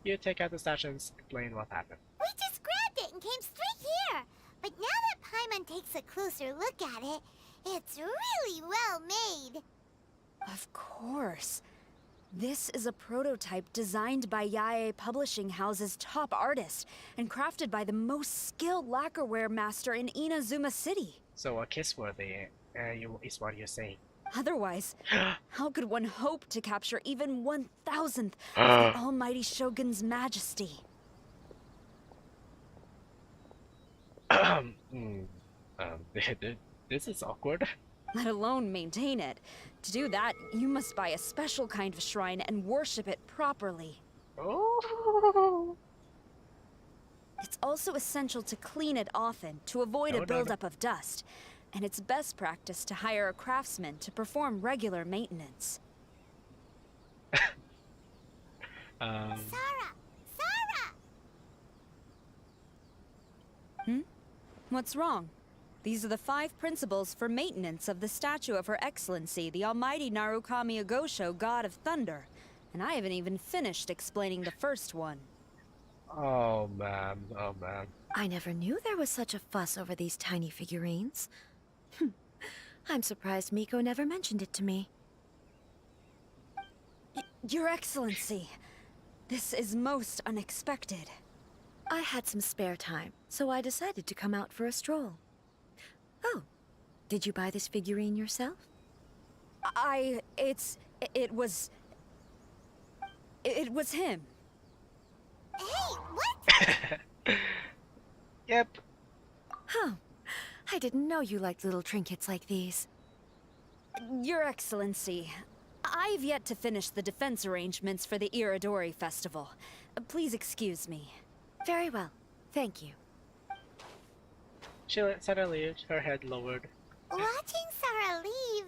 You take out the statue and explain what happened. We just grabbed it and came straight here. But now that Paimon takes a closer look at it, it's really well made. Of course. This is a prototype designed by Yae Publishing House's top artist and crafted by the most skilled lacquerware master in Inazuma City. So a kiss worthy is what you're saying. Otherwise, how could one hope to capture even 1,000th of the almighty Shogun's majesty? This is awkward. Let alone maintain it. To do that, you must buy a special kind of shrine and worship it properly. Oh. It's also essential to clean it often to avoid a buildup of dust. And it's best practice to hire a craftsman to perform regular maintenance. Sarah! Sarah! What's wrong? These are the 5 principles for maintenance of the statue of Her Excellency, the Almighty Narukami Agosho, God of Thunder. And I haven't even finished explaining the first one. Oh man, oh man. I never knew there was such a fuss over these tiny figurines. I'm surprised Miko never mentioned it to me. Your Excellency, this is most unexpected. I had some spare time, so I decided to come out for a stroll. Oh, did you buy this figurine yourself? It was him. Hey, what? Yep. Huh. I didn't know you liked little trinkets like these. Your Excellency, I've yet to finish the defense arrangements for the Irodori Festival. Please excuse me. Very well. Thank you. She suddenly, her head lowered. Watching Sarah leave,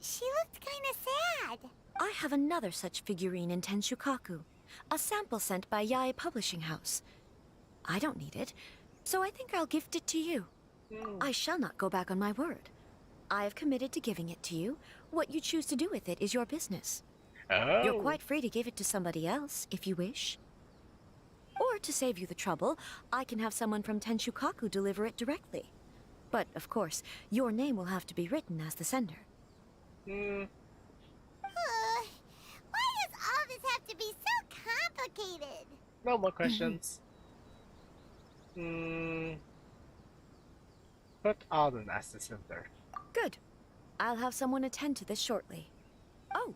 she looked kinda sad. I have another such figurine in Tenshukaku. A sample sent by Yae Publishing House. I don't need it, so I think I'll gift it to you. I shall not go back on my word. I have committed to giving it to you. What you choose to do with it is your business. Oh. You're quite free to give it to somebody else, if you wish. Or to save you the trouble, I can have someone from Tenshukaku deliver it directly. But, of course, your name will have to be written as the sender. Why does all this have to be so complicated? No more questions. Put Audun as the center. Good. I'll have someone attend to this shortly. Oh,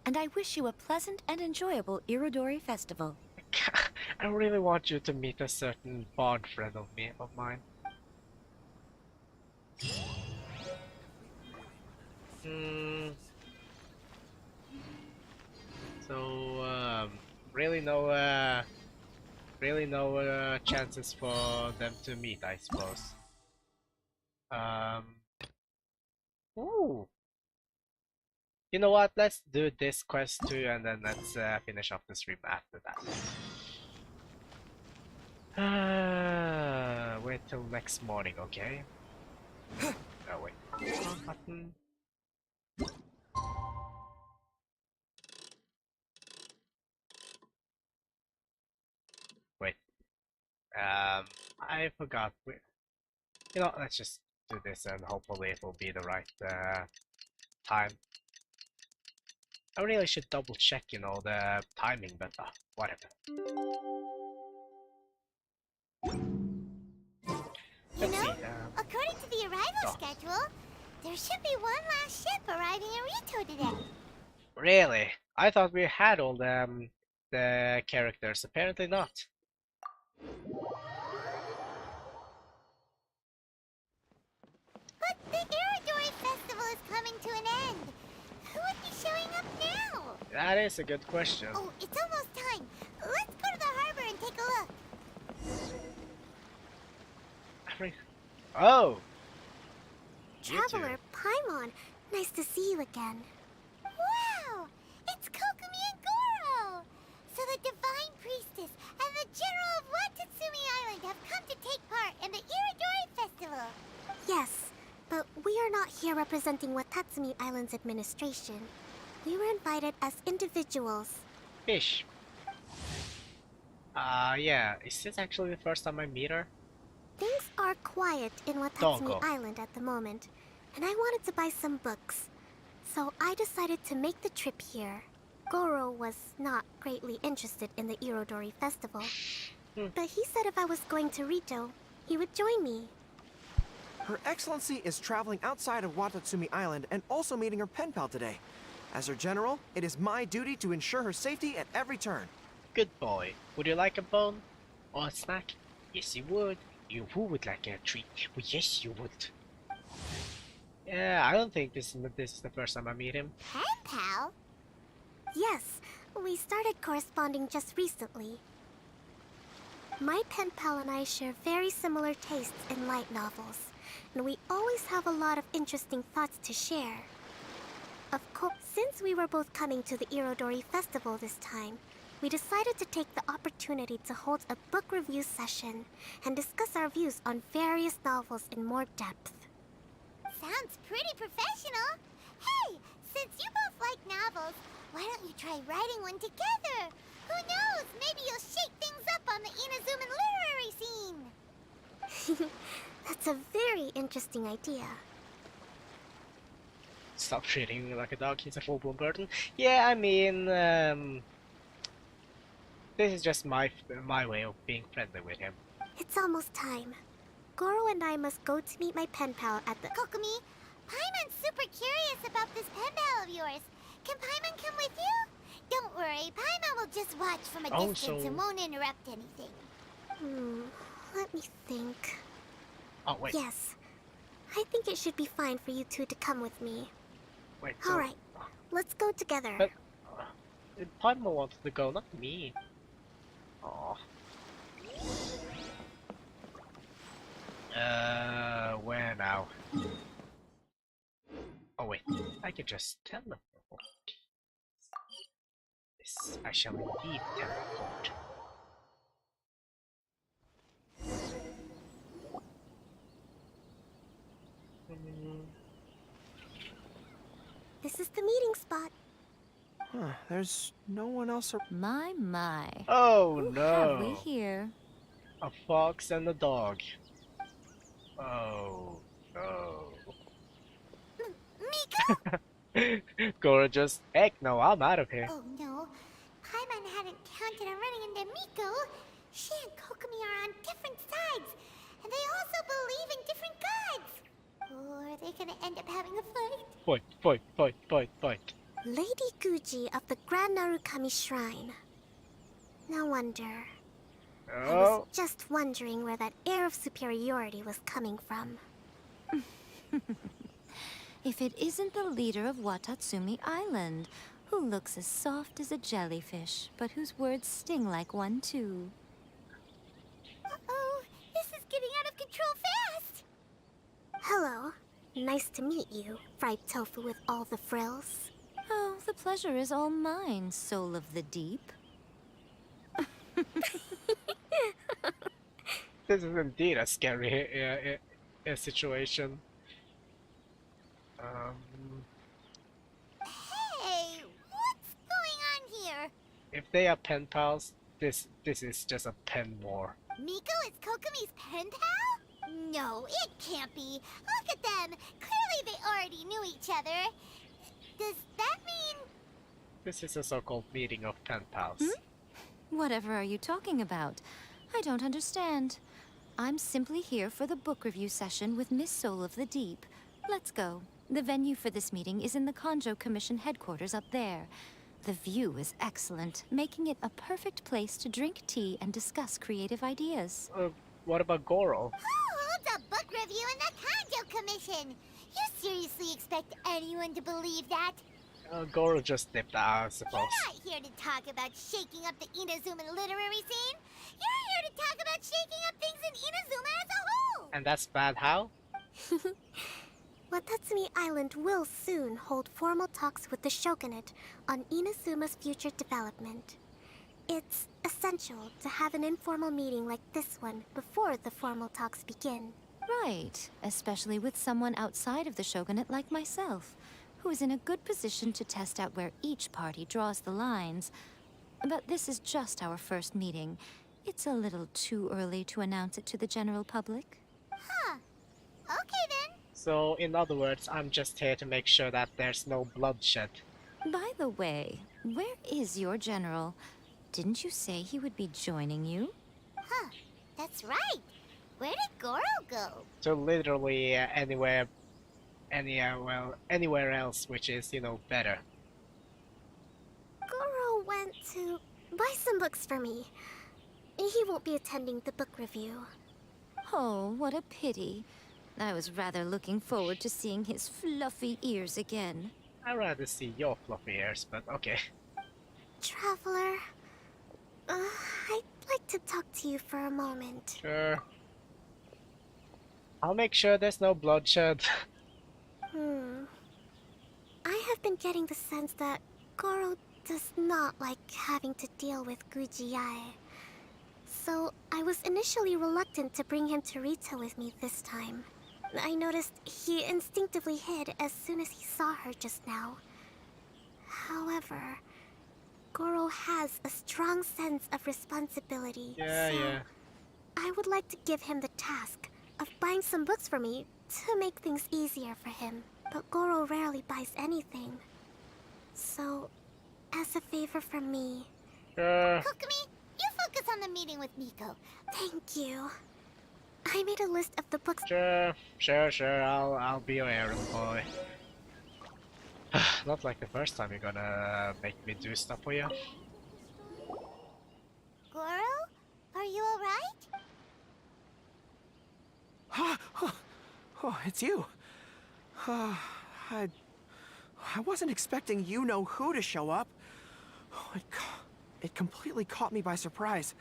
and I wish you a pleasant and enjoyable Irodori Festival. I really want you to meet a certain bard friend of mine. So really no chances for them to meet, I suppose. Ooh. You know what? Let's do this quest too, and then let's finish off the stream after that. Wait till next morning, okay? Oh wait. Wrong button. Wait. I forgot. You know, let's just do this, and hopefully it will be the right time. I really should double check, you know, the timing, but whatever. Let's see. According to the arrival schedule, there should be one last ship arriving in Rito today. Really? I thought we had all the characters. Apparently not. But the Irodori Festival is coming to an end. Who would be showing up now? That is a good question. Oh, it's almost time. Let's go to the harbor and take a look. Oh! Traveler Paimon, nice to see you again. Wow! It's Kokomi and Goro! So the Divine Priestess and the General of Watatsumi Island have come to take part in the Irodori Festival. Yes, but we are not here representing Watatsumi Island's administration. We were invited as individuals. Fish. Yeah. Is this actually the first time I meet her? Things are quiet in Watatsumi Island at the moment, and I wanted to buy some books. So I decided to make the trip here. Goro was not greatly interested in the Irodori Festival, but he said if I was going to Rito, he would join me. Her Excellency is traveling outside of Watatsumi Island and also meeting her pen pal today. As her general, it is my duty to ensure her safety at every turn. Good boy. Would you like a bone? Or a snack? Yes, you would. You would like a treat. Well, yes, you would. Yeah, I don't think this is the first time I meet him. Pen pal? Yes, we started corresponding just recently. My pen pal and I share very similar tastes in light novels, and we always have a lot of interesting thoughts to share. Of course, since we were both coming to the Irodori Festival this time, we decided to take the opportunity to hold a book review session and discuss our views on various novels in more depth. Sounds pretty professional. Hey, since you both like novels, why don't you try writing one together? Who knows, maybe you'll shake things up on the Inazuman literary scene. That's a very interesting idea. Stop treating me like a dog, he's a full-blown burden. Yeah, I mean, this is just my way of being friendly with him. It's almost time. Goro and I must go to meet my pen pal at the... Kokomi, Paimon's super curious about this pen pal of yours. Can Paimon come with you? Don't worry, Paimon will just watch from a distance and won't interrupt anything. Let me think. Oh, wait. Yes, I think it should be fine for you two to come with me. Wait, Alright, let's go together. But Paimon wanted to go, not me. Aww. Where now? Oh wait, I could just teleport. Yes, I shall indeed teleport. This is the meeting spot. Huh, there's no one else My. Oh Who no! have we here? A fox and a dog. Oh no. Miko! Goro just, heck no, I'm out of here. Oh no, Paimon hadn't counted on running into Miko. She and Kokomi are on different sides, and they also believe in different gods. Or are they gonna end up having a fight? Fight. Lady Guji of the Grand Narukami Shrine. No wonder. I was just wondering where that air of superiority was coming from. If it isn't the leader of Watatsumi Island, who looks as soft as a jellyfish, but whose words sting like one too. Uh-oh, this is getting out of control fast! Hello. Nice to meet you, fried tofu with all the frills. Oh, the pleasure is all mine, soul of the deep. This is indeed a scary situation. Hey, what's going on here? If they are pen pals, this is just a pen war. Miko is Kokomi's pen pal? No, it can't be. Look at them. Clearly they already knew each other. Does that mean... This is a so-called meeting of pen pals. Whatever are you talking about? I don't understand. I'm simply here for the book review session with Miss Soul of the Deep. Let's go. The venue for this meeting is in the Konjo Commission headquarters up there. The view is excellent, making it a perfect place to drink tea and discuss creative ideas. What about Goro? Who holds a book review in the Kanjo Commission? You seriously expect anyone to believe that? Goro just dipped out, I suppose. You're not here to talk about shaking up the Inazuma literary scene. You're here to talk about shaking up things in Inazuma as a whole. And that's bad how? Watatsumi Island will soon hold formal talks with the Shogunate on Inazuma's future development. It's essential to have an informal meeting like this one before the formal talks begin. Right, especially with someone outside of the Shogunate like myself, who is in a good position to test out where each party draws the lines. But this is just our first meeting. It's a little too early to announce it to the general public. Huh. Okay then. So, in other words, I'm just here to make sure that there's no bloodshed. By the way, where is your general? Didn't you say he would be joining you? Huh. That's right. Where did Goro go? So literally anywhere else, which is, you know, better. Goro went to buy some books for me. He won't be attending the book review. Oh, what a pity. I was rather looking forward to seeing his fluffy ears again. I'd rather see your fluffy ears, but okay. Traveler, I'd like to talk to you for a moment. Sure. I'll make sure there's no bloodshed. I have been getting the sense that Goro does not like having to deal with Guji-ai. So I was initially reluctant to bring him to Rito with me this time. I noticed he instinctively hid as soon as he saw her just now. However, Goro has a strong sense of responsibility, so I would like to give him the task of buying some books for me to make things easier for him. But Goro rarely buys anything. So, as a favor from me... Kokomi, you focus on the meeting with Miko. Thank you. I made a list of the books... Sure, I'll be your errand boy. Not like the first time you're gonna make me do stuff for you. Goro? Are you alright? Oh, it's you. I wasn't expecting you-know-who to show up. Oh, it completely caught me by surprise.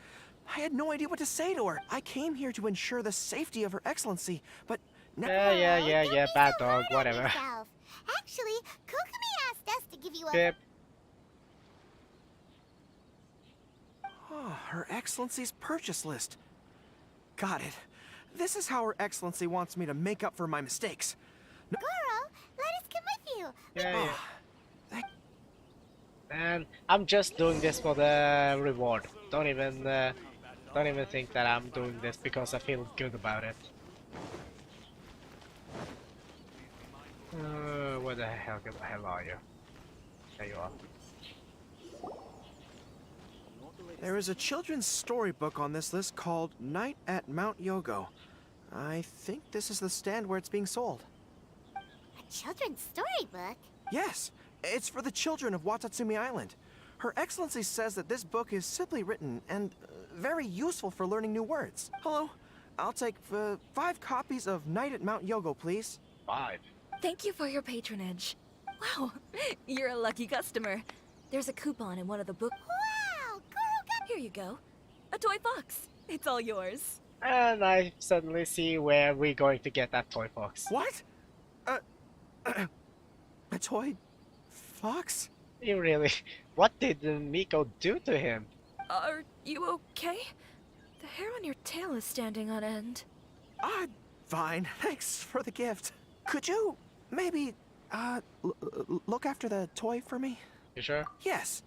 I had no idea what to say to her. I came here to ensure the safety of Her Excellency, but now... Yeah, bad dog, whatever. Actually, Kokomi asked us to give you a... Pip. Oh, Her Excellency's purchase list. Got it. This is how Her Excellency wants me to make up for my mistakes. Goro, let us come with you. Yeah. Man, I'm just doing this for the reward. Don't even think that I'm doing this because I feel good about it. Where the hell are you? There you are. There is a children's storybook on this list called Night at Mount Yogo. I think this is the stand where it's being sold. A children's storybook? Yes, It's for the children of Watatsumi Island. Her Excellency says that this book is simply written and very useful for learning new words. Hello, I'll take 5 copies of Night at Mount Yogo, please. 5. Thank you for your patronage. Wow, you're a lucky customer. There's a coupon in one of the books. Wow, Goro got... Here you go. A toy fox. It's all yours. And I suddenly see where we're going to get that toy fox. What? A toy fox? You really... What did Miko do to him? Are you okay? The hair on your tail is standing on end. Fine. Thanks for the gift. Could you maybe, look after the toy for me? You sure? Yes.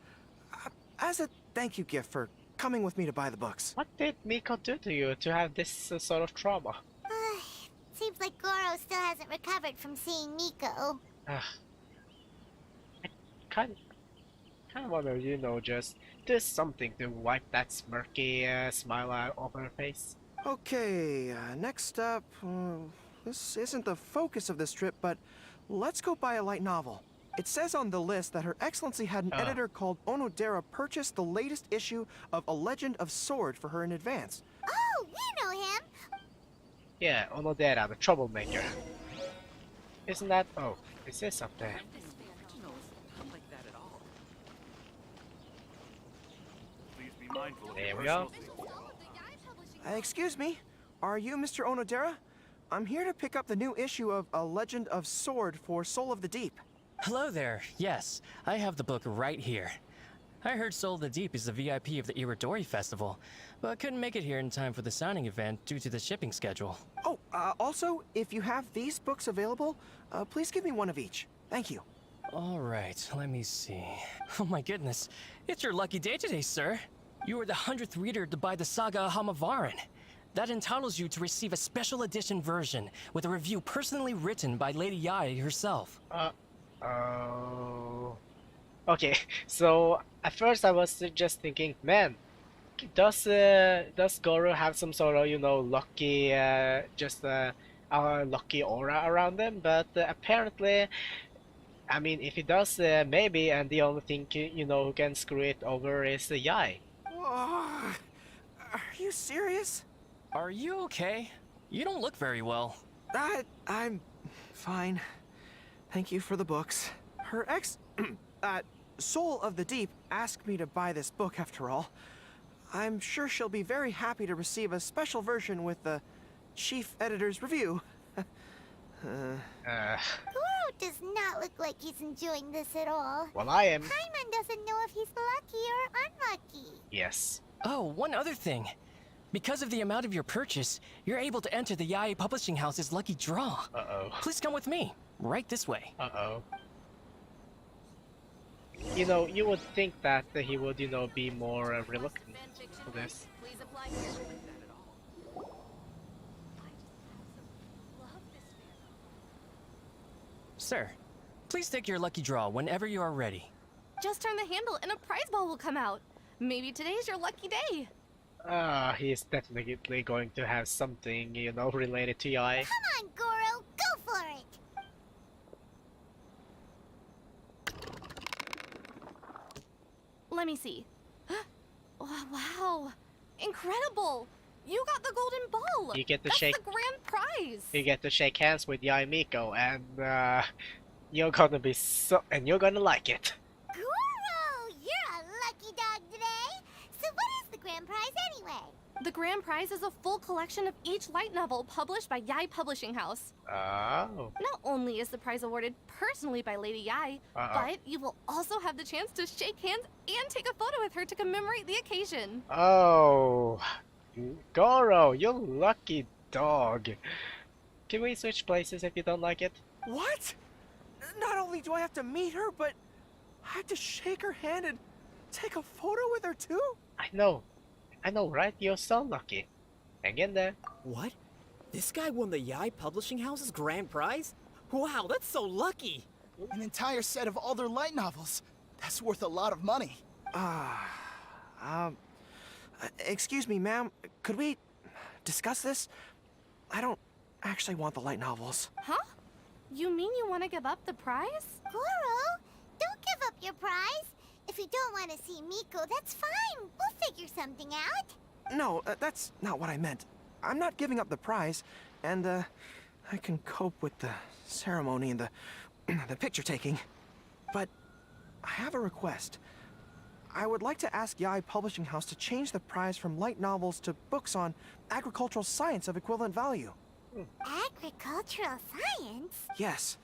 As a thank you gift for coming with me to buy the books. What did Miko do to you to have this sort of trauma? Seems like Goro still hasn't recovered from seeing Miko. I kind of want to, you know, just do something to wipe that smirky smile out of her face. Okay, next up, this isn't the focus of this trip, but let's go buy a light novel. It says on the list that Her Excellency had an editor called Onodera purchase the latest issue of A Legend of Sword for her in advance. Oh, we know him! Yeah, Onodera, the troublemaker. Isn't that... Oh, it says up there. There we go. Excuse me, are you Mr. Onodera? I'm here to pick up the new issue of A Legend of Sword for Soul of the Deep. Hello there. Yes, I have the book right here. I heard Soul of the Deep is the VIP of the Irodori Festival, but couldn't make it here in time for the signing event due to the shipping schedule. Oh, also, if you have these books available, please give me one of each. Thank you. All right, let me see. Oh my goodness, it's your lucky day today, sir. You are the 100th reader to buy the Saga Hamavaran. That entitles you to receive a special edition version with a review personally written by Lady Yae herself. Oh. Okay, so at first I was just thinking, man, does Goro have some sort of, you know, lucky, lucky aura around him? But apparently, I mean, if he does, maybe, and the only thing, you know, who can screw it over is Yae. Are you serious? Are you okay? You don't look very well. I'm fine. Thank you for the books. Her Soul of the Deep asked me to buy this book after all. I'm sure she'll be very happy to receive a special version with the chief editor's review. Goro does not look like he's enjoying this at all. Well, I am. Paimon doesn't know if he's lucky or unlucky. Yes. Oh, one other thing. Because of the amount of your purchase, you're able to enter the Yae Publishing House's lucky draw. Uh-oh. Please come with me. Right this way. Uh-oh. You know, you would think that he would, you know, be more reluctant for this. Sir, please take your lucky draw whenever you are ready. Just turn the handle and a prize ball will come out. Maybe today's your lucky day. He's definitely going to have something, you know, related to Yae. Come on, Goro, go for it! Let me see. Oh, wow, incredible! You got the golden ball. You get to That's shake. the grand prize. You get to shake hands with Yae Miko, and you're gonna be and you're gonna like it. Goro, you're a lucky dog today. So what is the grand prize anyway? The grand prize is a full collection of each light novel published by Yae Publishing House. Oh. Not only is the prize awarded personally by Lady Yae, but you will also have the chance to shake hands and take a photo with her to commemorate the occasion. Oh, Goro, you lucky dog. Can we switch places if you don't like it? What? Not only do I have to meet her, but I have to shake her hand and take a photo with her too? I know, right? You're so lucky. Hang in there. What? This guy won the Yae Publishing House's grand prize? Wow, that's so lucky! An entire set of all their light novels. That's worth a lot of money. Excuse me, ma'am. Could we discuss this? I don't actually want the light novels. Huh? You mean you want to give up the prize? Goro, don't your prize? If you don't want to see Miko, that's fine. We'll figure something out. No, that's not what I meant. I'm not giving up the prize, and, I can cope with the ceremony and the, the picture taking. But I have a request. I would like to ask Yae Publishing House to change the prize from light novels to books on agricultural science of equivalent value. Agricultural science? Yes.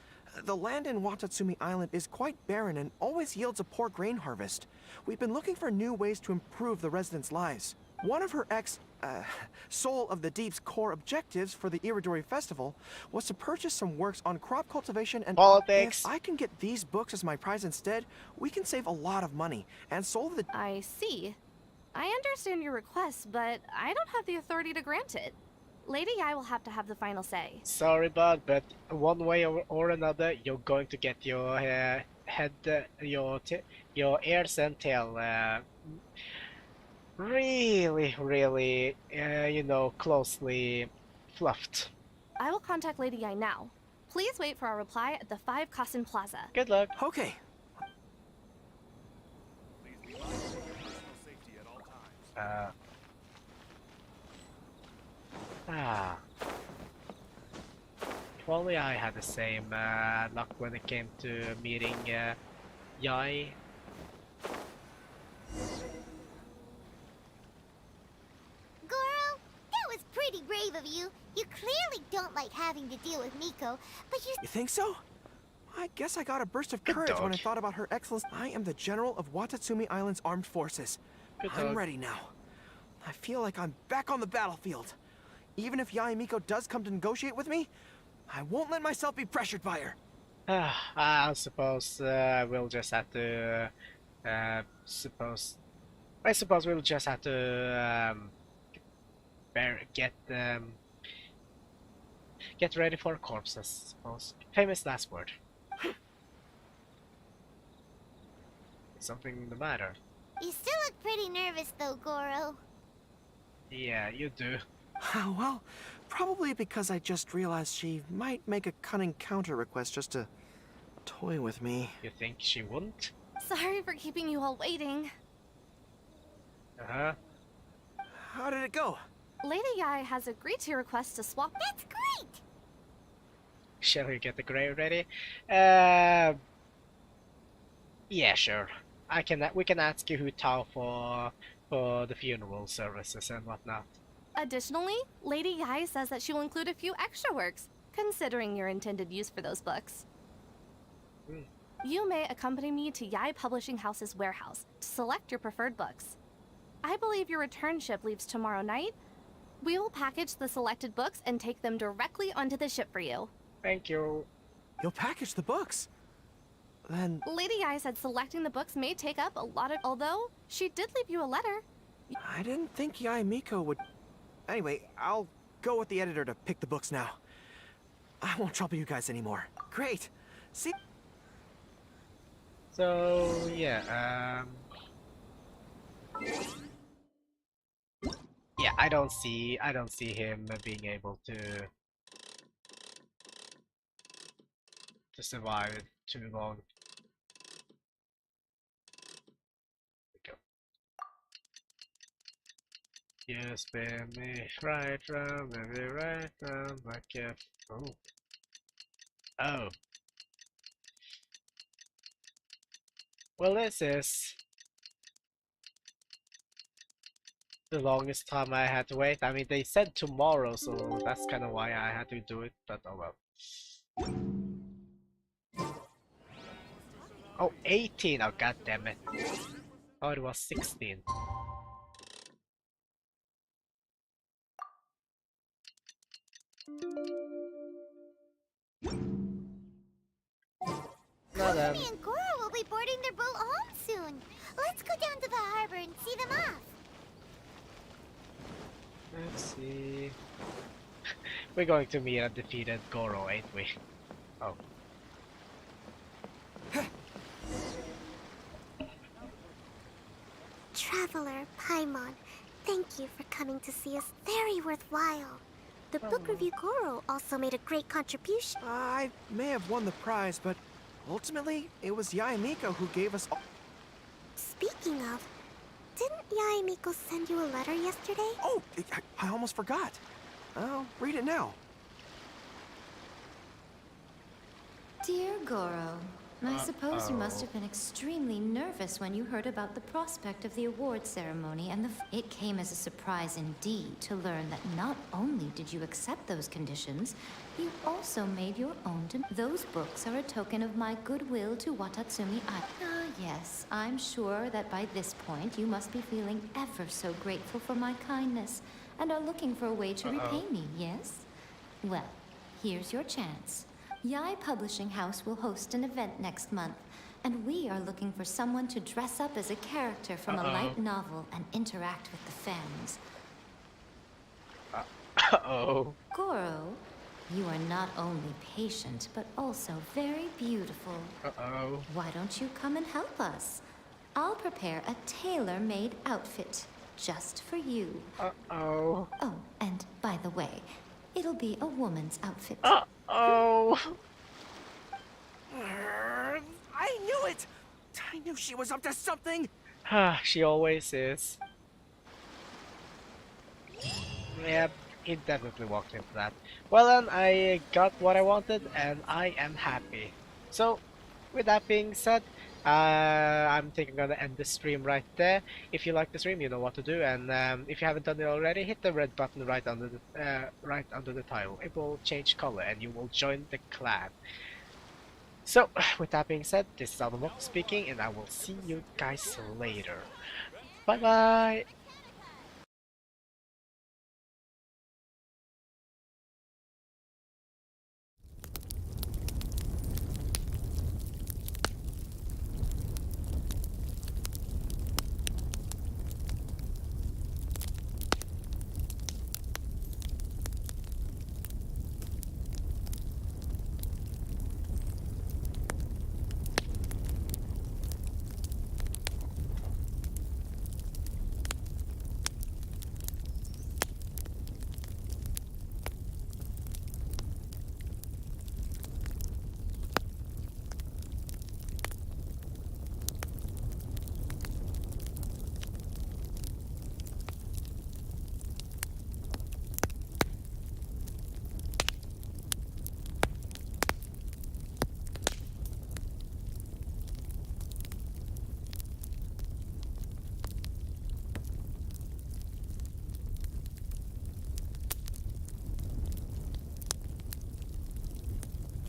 The land in Watatsumi Island is quite barren and always yields a poor grain harvest. We've been looking for new ways to improve the residents' lives. One of her Soul of the Deep's core objectives for the Irodori Festival was to purchase some works on crop cultivation and politics. If I can get these books as my prize instead, we can save a lot of money. And Soul of the... I see. I understand your request, but I don't have the authority to grant it. Lady Yae will have to have the final say. Sorry, bud, but one way or another, you're going to get your your ears and tail really, you know, closely fluffed. I will contact Lady Yae now. Please wait for our reply at the 5 Kasen Plaza. Good luck. Okay. If only I had the same luck when it came to meeting Yae. Goro, that was pretty brave of you. You clearly don't like having to deal with Miko, but you... You think so? I guess I got a burst of courage when I thought about Her Excellence. I am the General of Watatsumi Island's armed forces. I'm ready now. I feel like I'm back on the battlefield. Even if Yae Miko does come to negotiate with me, I won't let myself be pressured by her. I suppose we'll just have to... I suppose we'll just have to get ready for corpses, I suppose. Famous last word. Something the matter? You still look pretty nervous though, Goro. Yeah, you do. Well, probably because I just realized she might make a cunning counter request just to toy with me. You think she wouldn't? Sorry for keeping you all waiting. Uh-huh. How did it go? Lady Yae has agreed to your request to swap. That's great! Shall we get the grave ready? Yeah, sure. We can ask you who Tao for the funeral services and whatnot. Additionally, Lady Yae says that she will include a few extra works, considering your intended use for those books. You may accompany me to Yae Publishing House's warehouse to select your preferred books. I believe your return ship leaves tomorrow night. We will package the selected books and take them directly onto the ship for you. Thank you. You'll package the books? Then... Lady Yae said selecting the books may take up a lot of... Although, she did leave you a letter. I didn't think Yae Miko would... Anyway, I'll go with the editor to pick the books now. I won't trouble you guys anymore. Great! See... So, yeah, yeah, I don't see him being able to survive it too long. There we go. You spin me right round, maybe right round like a fool. Oh. Well, this is the longest time I had to wait. I mean, they said tomorrow, so that's kind of why I had to do it, but oh well. Oh, 18! Oh, god damn it. Oh, it was 16. Kokomi and Goro will be boarding their boat home soon. Let's go down to the harbor and see them off. Let's see. We're going to meet a defeated Goro, ain't we? Oh. Traveler, Paimon, thank you for coming to see us. Very worthwhile. The book review Goro also made a great contribution. I may have won the prize, but ultimately, it was Yaemiko who gave us all— Speaking of, didn't Yaemiko send you a letter yesterday? Oh, I almost forgot. I'll read it now. Dear Goro, I suppose you must have been extremely nervous when you heard about the prospect of the award ceremony and it came as a surprise indeed to learn that not only did you accept those conditions, you also made your own Those books are a token of my goodwill to Watatsumi Ai. Ah, yes, I'm sure that by this point you must be feeling ever so grateful for my kindness and are looking for a way to repay me, yes? Well, here's your chance. Yai Publishing House will host an event next month, and we are looking for someone to dress up as a character from a light novel and interact with the fans. Goro, you are not only patient, but also very beautiful. Why don't you come and help us? I'll prepare a tailor-made outfit just for you. Oh, and by the way, it'll be a woman's outfit. I knew it! I knew she was up to something! She always is. Yep, he definitely walked into that. Well then, I got what I wanted and I am happy. So, with that being said, I'm thinking I'm gonna end the stream right there. If you like the stream, you know what to do, and if you haven't done it already, hit the red button right under the title. It will change color and you will join the clan. So, with that being said, this is Audun Vokter speaking, and I will see you guys later. Bye bye!